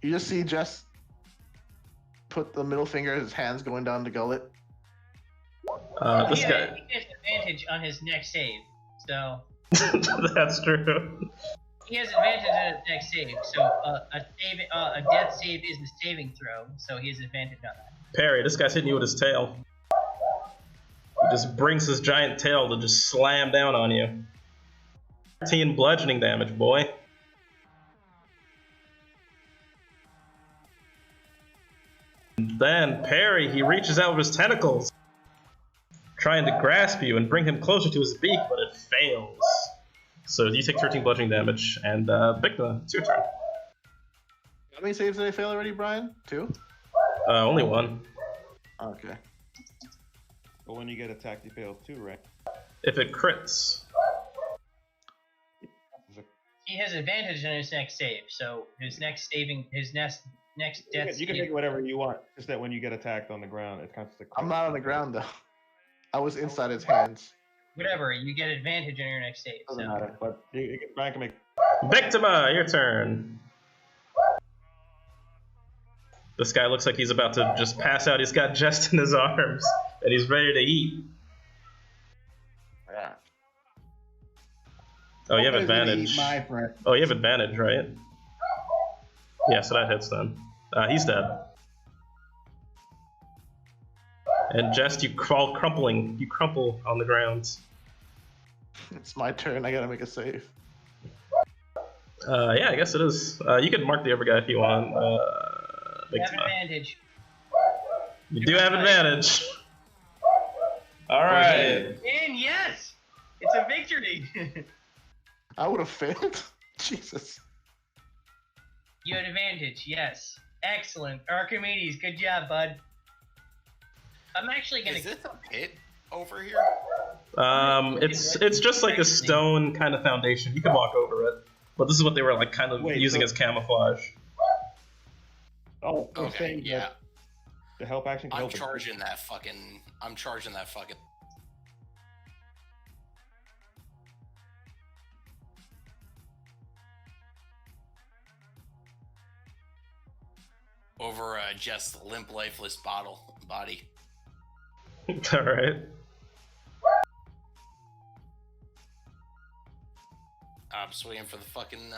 You just see Jess put the middle finger, his hands going down the gullet. This He guy. has advantage on his next save, so That's true. he has advantage on his next save. So a death save is a saving throw, so he has advantage on that. Parry, this guy's hitting you with his tail. He just brings his giant tail to just slam down on you. 13 bludgeoning damage, boy. Then Parry, he reaches out with his tentacles, trying to grasp you and bring him closer to his beak, but it fails. So you take 13 bludgeoning damage, and Bigna, it's your turn. How many saves did I fail already, Brian? 2? Only 1. Okay. But when you get attacked, you fail too, right? If it crits. He has advantage on his next save, so his next death You can save. make whatever you want. Just that when you get attacked on the ground, it counts the. I'm not on the ground, though. I was inside his hands. Whatever, you get advantage on your next save. Doesn't So. matter. But Brian can make. Victima, your turn. This guy looks like he's about to just pass out. He's got Jest in his arms, and he's ready to eat. Yeah. Oh, you have Nobody's gonna advantage. eat my friend. Oh, you have advantage, right? Yeah, so that hits then. He's dead. And Jest, you crawl crumpling. You crumple on the ground. It's my turn. I gotta make a save. Yeah, I guess it is. You can mark the other guy if you want. You have Victima. advantage. You do have advantage. All right. And yes! It's a victory! I would have failed. Jesus. You had advantage, yes. Excellent. Archimedes, good job, bud. I'm actually gonna. Is this a pit over here? It's just like a stone kind of foundation. You can walk over it, but this is what they were like kind of Wait, using so- as camouflage. Oh, you're Okay, saying yeah. that the help action can I'm help it. charging that fucking. Over just limp, lifeless body. All right. I'm swinging for the fucking.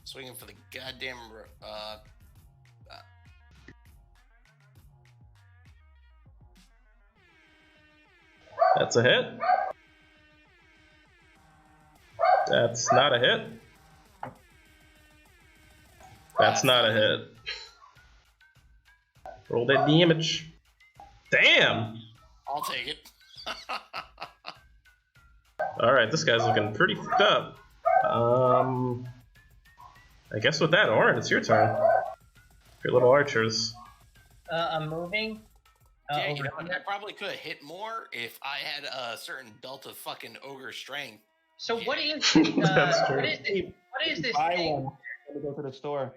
Swinging for the goddamn. That's a hit. That's not a hit. That's not a hit. Roll that damage. Damn! I'll take it. Alright, this guy's looking pretty fucked up. I guess with that, Orin, it's your turn. Your little archers. I'm moving. Yeah, over you know what? here. I probably could have hit more if I had a certain belt of fucking ogre strength. So what is That's true. what is this Buy thing? one. Let me go to the store.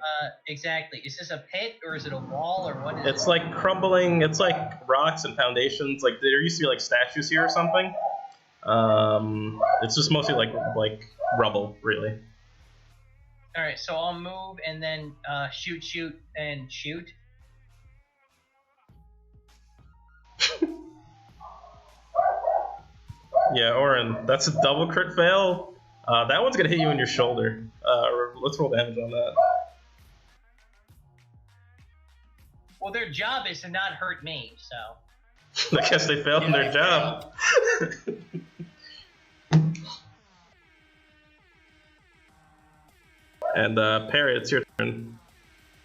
Exactly. Is this a pit or is it a wall or what is It's it? like crumbling, it's like rocks and foundations. Like there used to be like statues here or something. It's just mostly like rubble, really. All right, so I'll move and then shoot, and shoot. Yeah, Orin, that's a double crit fail. That one's gonna hit you in your shoulder. Let's roll damage on that. Well, their job is to not hurt me, so. I guess they failed in their job. And Perry, it's your turn.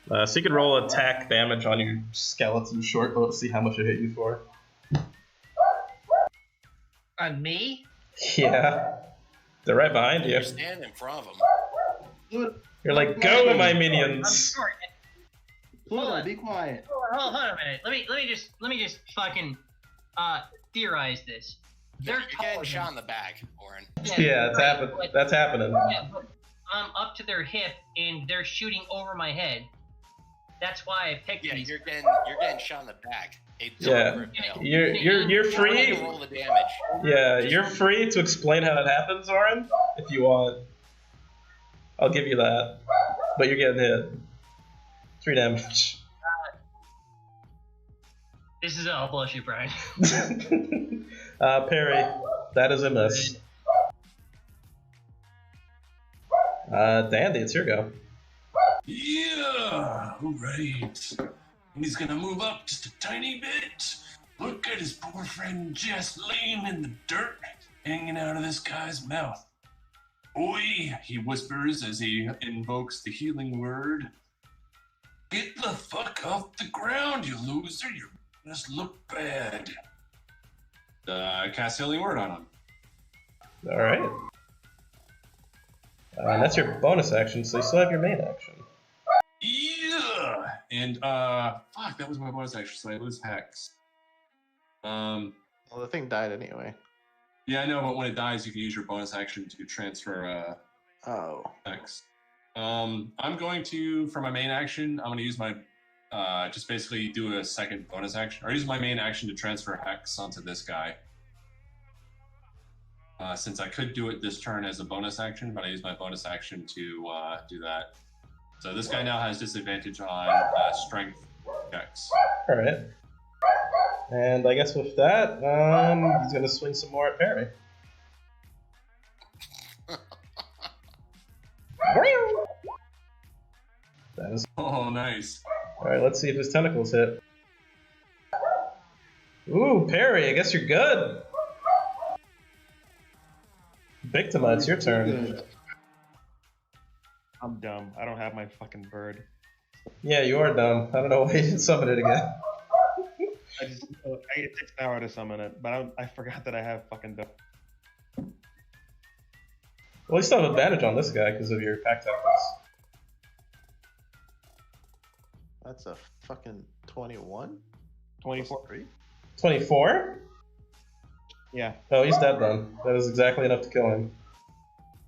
So you can roll attack damage on your skeleton short bow to see how much it hit you for. On me? Yeah. They're right behind you. You stand in front of them. You're like, go, my I'm minions! short. Pluto, be quiet. Hold on a minute. Let me just fucking theorize this. They're You're getting taller shot than in the back, Orin. Yeah, it's right, happening. but- That's happening. Yeah, but I'm up to their hip and they're shooting over my head. That's why I picked Yeah, these. you're getting shot in the back. A Yeah. double crit fail. You're You don't free. need to roll the damage. Yeah, you're free to explain how that happens, Orin, if you want. I'll give you that. But you're getting hit. 3 damage. This is I'll bless you, Brian. Parry, that is a miss. Dandy, it's your go. Yeah, alright. And he's gonna move up just a tiny bit. Look at his poor friend Jess laying in the dirt, hanging out of this guy's mouth. Oi, he whispers as he invokes the healing word. Get the fuck off the ground, you loser. You're making us look bad. Cast healing word on him. Alright. That's your bonus action, so you still have your main action. Yeah! And, fuck, that was my bonus action, so I lose Hex. Well, the thing died anyway. Yeah, I know, but when it dies, you can use your bonus action to transfer, Oh. Hex. I'm going to, for my main action, I'm going to use my, just basically do a second bonus action, or use my main action to transfer Hex onto this guy. Since I could do it this turn as a bonus action, but I use my bonus action to do that. So this guy now has disadvantage on strength checks. Alright. And I guess with that, he's gonna swing some more at Perry. That is. Oh, nice. Alright, let's see if his tentacles hit. Ooh, Perry, I guess you're good. Victima, it's your turn. I'm dumb. I don't have my fucking bird. Yeah, you are dumb. I don't know why you didn't summon it again. It takes an hour to summon it, but I forgot that I have fucking dumb. Well, you still have advantage on this guy because of your pack tactics. That's a fucking 21? 24. 24? Yeah. Oh, he's dead then. That is exactly enough to kill him.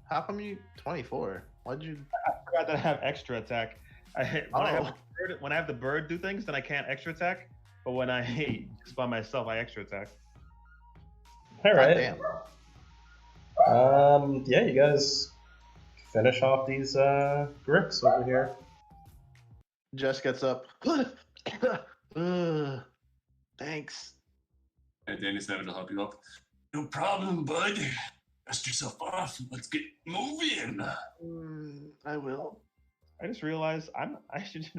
How come you 24? Why'd you? I forgot that I have extra attack. When I have the bird do things, then I can't extra attack. But when I hate just by myself, I extra attack. Alright. Damn. Yeah, you guys finish off these bricks over here. Jess gets up. Thanks. And Danny Savage will help you up. No problem, bud. Dust yourself off and let's get moving. I will. I just realized I'm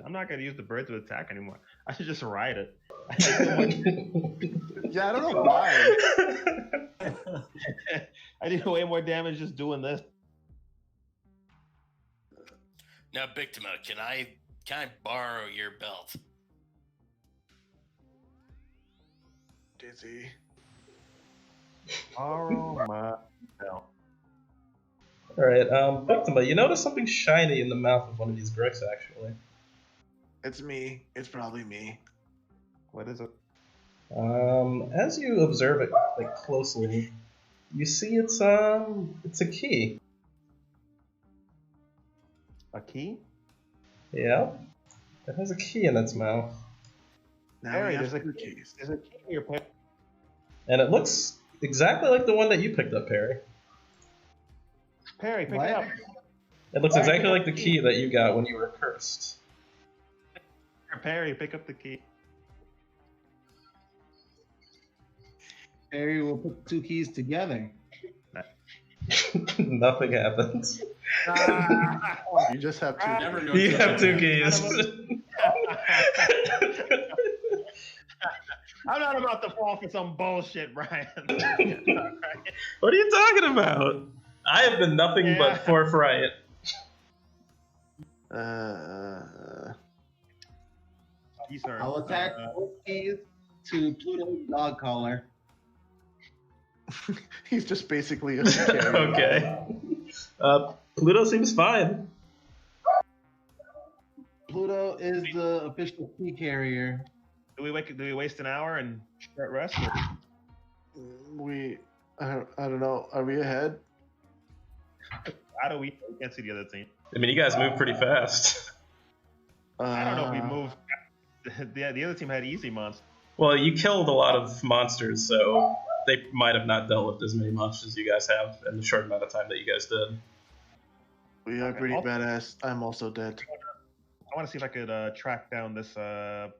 not gonna use the bird to attack anymore. I should just ride it. Yeah, I don't know why. I do way more damage just doing this. Now, Bictima, can I borrow your belt? Dizzy. Borrow my belt. Alright, Bictima, you notice something shiny in the mouth of one of these bricks, actually. It's me. It's probably me. What is it? As you observe it like closely, you see it's a key. A key? Yeah, it has a key in its mouth, Now Harry, we have there's a two key. keys. There's a key in your pants. and it looks exactly like the one that you picked up, Perry. Perry, pick What? it up. It looks Perry, exactly pick up like the the key key. that you got when you were cursed. Perry, pick up the key. Harry will put two keys together. Nothing happens. You just have two. Never keys. go You to have two the- keys. I'm not about to fall for some bullshit, Brian. What are you talking about? I have been nothing Yeah. but forthright. He's hurt. I'll attach both keys to Pluto's dog collar. He's just basically a security. Okay. Pluto seems fine. Pluto is the official key carrier. Do we waste an hour and short rest? Or? I don't know. Are we ahead? How do we can't see the other team? I mean, you guys move pretty fast. I don't know if we moved. The other team had easy monsters. Well, you killed a lot of monsters, so they might have not dealt with as many monsters as you guys have in the short amount of time that you guys did. We are Okay, pretty I'll- badass. I'm also dead. I want to see if I could track down this. So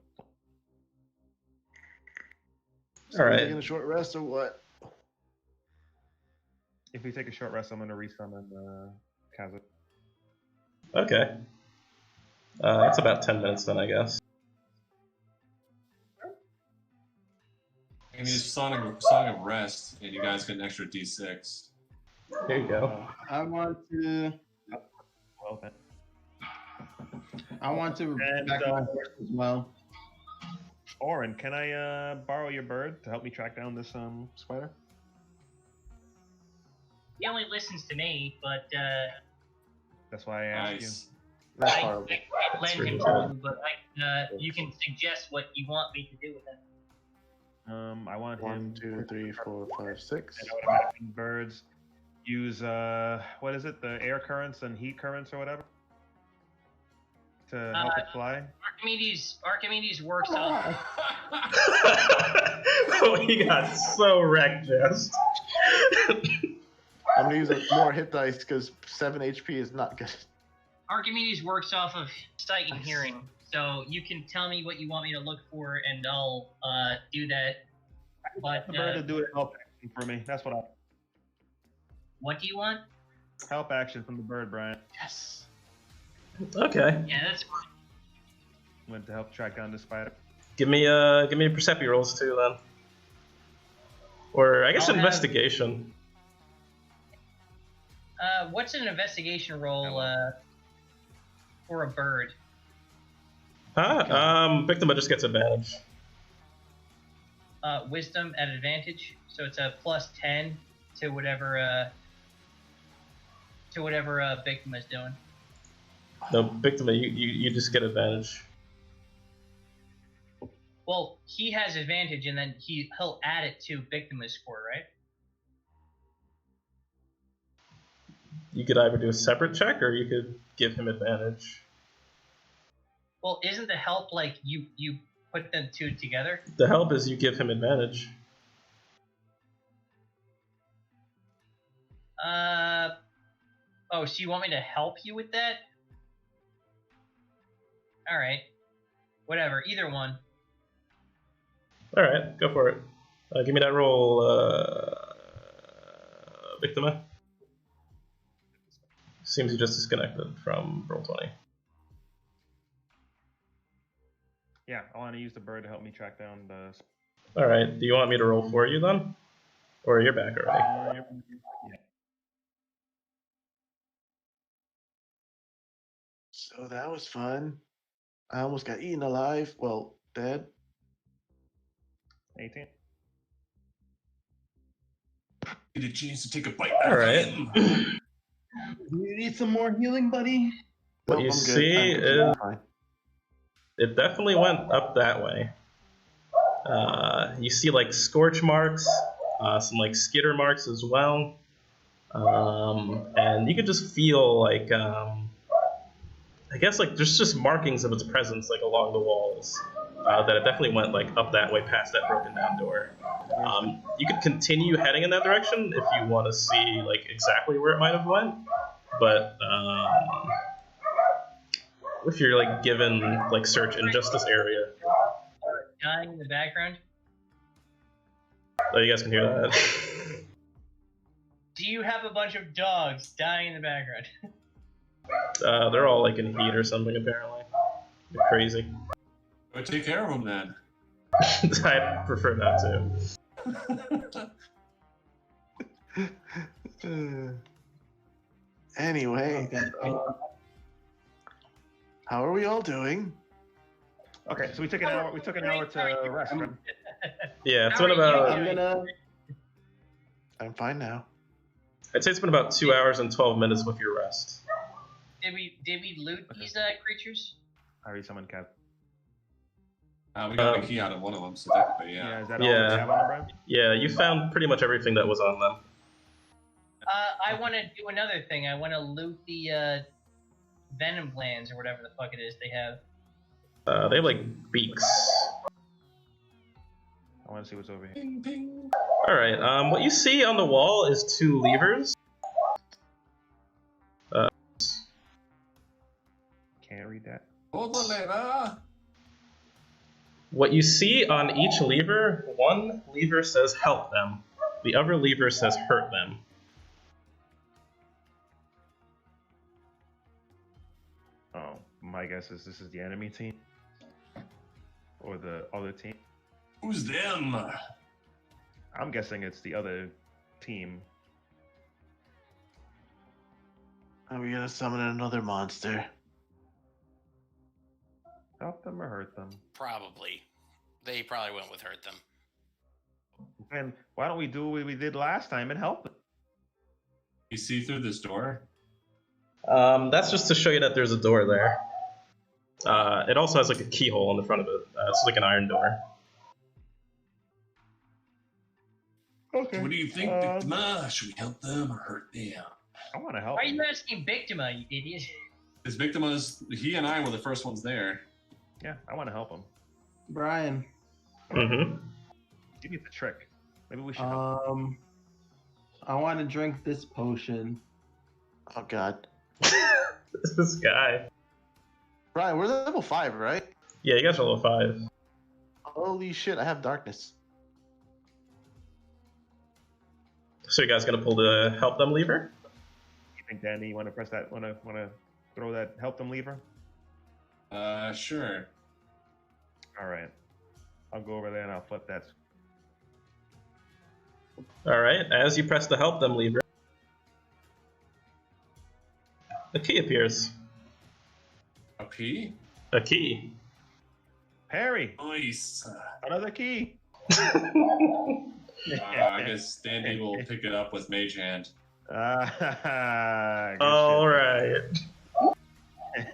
All we're right. taking a short rest or what? If we take a short rest, I'm going to resummon Kazakh. Okay. That's about 10 minutes then, I guess. And use Song of Rest, and you guys get an extra D6. Here you go. I want to. Well, then. I want to And, back my horse as well. Oren, can I borrow your bird to help me track down this spider? He only listens to me, but That's why I asked Nice. That's I horrible. can't lend really him bad. to, but you can suggest what you want me to do with him. you. I want 1, him 2, 3, 4, 5, 6. and I would imagine birds use what is it? The air currents and heat currents or whatever to help it fly. Archimedes works off. Oh, he got so wrecked, just. I'm gonna use more hit dice because 7 HP is not good. Archimedes works off of sight and hearing, so you can tell me what you want me to look for, and I'll do that. But The bird to do it help action for me. That's what I what do you want? help action from the bird, Brian. Yes. Okay. Yeah, that's fine. Went to help track down the spider. Give me perception rolls too then. Or I guess I'll have- investigation. What's an investigation roll for a bird? Victim just gets advantage. Wisdom at advantage, so it's a +10 to whatever victim is doing. No, Victim, you just get advantage. Well, he has advantage, and then he'll add it to victim's score, right? You could either do a separate check or you could give him advantage. Well, isn't the help like you put them two together? The help is you give him advantage. Oh, so you want me to help you with that? All right. Whatever. Either one. All right, go for it. Give me that roll, Victima. Seems you just disconnected from roll 20. Yeah, I want to use the bird to help me track down the. All right, do you want me to roll for you then? Or you're back already? Yeah. So that was fun. I almost got eaten alive. Well, dead. 18. Get a chance to take a bite All out of right. him. Do you need some more healing, buddy? What Nope, you I'm see good. I'm completely is fine. it definitely went up that way. You see like scorch marks, some like skitter marks as well, and you could just feel like I guess like there's just markings of its presence like along the walls. That it definitely went like up that way past that broken down door. You could continue heading in that direction if you want to see like exactly where it might have went, but if you're like given like search in just this area. Dying in the background. Oh, you guys can hear that. Do you have a bunch of dogs dying in the background? They're all like in heat or something apparently. They're crazy. Go take care of him then. I prefer not to. Anyway, how are we all doing? Okay, so we took an hour. We took an hour to rest. Right? Yeah, it's How been are you about. doing? I'm fine now. I'd say it's been about 2 hours and 12 minutes with your rest. Did we loot these creatures? I already summoned Kev. We got a key out of one of them, so technically, yeah. Is that all we Yeah. have on them, Brian? Yeah, you found pretty much everything that was on them. I want to do another thing. I want to loot the venom glands or whatever the fuck it is they have. They have like beaks. I want to see what's over here. Ping, ping. All right. What you see on the wall is 2 levers. Can't read that. Pull the lever. What you see on each lever, one lever says help them, the other lever says hurt them. Oh, my guess is this is the enemy team or the other team. Who's them? I'm guessing it's the other team. Are we gonna summon another monster? Help them or hurt them? Probably. They probably went with hurt them. And why don't we do what we did last time and help them? You see through this door? That's just to show you that there's a door there. It also has like a keyhole on the front of it. It's like an iron door. Okay. What do you think, Victima? Should we help them or hurt them? I want to help Why are them. you asking Victima, you idiot? This Victima's, he and I were the first ones there. Yeah, I want to help them. Brian. Mm-hmm. Give me the trick. Maybe we should help. I want to drink this potion. Oh God, This guy. Brian, we're level 5, right? Yeah, you guys are level 5. Holy shit, I have darkness. So you guys gonna pull the help them lever? You think, Danny, you want to press that? Want to throw that help them lever? Sure. All right. I'll go over there and I'll flip that. All right. As you press the help them lever, a key appears. A key? A key. Harry, Nice. another key. I guess Dandy will pick it up with Mage Hand. Good All right.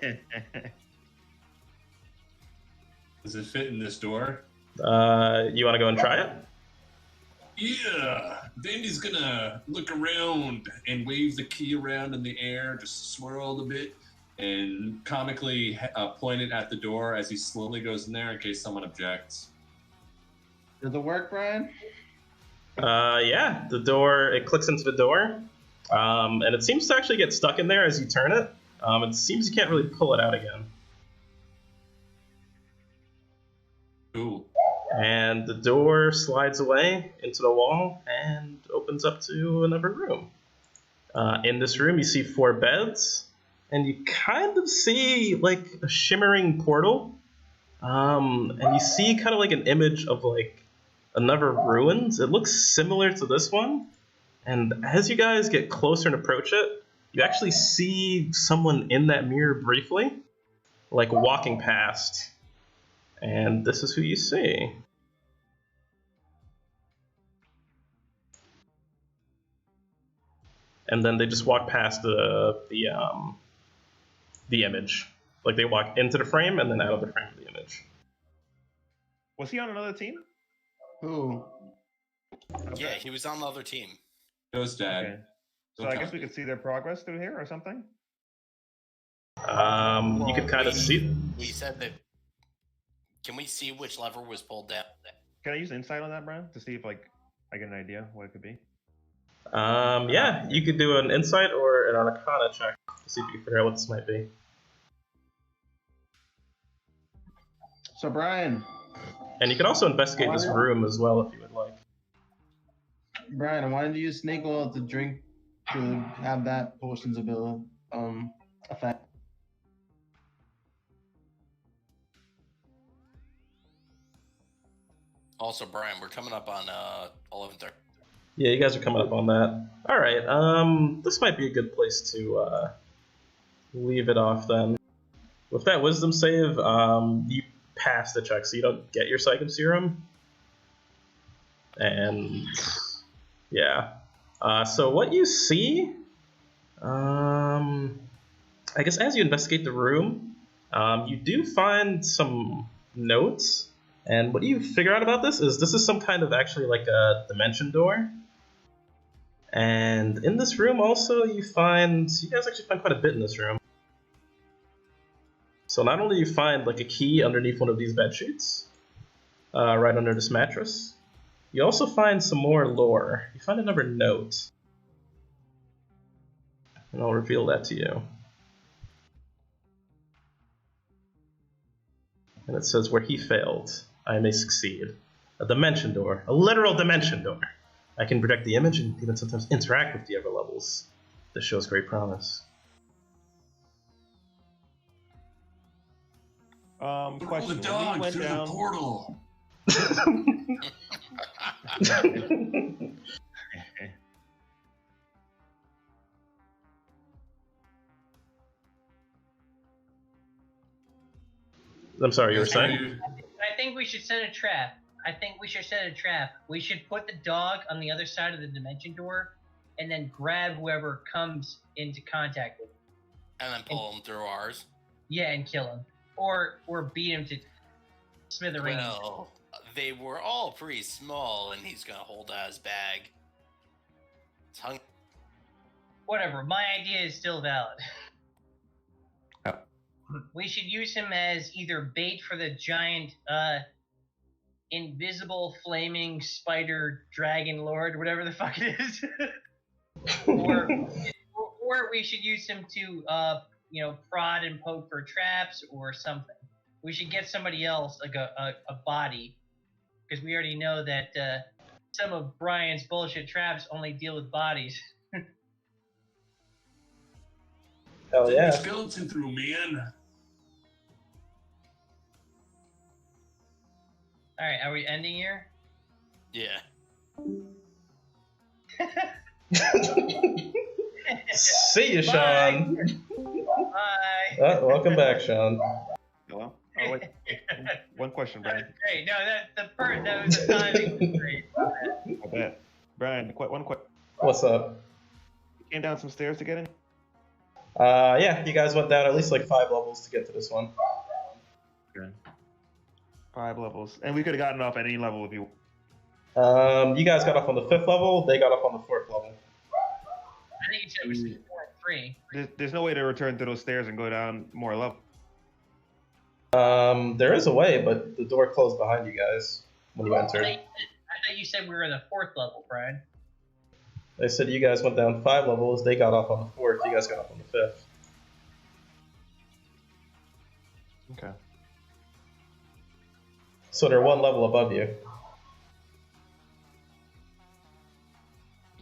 shit. Does it fit in this door? You want to go and try it? Yeah. Dandy's gonna look around and wave the key around in the air, just swirl a bit, and comically point it at the door as he slowly goes in there in case someone objects. Does it work, Brian? Yeah. The door. It clicks into the door, and it seems to actually get stuck in there as you turn it. It seems you can't really pull it out again. Cool. And the door slides away into the wall and opens up to another room. In this room, you see 4 beds, and you kind of see like a shimmering portal. And you see kind of like an image of like another ruins. It looks similar to this one. And as you guys get closer and approach it, you actually see someone in that mirror briefly. like walking past, and this is who you see. And then they just walk past the image. Like they walk into the frame and then out of the frame of the image. Was he on another team? Who? Yeah, he was on the other team. Ghost Dad. Okay. So Don't I guess count we me. could see their progress through here or something. You could kind of see. We said that. Can we see which lever was pulled down? Can I use insight on that, Brian, to see if like I get an idea what it could be? Yeah, you could do an insight or an arcana check to see if you can figure out what this might be. So Brian, And you can also investigate this room as well if you would like. Brian, I wanted to use snake oil to drink to have that potion's ability effect. Also, Brian, we're coming up on 11:30. Yeah, you guys are coming up on that. All right. This might be a good place to leave it off then. With that wisdom save, you pass the check, so you don't get your psychic serum. And yeah. So what you see, I guess as you investigate the room, you do find some notes. And what you figure out about this is some kind of actually like a dimension door. And in this room also you guys actually find quite a bit in this room. So not only do you find like a key underneath one of these bed sheets, right under this mattress, you also find some more lore. You find another note. And I'll reveal that to you. And it says, where he failed, I may succeed. A dimension door, a literal dimension door. I can project the image and even sometimes interact with the other levels. This shows great promise. Throw Question. the When we dog went through down, the portal. I'm sorry, you were Yes, saying? dude. I think we should set a trap. We should put the dog on the other side of the dimension door, and then grab whoever comes into contact with him. And then pull him through ours. Yeah, and kill him, or beat him to smithereens. Well, they were all pretty small, and he's gonna hold out his bag. It's hung. Whatever. My idea is still valid. Oh. We should use him as either bait for the giant, invisible flaming spider dragon lord, whatever the fuck it is, or we should use him to, prod and poke for traps or something. We should get somebody else, like a body, because we already know that some of Brian's bullshit traps only deal with bodies. Hell Send your yeah. skeleton through, man. All right, are we ending here? Yeah. See you, Sean. Bye. Welcome back, Sean. hello. Oh wait, one question, Brian. Great. No, that was the timing was great. I bet. Brian, one question. What's up? You came down some stairs to get in. Yeah, you guys went down at least like 5 levels to get to this one. Okay. 5 levels, and we could have gotten off at any level if you. You guys got off on the 5th level. They got off on the 4th level. I think you said it was 4 and 3. There's no way to return to those stairs and go down more level. There is a way, but the door closed behind you guys when you I entered. thought you said we were in the 4th level, Brian. They said you guys went down 5 levels. They got off on the 4th. You guys got off on the 5th. Okay. So they're 1 level above you.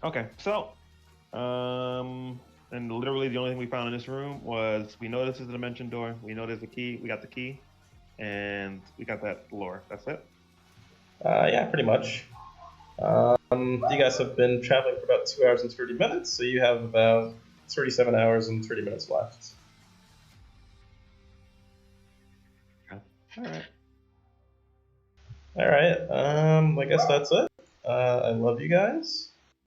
Okay. So, and literally the only thing we found in this room was we know this is a dimension door. We know there's a key. We got the key, and we got that lore. That's it. Yeah, pretty much. You guys have been traveling for about 2 hours and 30 minutes, so you have about 37 hours and 30 minutes left. All right. All right. I guess that's it. I love you guys.